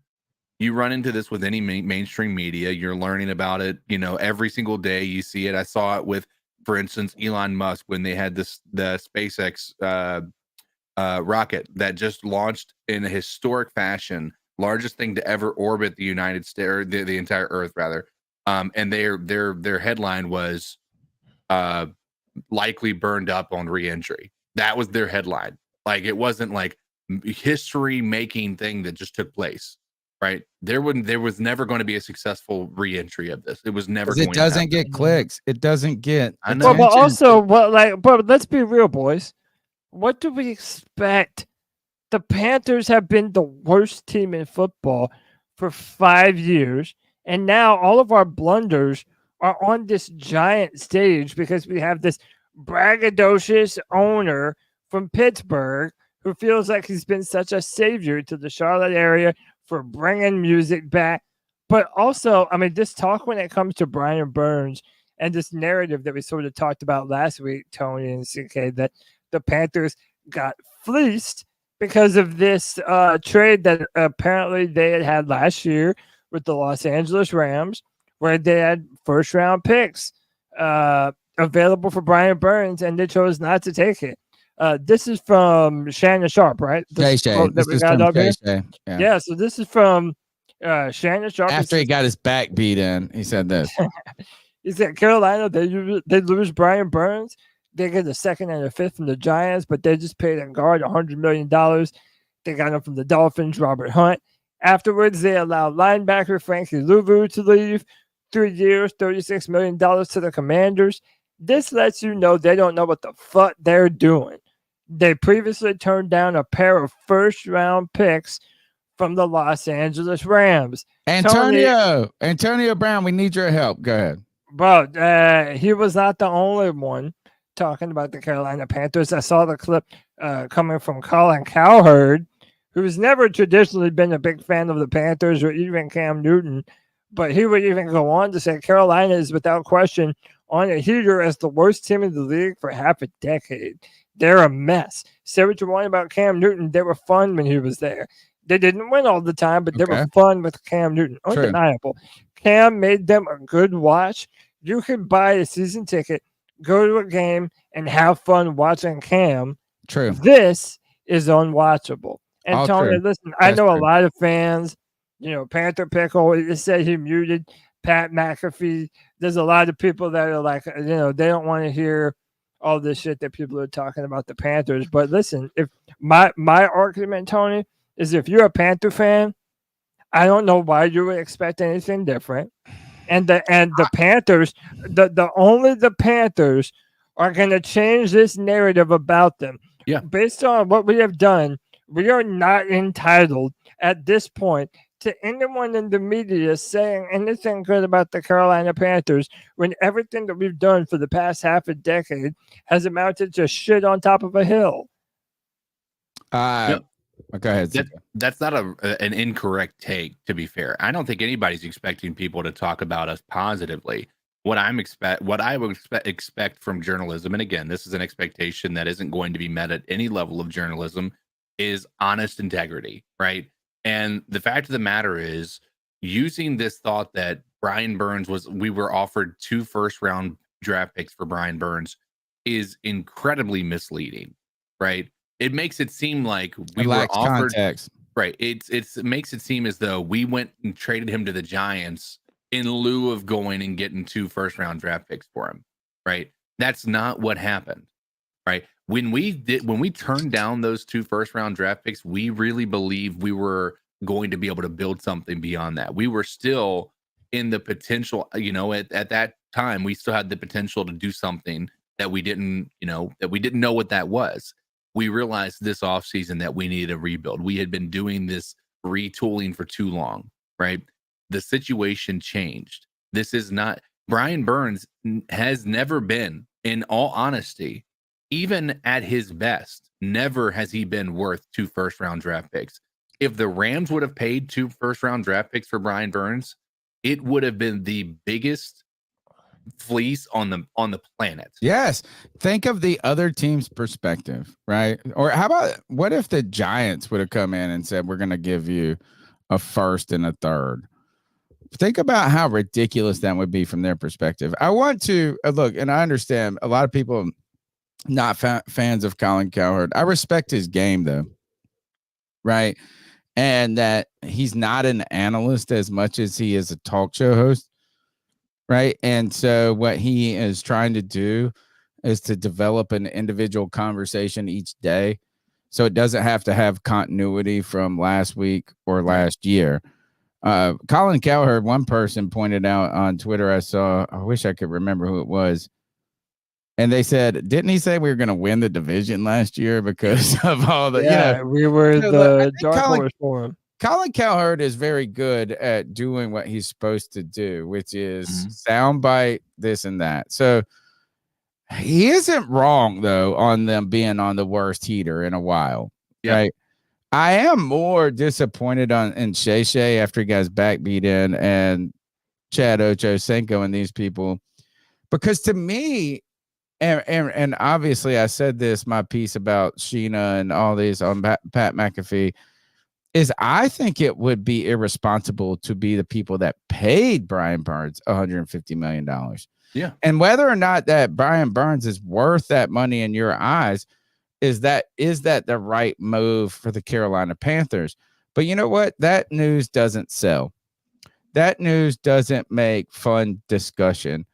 you run into this with any mainstream media. You're learning about it, every single day you see it. I saw it with, for instance, Elon Musk when they had the SpaceX rocket that just launched in a historic fashion, largest thing to ever orbit the United States, or the entire Earth rather. And their headline was likely burned up on re-entry. That was their headline. Like, it wasn't like history making thing that just took place, right? There was never going to be a successful re-entry of this. It was never. It doesn't get clicks. It doesn't get. I know. But also, but let's be real, boys. What do we expect? The Panthers have been the worst team in football for 5 years, and now all of our blunders are on this giant stage because we have this braggadocious owner from Pittsburgh who feels like he's been such a savior to the Charlotte area for bringing music back. But also, I mean, this talk when it comes to Brian Burns and this narrative that we sort of talked about last week, Tony and CK, that the Panthers got fleeced because of this trade that apparently they had last year with the Los Angeles Rams, where they had 1st round picks available for Brian Burns, and they chose not to take it. This is from Shannon Sharp, right? Shay. This is from Shay. Yeah, so this is from Shannon Sharp. After he got his back beat in, he said this. He said Carolina, they lose Brian Burns. They get a 2nd and a 5th from the Giants, but they just paid a guard $100 million. They got him from the Dolphins, Robert Hunt. Afterwards, they allowed linebacker Frankie Louvu to leave. 3 years, $36 million to the Commanders. This lets you know they don't know what the fuck they're doing. They previously turned down a pair of 1st round picks from the Los Angeles Rams. Antonio Brown, we need your help. Go ahead. Bro, he was not the only one talking about the Carolina Panthers. I saw the clip coming from Colin Cowherd, who's never traditionally been a big fan of the Panthers or even Cam Newton, but he would even go on to say Carolina is without question on a heater as the worst team in the league for half a decade. They're a mess. Say what you want about Cam Newton. They were fun when he was there. They didn't win all the time, but they were fun with Cam Newton. Undeniable. Cam made them a good watch. You could buy a season ticket, go to a game, and have fun watching Cam True. This is unwatchable. And All Tony, true. listen, I That's know a true. lot of fans, Panther Pickle, it said he muted Pat McAfee. There's a lot of people that are like, they don't want to hear all this shit that people are talking about the Panthers. But listen, if my argument, Tony, is if you're a Panther fan, I don't know why you would expect anything different. And the Panthers, only the Panthers are going to change this narrative about them. Yeah. Based on what we have done, we are not entitled at this point to anyone in the media saying anything good about the Carolina Panthers when everything that we've done for the past half a decade has amounted to shit on top of a hill. Go ahead. That's not an incorrect take, to be fair. I don't think anybody's expecting people to talk about us positively. What I would expect from journalism, and again, this is an expectation that isn't going to be met at any level of journalism, is honest integrity, right? And the fact of the matter is, using this thought that Brian Burns we were offered 2 first-round draft picks for Brian Burns is incredibly misleading, right? It makes it seem like we were offered context. Right. It makes it seem as though we went and traded him to the Giants in lieu of going and getting 2 first-round draft picks for him. Right. That's not what happened. Right. When we turned down those 2 first-round draft picks, we really believed we were going to be able to build something beyond that. We were still in the potential, at that time, we still had the potential to do something that we didn't know what that was. We realized this offseason that we needed a rebuild. We had been doing this retooling for too long, right? The situation changed. This is not Brian Burns has never been, in all honesty, even at his best, never has he been worth 2 first-round draft picks. If the Rams would have paid 2 first-round draft picks for Brian Burns, it would have been the biggest fleece on the planet. Yes. Think of the other team's perspective, right? Or how about what if the Giants would have come in and said, we're going to give you a first and a third? Think about how ridiculous that would be from their perspective. I want to look, and I understand a lot of people not fans of Colin Cowherd. I respect his game, though, right? And that he's not an analyst as much as he is a talk show host. Right. And so what he is trying to do is to develop an individual conversation each day. So it doesn't have to have continuity from last week or last year. Colin Cowherd, one person pointed out on Twitter, I wish I could remember who it was. And they said, didn't he say we were going to win the division last year because of all the, we were the dark horse for him. Colin Cowherd is very good at doing what he's supposed to do, which is soundbite, this and that. So he isn't wrong, though, on them being on the worst heater in a while. Yeah. Right. I am more disappointed in Shay after he got his back beat in and Chad Ochocinco and these people, because to me, and obviously I said this, my piece about Sheena and all these on Pat McAfee, is I think it would be irresponsible to be the people that paid Brian Burns $150 million. Yeah. And whether or not that Brian Burns is worth that money in your eyes, is that the right move for the Carolina Panthers? But you know what? That news doesn't sell. That news doesn't make fun discussion.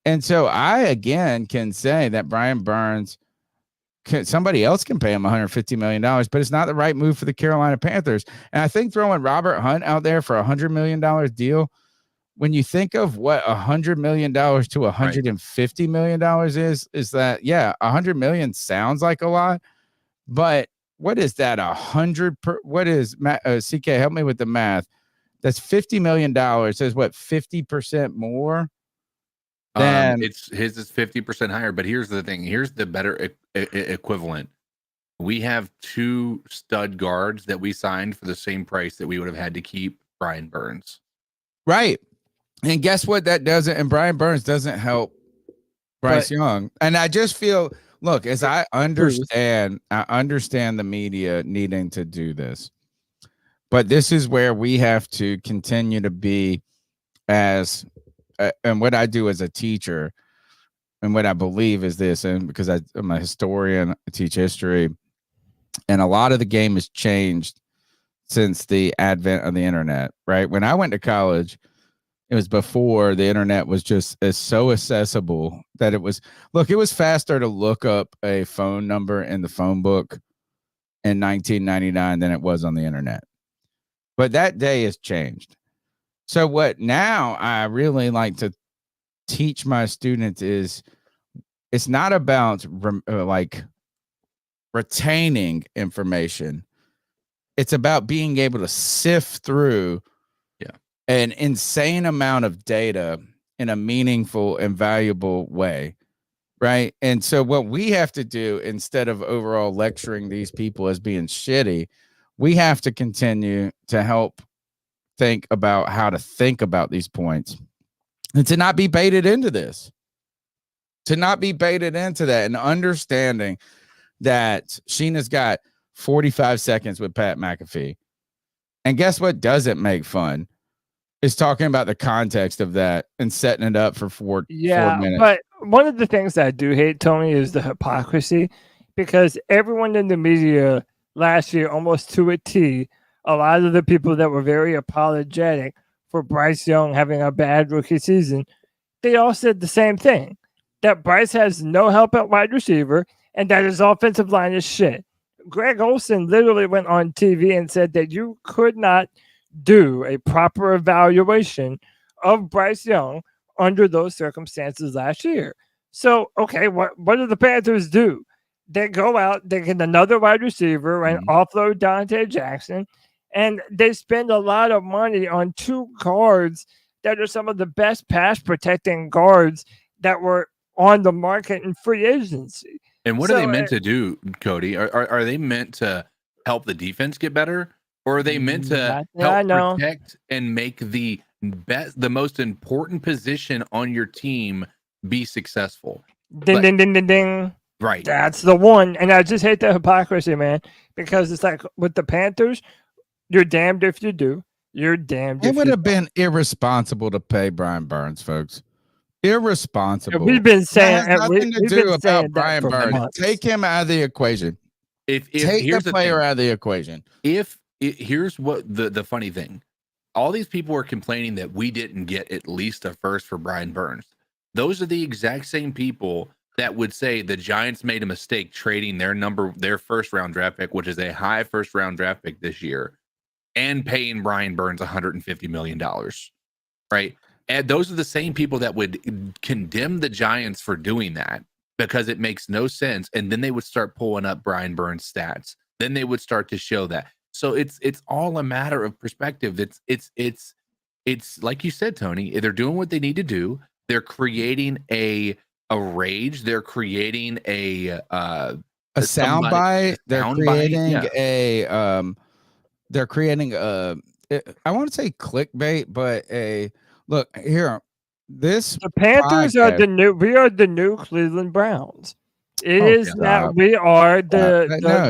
And so I, again, can say that Brian Burns, somebody else can pay him $150 million, but it's not the right move for the Carolina Panthers. And I think throwing Robert Hunt out there for $100 million deal, when you think of what $100 million to $150 million is that, yeah, $100 million sounds like a lot, but what is that? What is CK? Help me with the math. That's $50 million. Is what, 50% more? His is 50% higher, but here's the thing. Here's the better equivalent. We have 2 stud guards that we signed for the same price that we would have had to keep Brian Burns. Right. And guess what? That doesn't, and Brian Burns doesn't help Bryce Young. And I just feel, look, as I understand the media needing to do this, but this is where we have to continue to be as, and what I do as a teacher and what I believe is this, and because I'm a historian, I teach history, and a lot of the game has changed since the advent of the internet, right? When I went to college, it was before the internet was just so accessible that it was faster to look up a phone number in the phone book in 1999 than it was on the internet. But that day has changed. So what now I really like to teach my students is it's not about like retaining information. It's about being able to sift through an insane amount of data in a meaningful and valuable way, right? And so what we have to do, instead of overall lecturing these people as being shitty, we have to continue to help think about how to think about these points and to not be baited into this, and understanding that Sheena's got 45 seconds with Pat McAfee. And guess what doesn't make fun? Is talking about the context of that and setting it up for 4 minutes. But one of the things I do hate, Tony, is the hypocrisy, because everyone in the media last year, almost to a T, a lot of the people that were very apologetic for Bryce Young having a bad rookie season, they all said the same thing, that Bryce has no help at wide receiver and that his offensive line is shit. Greg Olsen literally went on TV and said that you could not do a proper evaluation of Bryce Young under those circumstances last year. So, okay, what do the Panthers do? They go out, they get another wide receiver and offload Dante Jackson, and they spend a lot of money on 2 guards that are some of the best pass protecting guards that were on the market in free agency. And what are they meant to do, Cody? Are they meant to help the defense get better? Or are they meant to help protect and make the most important position on your team be successful? Ding, ding, ding, ding, ding. Right. That's the one. And I just hate the hypocrisy, man, because it's like with the Panthers, you're damned if you do. You're damned if you don't. It would have been irresponsible to pay Brian Burns, folks. Irresponsible. We've been saying that has nothing to do about Brian Burns. Take him out of the equation. Take the player out of the equation. Here's what the funny thing. All these people were complaining that we didn't get at least a first for Brian Burns. Those are the exact same people that would say the Giants made a mistake trading their first round draft pick, which is a high first round draft pick this year, and paying Brian Burns $150 million. Right. And those are the same people that would condemn the Giants for doing that because it makes no sense. And then they would start pulling up Brian Burns stats. Then they would start to show that. So it's all a matter of perspective. It's like you said, Tony, they're doing what they need to do. They're creating a rage. They're creating a soundbite. They're creating I want to say clickbait, but look here. The Panthers are we are the new Cleveland Browns. It is that we are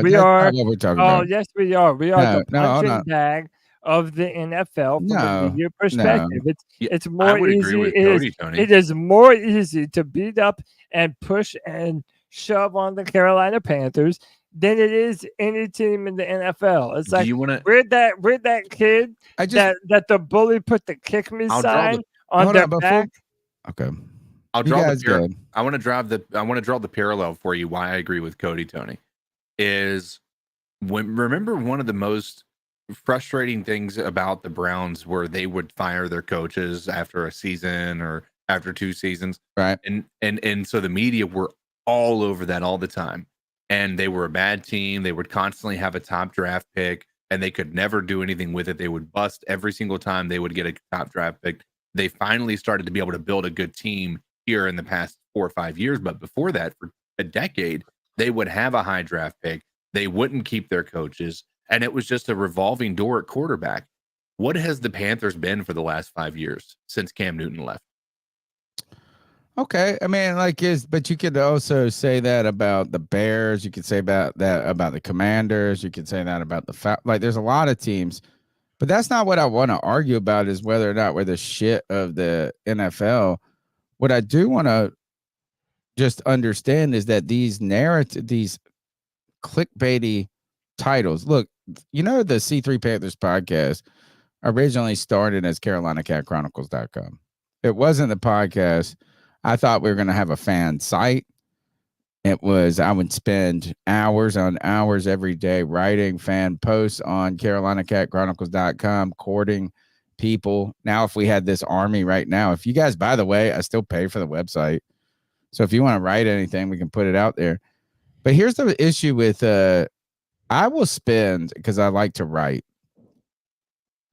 we are what we're talking about. Yes, we are. We are the punching bag of the NFL from a media perspective. It's more easy. It is more easy to beat up and push and shove on the Carolina Panthers than it is any team in the NFL. It's like we're that kid that the bully put the kick me sign on their back. Okay. I want to draw the parallel for you. Why I agree with Cody, Tony, is remember one of the most frustrating things about the Browns where they would fire their coaches after a season or after 2 seasons, right? And so the media were all over that all the time, and they were a bad team. They would constantly have a top draft pick, and they could never do anything with it. They would bust every single time they would get a top draft pick. They finally started to be able to build a good team here in the past 4 or 5 years. But before that, for a decade, they would have a high draft pick. They wouldn't keep their coaches. And it was just a revolving door at quarterback. What has the Panthers been for the last 5 years since Cam Newton left? Okay. I mean, but you could also say that about the Bears. You could say about the Commanders. You could say that about there's a lot of teams. But that's not what I want to argue about, is whether or not we're the shit of the NFL. What I do want to just understand is that these clickbaity titles. Look, the C3 Panthers podcast originally started as CarolinaCatChronicles.com. It wasn't the podcast. I thought we were going to have a fan site. I would spend hours on hours every day writing fan posts on CarolinaCatChronicles.com, courting people. Now, if we had this army right now, if you guys, by the way, I still pay for the website. So if you want to write anything, we can put it out there. But here's the issue with, I will spend, because I like to write,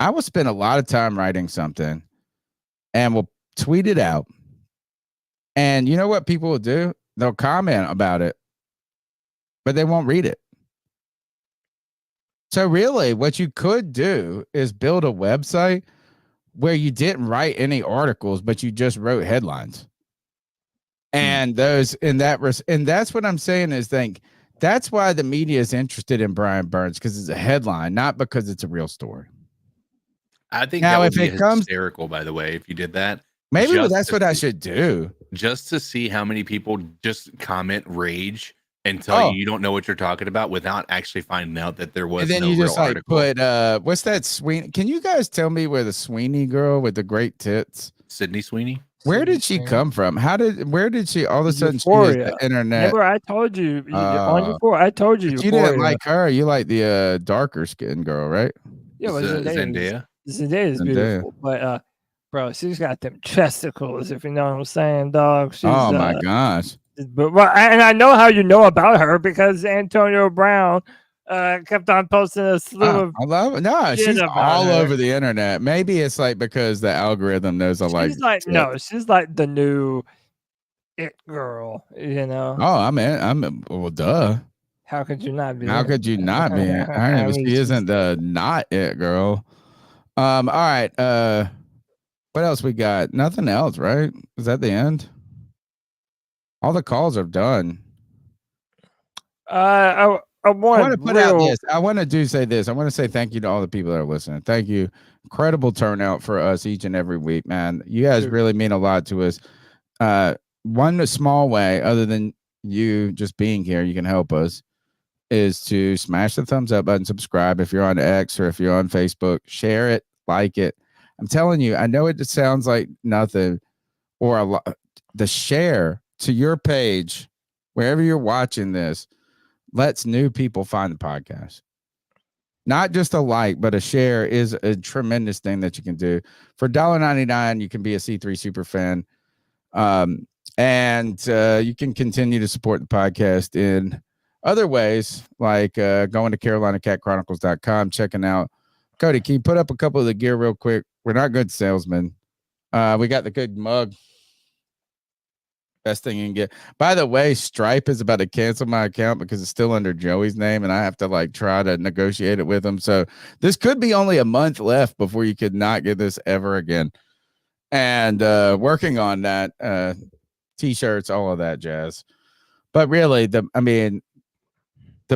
I will spend a lot of time writing something and we'll tweet it out. And you know what people will do? They'll comment about it, but they won't read it. So really what you could do is build a website where you didn't write any articles, but you just wrote headlines. And that's what I'm saying is that's why the media is interested in Brian Burns, because it's a headline, not because it's a real story. I think now, that would if be it comes, hysterical, by the way, if you did that. Maybe that's what I should do. Just to see how many people just comment rage and tell you don't know what you're talking about without actually finding out that there was and then no you real just article. Put what's that Sweeney? Can you guys tell me where the Sweeney girl with the great tits? Sydney Sweeney? Where did she come from? Where did she all of a sudden she is the internet? Remember, I told you on before. I told you. You didn't like her. You like the darker skinned girl, right? Yeah, but Zendaya. Zendaya is beautiful, but bro, she's got them chesticles. If you know what I'm saying, dog. She's, oh my gosh! But and I know how you know about her because Antonio Brown kept on posting a slew of. I love it. No, she's all over the internet. Maybe it's like because the algorithm knows I like. She's like she's like the new it girl. You know. Oh, I'm well, duh. How could you not be? How could you not be? I mean, she isn't the not it girl. All right. What else we got? Nothing else, right? Is that the end? All the calls are done. I want to put out this. I want to say this. I want to say thank you to all the people that are listening. Thank you. Incredible turnout for us each and every week, man. You guys really mean a lot to us. One small way, other than you just being here, you can help us, is to smash the thumbs up button, subscribe if you're on X or if you're on Facebook, share it, like it. I'm telling you, I know it just sounds like nothing or a lot. The share to your page, wherever you're watching this, lets new people find the podcast. Not just a like, but a share is a tremendous thing that you can do. For $1.99, you can be a C3 super fan. And you can continue to support the podcast in other ways, like going to CarolinaCatChronicles.com, checking out. Cody, can you put up a couple of the gear real quick? We're not good salesmen. We got the good mug. Best thing you can get. By the way, Stripe is about to cancel my account because it's still under Joey's name, and I have to try to negotiate it with him. So this could be only a month left before you could not get this ever again. And working on that, t-shirts, all of that jazz. But really, the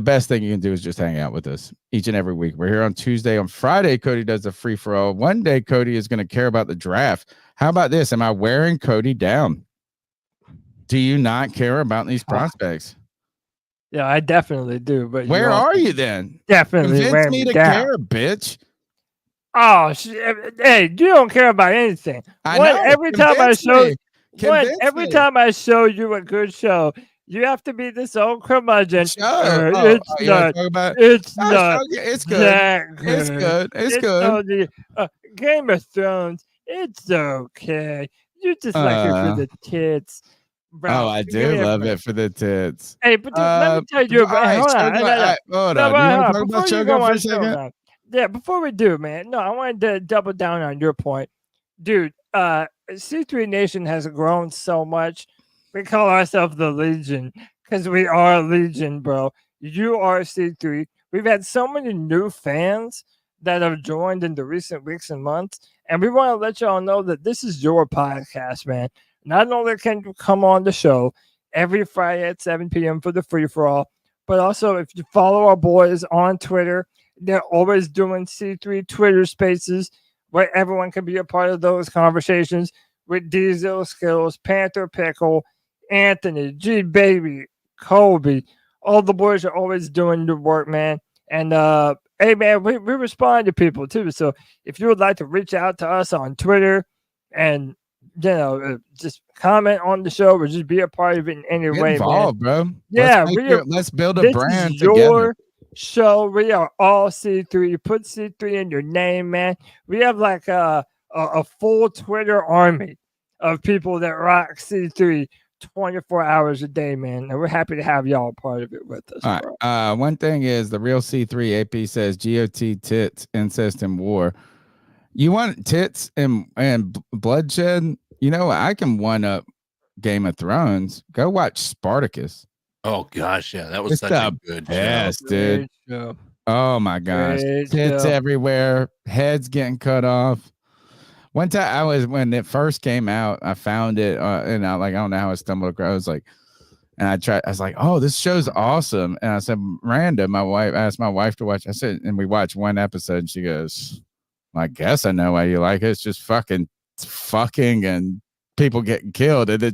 best thing you can do is just hang out with us each and every week. We're here on Tuesday. On Friday, Cody does a free-for-all. One day, Cody is going to care about the draft. How about this? Am I wearing Cody down? Do you not care about these prospects? Yeah, I definitely do. But where are you then? Definitely convince me to care, bitch. Oh, hey, you don't care about anything. I know. Every time I show you a good show, you have to be this old curmudgeon. It's not. It's not. It's good. It's good. It's good. Game of Thrones. It's okay. You just like it for the tits. Bro, oh, I do love it for the tits. Hey, but let me tell you. Hold on. You want to talk about Choco for a second? Yeah, before we do, man. No, I wanted to double down on your point. Dude, C3 Nation has grown so much. We call ourselves the Legion because we are a Legion, bro. You are C3. We've had so many new fans that have joined in the recent weeks and months. And we want to let y'all know that this is your podcast, man. Not only can you come on the show every Friday at 7 p.m. for the free-for-all, but also if you follow our boys on Twitter, they're always doing C3 Twitter spaces where everyone can be a part of those conversations with Diesel Skills, Panther Pickle, Anthony, G Baby, Kobe. All the boys are always doing the work, man. And hey, man, we respond to people too. So if you would like to reach out to us on Twitter and just comment on the show or just be a part of it in any Get way, involved, man. bro. Yeah, Let's build a this brand is together. your show. We are all C3. You put C3 in your name, man. We have like a full Twitter army of people that rock C3 24 hours a day, man. And we're happy to have y'all part of it with us. All right. One thing is the real C3 AP says GOT tits, incest, and war. You want tits and bloodshed? You know, I can one up Game of Thrones. Go watch Spartacus. Oh gosh, yeah, that was It's such the a good best, show. dude. Show. Oh my gosh, Great tits show. everywhere, heads getting cut off. One time when it first came out, I found it and I don't know how I stumbled across. I was like, and I was like, oh, this show's awesome. And I said, Miranda, I asked my wife to watch. I said, and we watched one episode. And she goes, well, I guess I know why you like it. It's just fucking and people getting killed. And then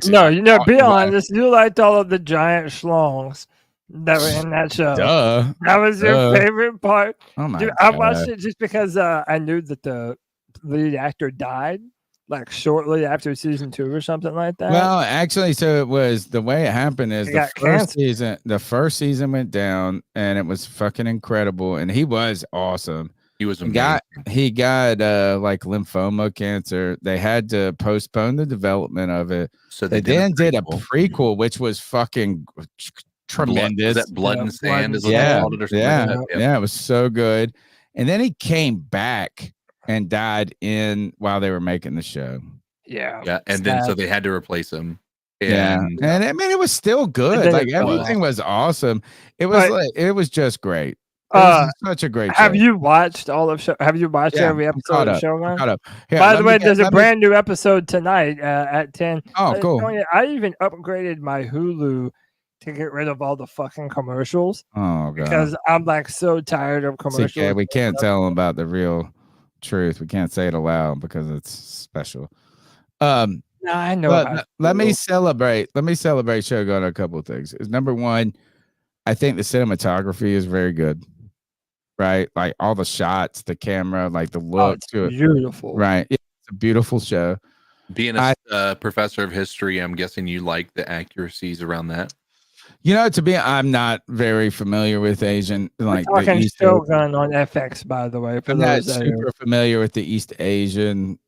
be honest. You liked all of the giant schlongs that were in that show. Duh. That was your favorite part. Oh my Dude, I God. watched it just because I knew that the lead actor died like shortly after season 2 or something like that. Well, actually, so it was the way it happened is He the got first cancer. season went down and it was fucking incredible. And he was awesome. He was he got like lymphoma cancer. They had to postpone the development of it. So they then did a prequel, which was fucking tremendous. Was that Blood and Sand? Is what yeah, they called it or something like that? Yeah, it was so good. And then he came back and died while they were making the show. Yeah. And then so they had to replace him. And I mean, it was still good. Like everything was awesome. It was it was just great. It was such a great show. Have you watched all of show? Have you watched every episode of Shogun? By the way, there's a brand new episode tonight at 10. Oh, cool. I even upgraded my Hulu to get rid of all the fucking commercials. Oh, God. Because I'm like so tired of commercials. Okay, we can't tell them about the real truth. We can't say it aloud because it's special. No, I know. Let me celebrate Shogun a couple of things. Number one, I think the cinematography is very good. Right, like all the shots, the camera, like the look to it, beautiful. Right, it's a beautiful show. Being a professor of history, I'm guessing you like the accuracies around that. You know, I'm not very familiar with Asian, like We're talking the East Shogun on FX, by the way. I'm not super familiar with the East Asian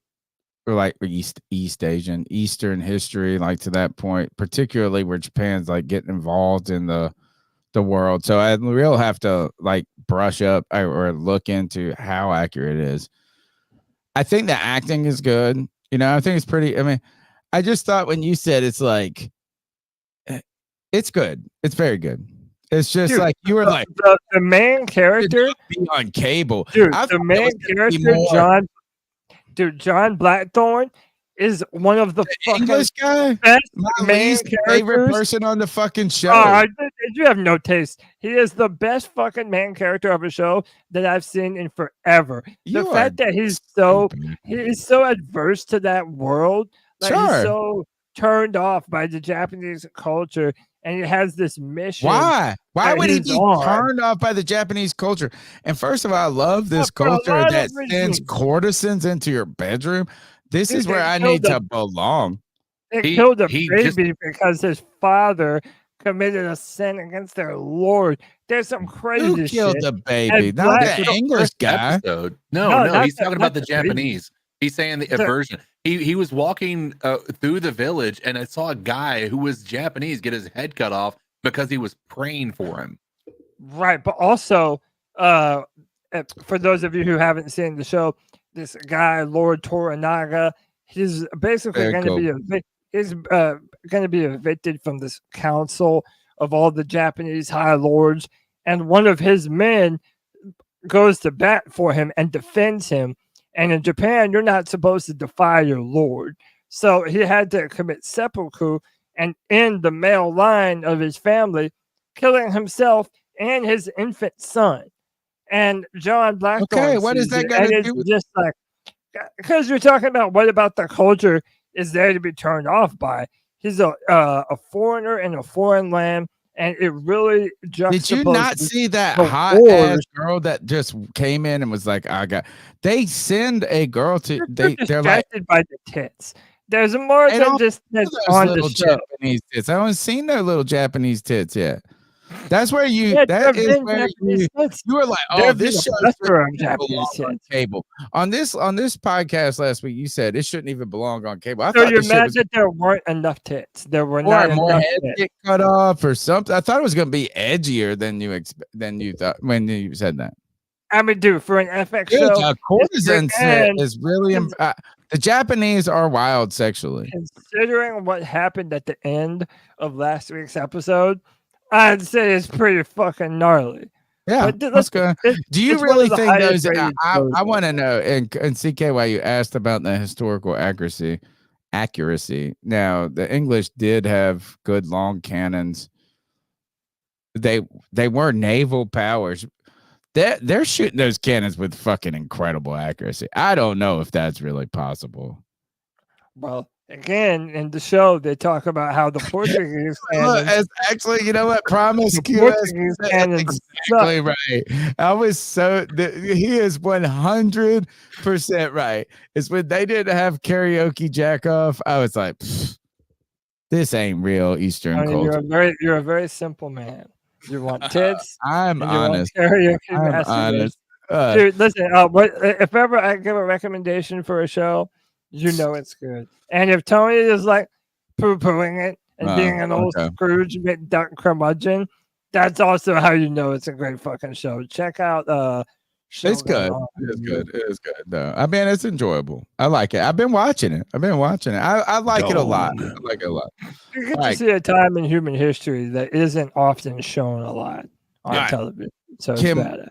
or like East Asian, Eastern history, like to that point, particularly where Japan's like getting involved in the world. So I will have to like brush up or look into how accurate it is. I think the acting is good. You know, I think it's pretty. I mean, I just thought when you said it's like, it's good. It's very good. It's just like you were like the main character be on cable. Dude, the main character, John Blackthorne is one of the English guy, best my main least favorite characters. person on the fucking show. You have no taste. He is the best fucking main character of a show that I've seen in forever. The fact that he's so adverse to that world, like he's so turned off by the Japanese culture, and he has this mission. Why would he be turned off by the Japanese culture? And first of all, I love this culture that sends courtesans into your bedroom. This is where I need to belong. They killed a baby because his father committed a sin against their Lord. There's some crazy Who killed shit. the baby? Not the English guy. No, he's talking about the Japanese. He's saying the aversion. He was walking through the village and I saw a guy who was Japanese get his head cut off because he was praying for him. Right, but also for those of you who haven't seen the show, this guy Lord Toranaga, he's basically going to be evicted from this council of all the Japanese high lords, and one of his men goes to bat for him and defends him. And in Japan, you're not supposed to defy your lord, so he had to commit seppuku and end the male line of his family, killing himself and his infant son. And John Blackthorne. Okay, what is that got to do with just like, because you're talking about what about the culture is there to be turned off by? He's a foreigner in a foreign land, and it really juxtaposes. Did you not see that the hot ass wars. girl that just came in and was like, "I got"? They send a girl to They're they're like, distracted by the tits. There's more I than don't just know tits those on the little show. Japanese tits. I haven't seen their little Japanese tits yet. That's where you. Yeah, That there is have been where Japanese tits. you were like, There "Oh, have been this a show plethora of shouldn't even Japanese belong on tits. cable." On this podcast last week, you said it shouldn't even belong on cable. I So thought you're this shit mad was that there weren't enough tits. There were or not more enough heads tits. get cut off or something. I thought it was going to be edgier than you thought when you said that. I mean, dude, for an FX Dude, show, the courtesan set and is really. The Japanese are wild sexually. considering what happened at the end of last week's episode, I'd say it's pretty fucking gnarly. Yeah, But let's go. Do you it's one really of the think highest those? rated I shows. want to know, and CK, why you asked about the historical accuracy. Now, the English did have good long cannons. They were naval powers. They're shooting those cannons with fucking incredible accuracy. I don't know if that's really possible. Well, again, in the show, they talk about how the Portuguese Look, cannons. it's actually, you know what? Promise The QS Portuguese is cannons exactly right. I was he is 100% right. It's when they didn't have karaoke jack off. I was like, this ain't real Eastern I mean, culture. you're a very simple man. You want tits. I'm and you want honest. karaoke I'm messages. honest. Dude, listen. If ever I give a recommendation for a show, you know it's good. And if Tony is like poo-pooing it and being an old Scrooge duck curmudgeon, that's also how you know it's a great fucking show. Check out It's good. It's good. It's good though. I mean, it's enjoyable. I like it. I've been watching it. I like it a lot. I like it a lot. You get to see a time in human history that isn't often shown a lot on television. So it's bad.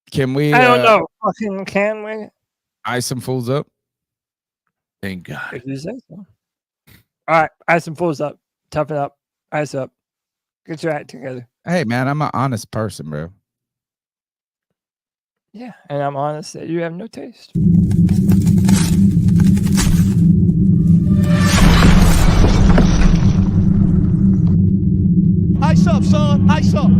Can we? I don't know. Fucking can we? Ice some fools up. Thank God. If you say so. All right, ice some fools up. Toughen up. Ice up. Get your act together. Hey man, I'm an honest person, bro. Yeah, and I'm honest that you have no taste. Ice up, son. Ice up.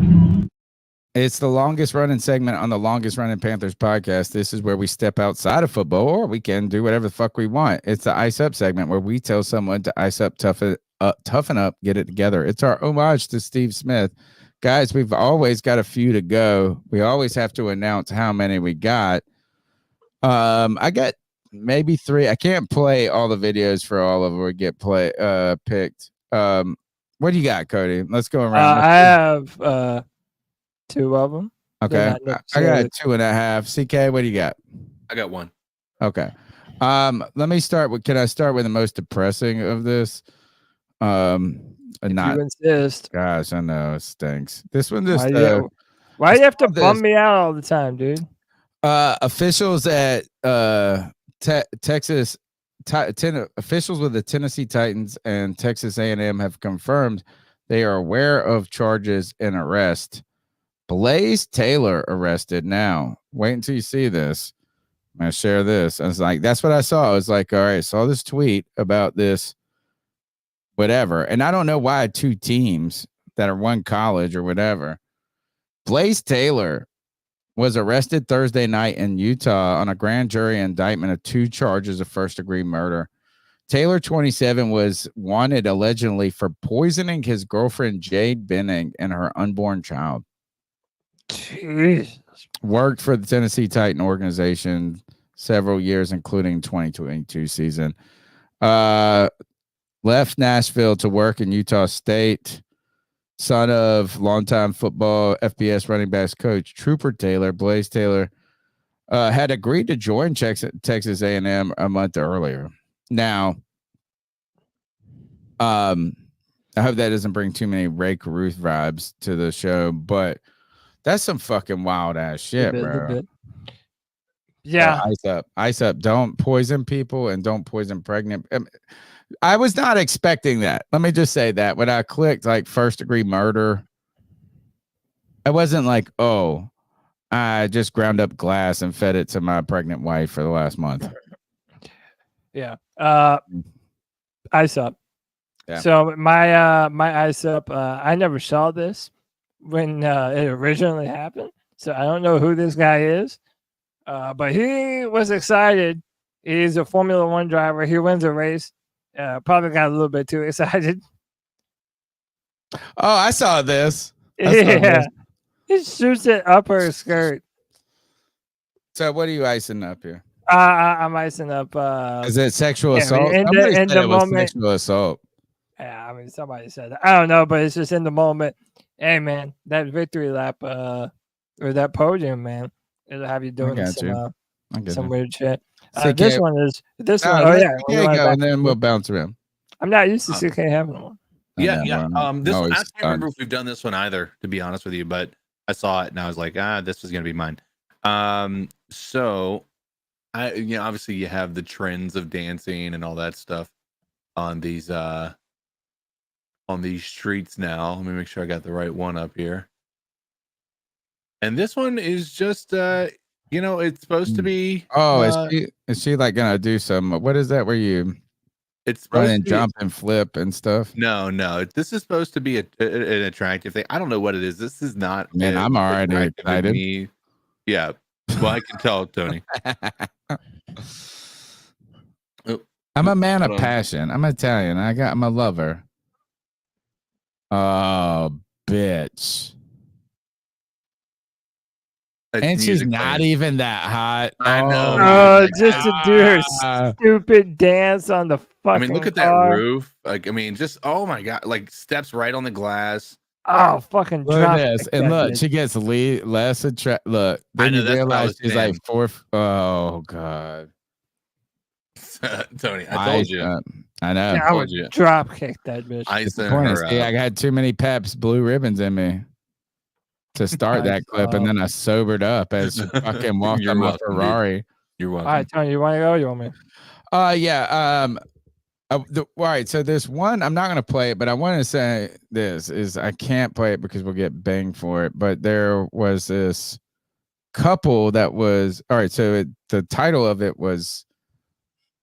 It's the longest running segment on the longest running Panthers podcast. This is where we step outside of football, or we can do whatever the fuck we want. It's the ice up segment where we tell someone to ice up, toughen up, get it together. It's our homage to Steve Smith. Guys, we've always got a few to go. We always have to announce how many we got. I got maybe 3. I can't play all the videos for all of them or get picked. What do you got, Cody? Let's go around. I have 2 of them. Okay. I got 2.5. CK, what do you got? I got 1. Okay. Let me start with, can I start with the most depressing of this? If you insist. Gosh, I know it stinks. This one just why do you have to bum me out all the time, dude? Officials at Texas officials with the Tennessee Titans and Texas A&M have confirmed they are aware of charges and arrest. Blaze Taylor arrested. Now, wait until you see this. I'm gonna share this. I was like, that's what I saw. I was like, all right, saw this tweet about this, whatever. And I don't know why 2 teams that are one college or whatever. Blaze Taylor was arrested Thursday night in Utah on a grand jury indictment of 2 charges of first-degree murder. Taylor, 27, was wanted allegedly for poisoning his girlfriend Jade Benning and her unborn child. Jesus. Worked for the Tennessee Titan organization several years, including 2022 season. Left Nashville to work in Utah State. Son of longtime football FBS running backs coach Trooper Taylor. Blaze Taylor had agreed to join Texas A&M a month earlier. Now, I hope that doesn't bring too many Ray Caruth vibes to the show, but that's some fucking wild ass shit, bro. Yeah. Ice up. Don't poison people and don't poison pregnant. I was not expecting that. Let me just say that when I clicked like first-degree murder, I wasn't like, oh, I just ground up glass and fed it to my pregnant wife for the last month. Yeah. Ice up. Yeah. So my ice up, I never saw this when it originally happened. So I don't know who this guy is, but he was excited. He's a Formula One driver. He wins a race. Probably got a little bit too excited. Oh, I saw this. I saw Yeah, this. he shoots it up her skirt. So what are you icing up here? I'm icing up. Is it sexual yeah, assault? in Somebody the, in said the it was moment. sexual assault. Yeah, I mean somebody said that. I don't know, but it's just in the moment. Hey man, that victory lap, or that podium, man, it'll have you I doing got you. I got some you. weird shit. CK, This one. Oh let yeah, you CK want go, back and then we'll bounce around. I'm not used to CK having one. Yeah. This one, I always can't remember if we've done this one either, to be honest with you, but I saw it and I was like, this is gonna be mine. So obviously you have the trends of dancing and all that stuff on these streets now. Let me make sure I got the right one up here. And this one is just it's supposed to be is she like gonna do some what is that where you it's run supposed and to be, jump and flip and stuff? No, this is supposed to be an attractive thing. I don't know what it is. This is not Man, I'm already attractive to excited. me. Yeah. Well, I can tell, Tony. I'm a man of hold on. passion. I'm Italian. I'm a lover. Oh, bitch. And she's not even that hot. I know. Oh, just to do her stupid dance on the fucking I mean, look at car. that roof. Like, I mean, just oh my god, like steps right on the glass. Oh, fucking Look drop. at this. And look, she gets less attract. Look, then you realize she's like fourth. Oh, God. Tony, I told you. I know. Yeah, I would drop kick that bitch. See, I got too many Pabst blue ribbons in me to start that clip, and then I sobered up as fucking walked on my Ferrari. Dude. You're welcome. All right, Tony, you want to go? You want me? Yeah. All right. So this one, I'm not going to play it, but I want to say this is I can't play it because we'll get banged for it. But there was this couple that was all right. So the title of it was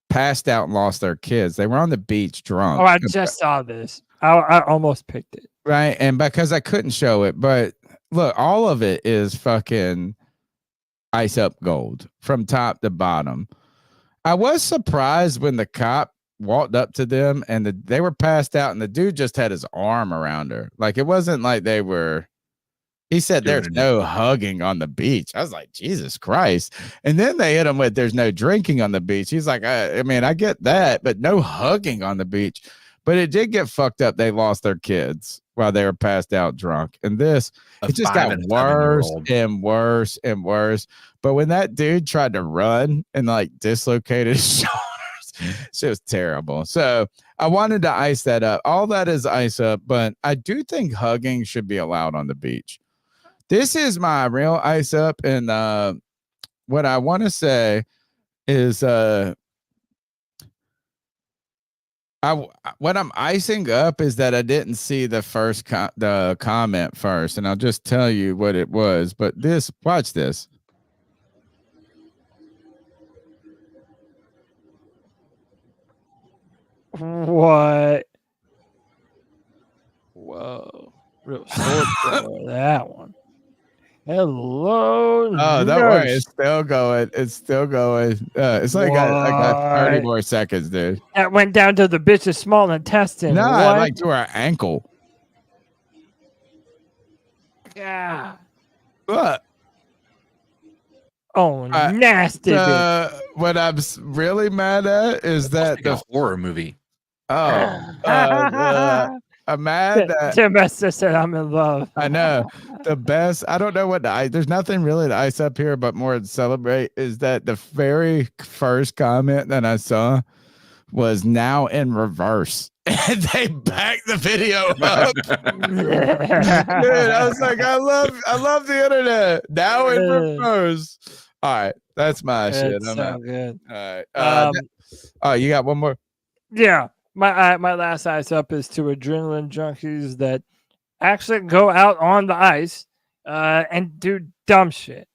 passed out and lost their kids. They were on the beach drunk. Oh, I just saw this. I almost picked it. Right. And because I couldn't show it, but look, all of it is fucking ice up gold from top to bottom. I was surprised when the cop walked up to them and they were passed out and the dude just had his arm around her. Like it wasn't like they were. He said there's no hugging on the beach. I was like, Jesus Christ. And then they hit him with there's no drinking on the beach. He's like, I mean, I get that, but no hugging on the beach. But it did get fucked up. They lost their kids while they were passed out drunk. And it just got worse and worse and worse. But when that dude tried to run and like dislocated his shoulders, it was terrible. So I wanted to ice that up. All that is ice up, but I do think hugging should be allowed on the beach. This is my real ice up. And what I want to say is what I'm icing up is that I didn't see the first the comment first, and I'll just tell you what it was. But watch this. What? Whoa! Real short that one. Hello. Oh, don't worry, it's still going. It's still going. It's like I got 30 more seconds, dude. That went down to the bitch's small intestine. No, what? like to our ankle. Yeah. What? Oh, nasty. What I'm really mad at is that the horror movie. Oh, I'm mad that Tim Esther said I'm in love. I know the best. I don't know what there's nothing really to ice up here, but more to celebrate is that the very first comment that I saw was now in reverse. And they backed the video up. Dude, I was like, I love the internet. Now in reverse. All right, that's my shit. I'm out. Good. All right. You got one more? Yeah. My last ice up is to adrenaline junkies that actually go out on the ice and do dumb shit.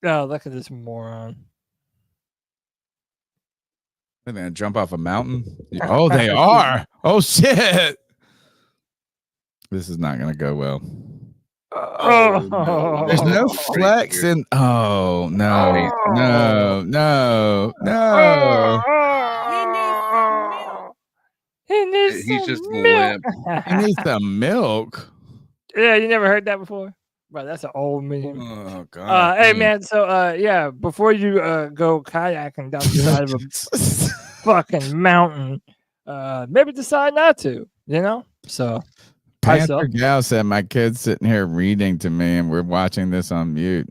Oh, look at this moron. Are they gonna jump off a mountain? Oh, they are. Oh shit. This is not gonna go well. Oh, There's no flex in. Oh no, no, no, no. He needs He's some just milk. limp. He needs some milk. Yeah, you never heard that before? Bro, that's an old meme. Oh god. Hey man, so yeah, before you go kayaking down the side of a fucking mountain, maybe decide not to, you know? So Panther Gal said my kid's sitting here reading to me and we're watching this on mute.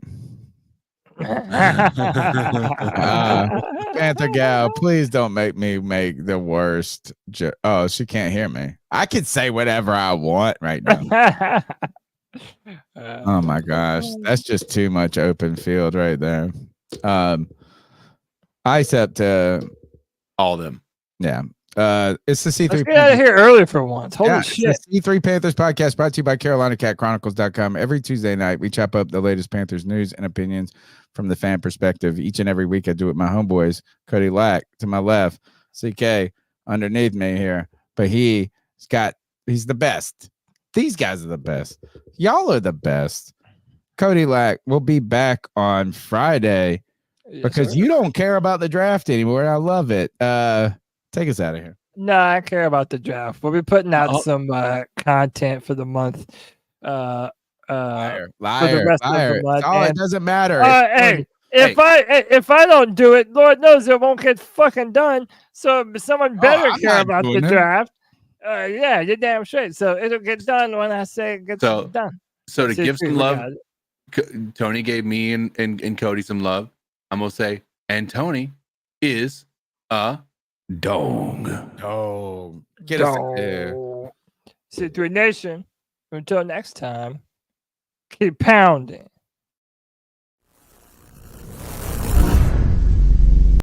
Panther Gal, please don't make me make the worst oh, she can't hear me. I can say whatever I want right now. Oh my gosh, that's just too much open field right there. ICEP to all of them. Yeah. It's the C3 Let's get out of here early for once. Holy shit. It's the C3 Panthers podcast brought to you by CarolinaCatChronicles.com. Every Tuesday night, we chop up the latest Panthers news and opinions from the fan perspective. Each and every week, I do it with my homeboys, Cody Lack to my left, CK underneath me here. But he's the best. These guys are the best. Y'all are the best. Cody Lack will be back on Friday because you don't care about the draft anymore. And I love it. Take us out of here. No, I care about the draft. We'll be putting out some content for the month. Liar. For the rest of the month. It doesn't matter. Hey, if I don't do it, Lord knows it won't get fucking done. So someone better care about the draft. Yeah, you're damn straight. So it'll get done when I say it gets done. So to give some love, Tony gave me and Cody some love. I'm gonna say, and Tony is a dog. Oh, get us there. C3 Nation. Until next time, keep pounding.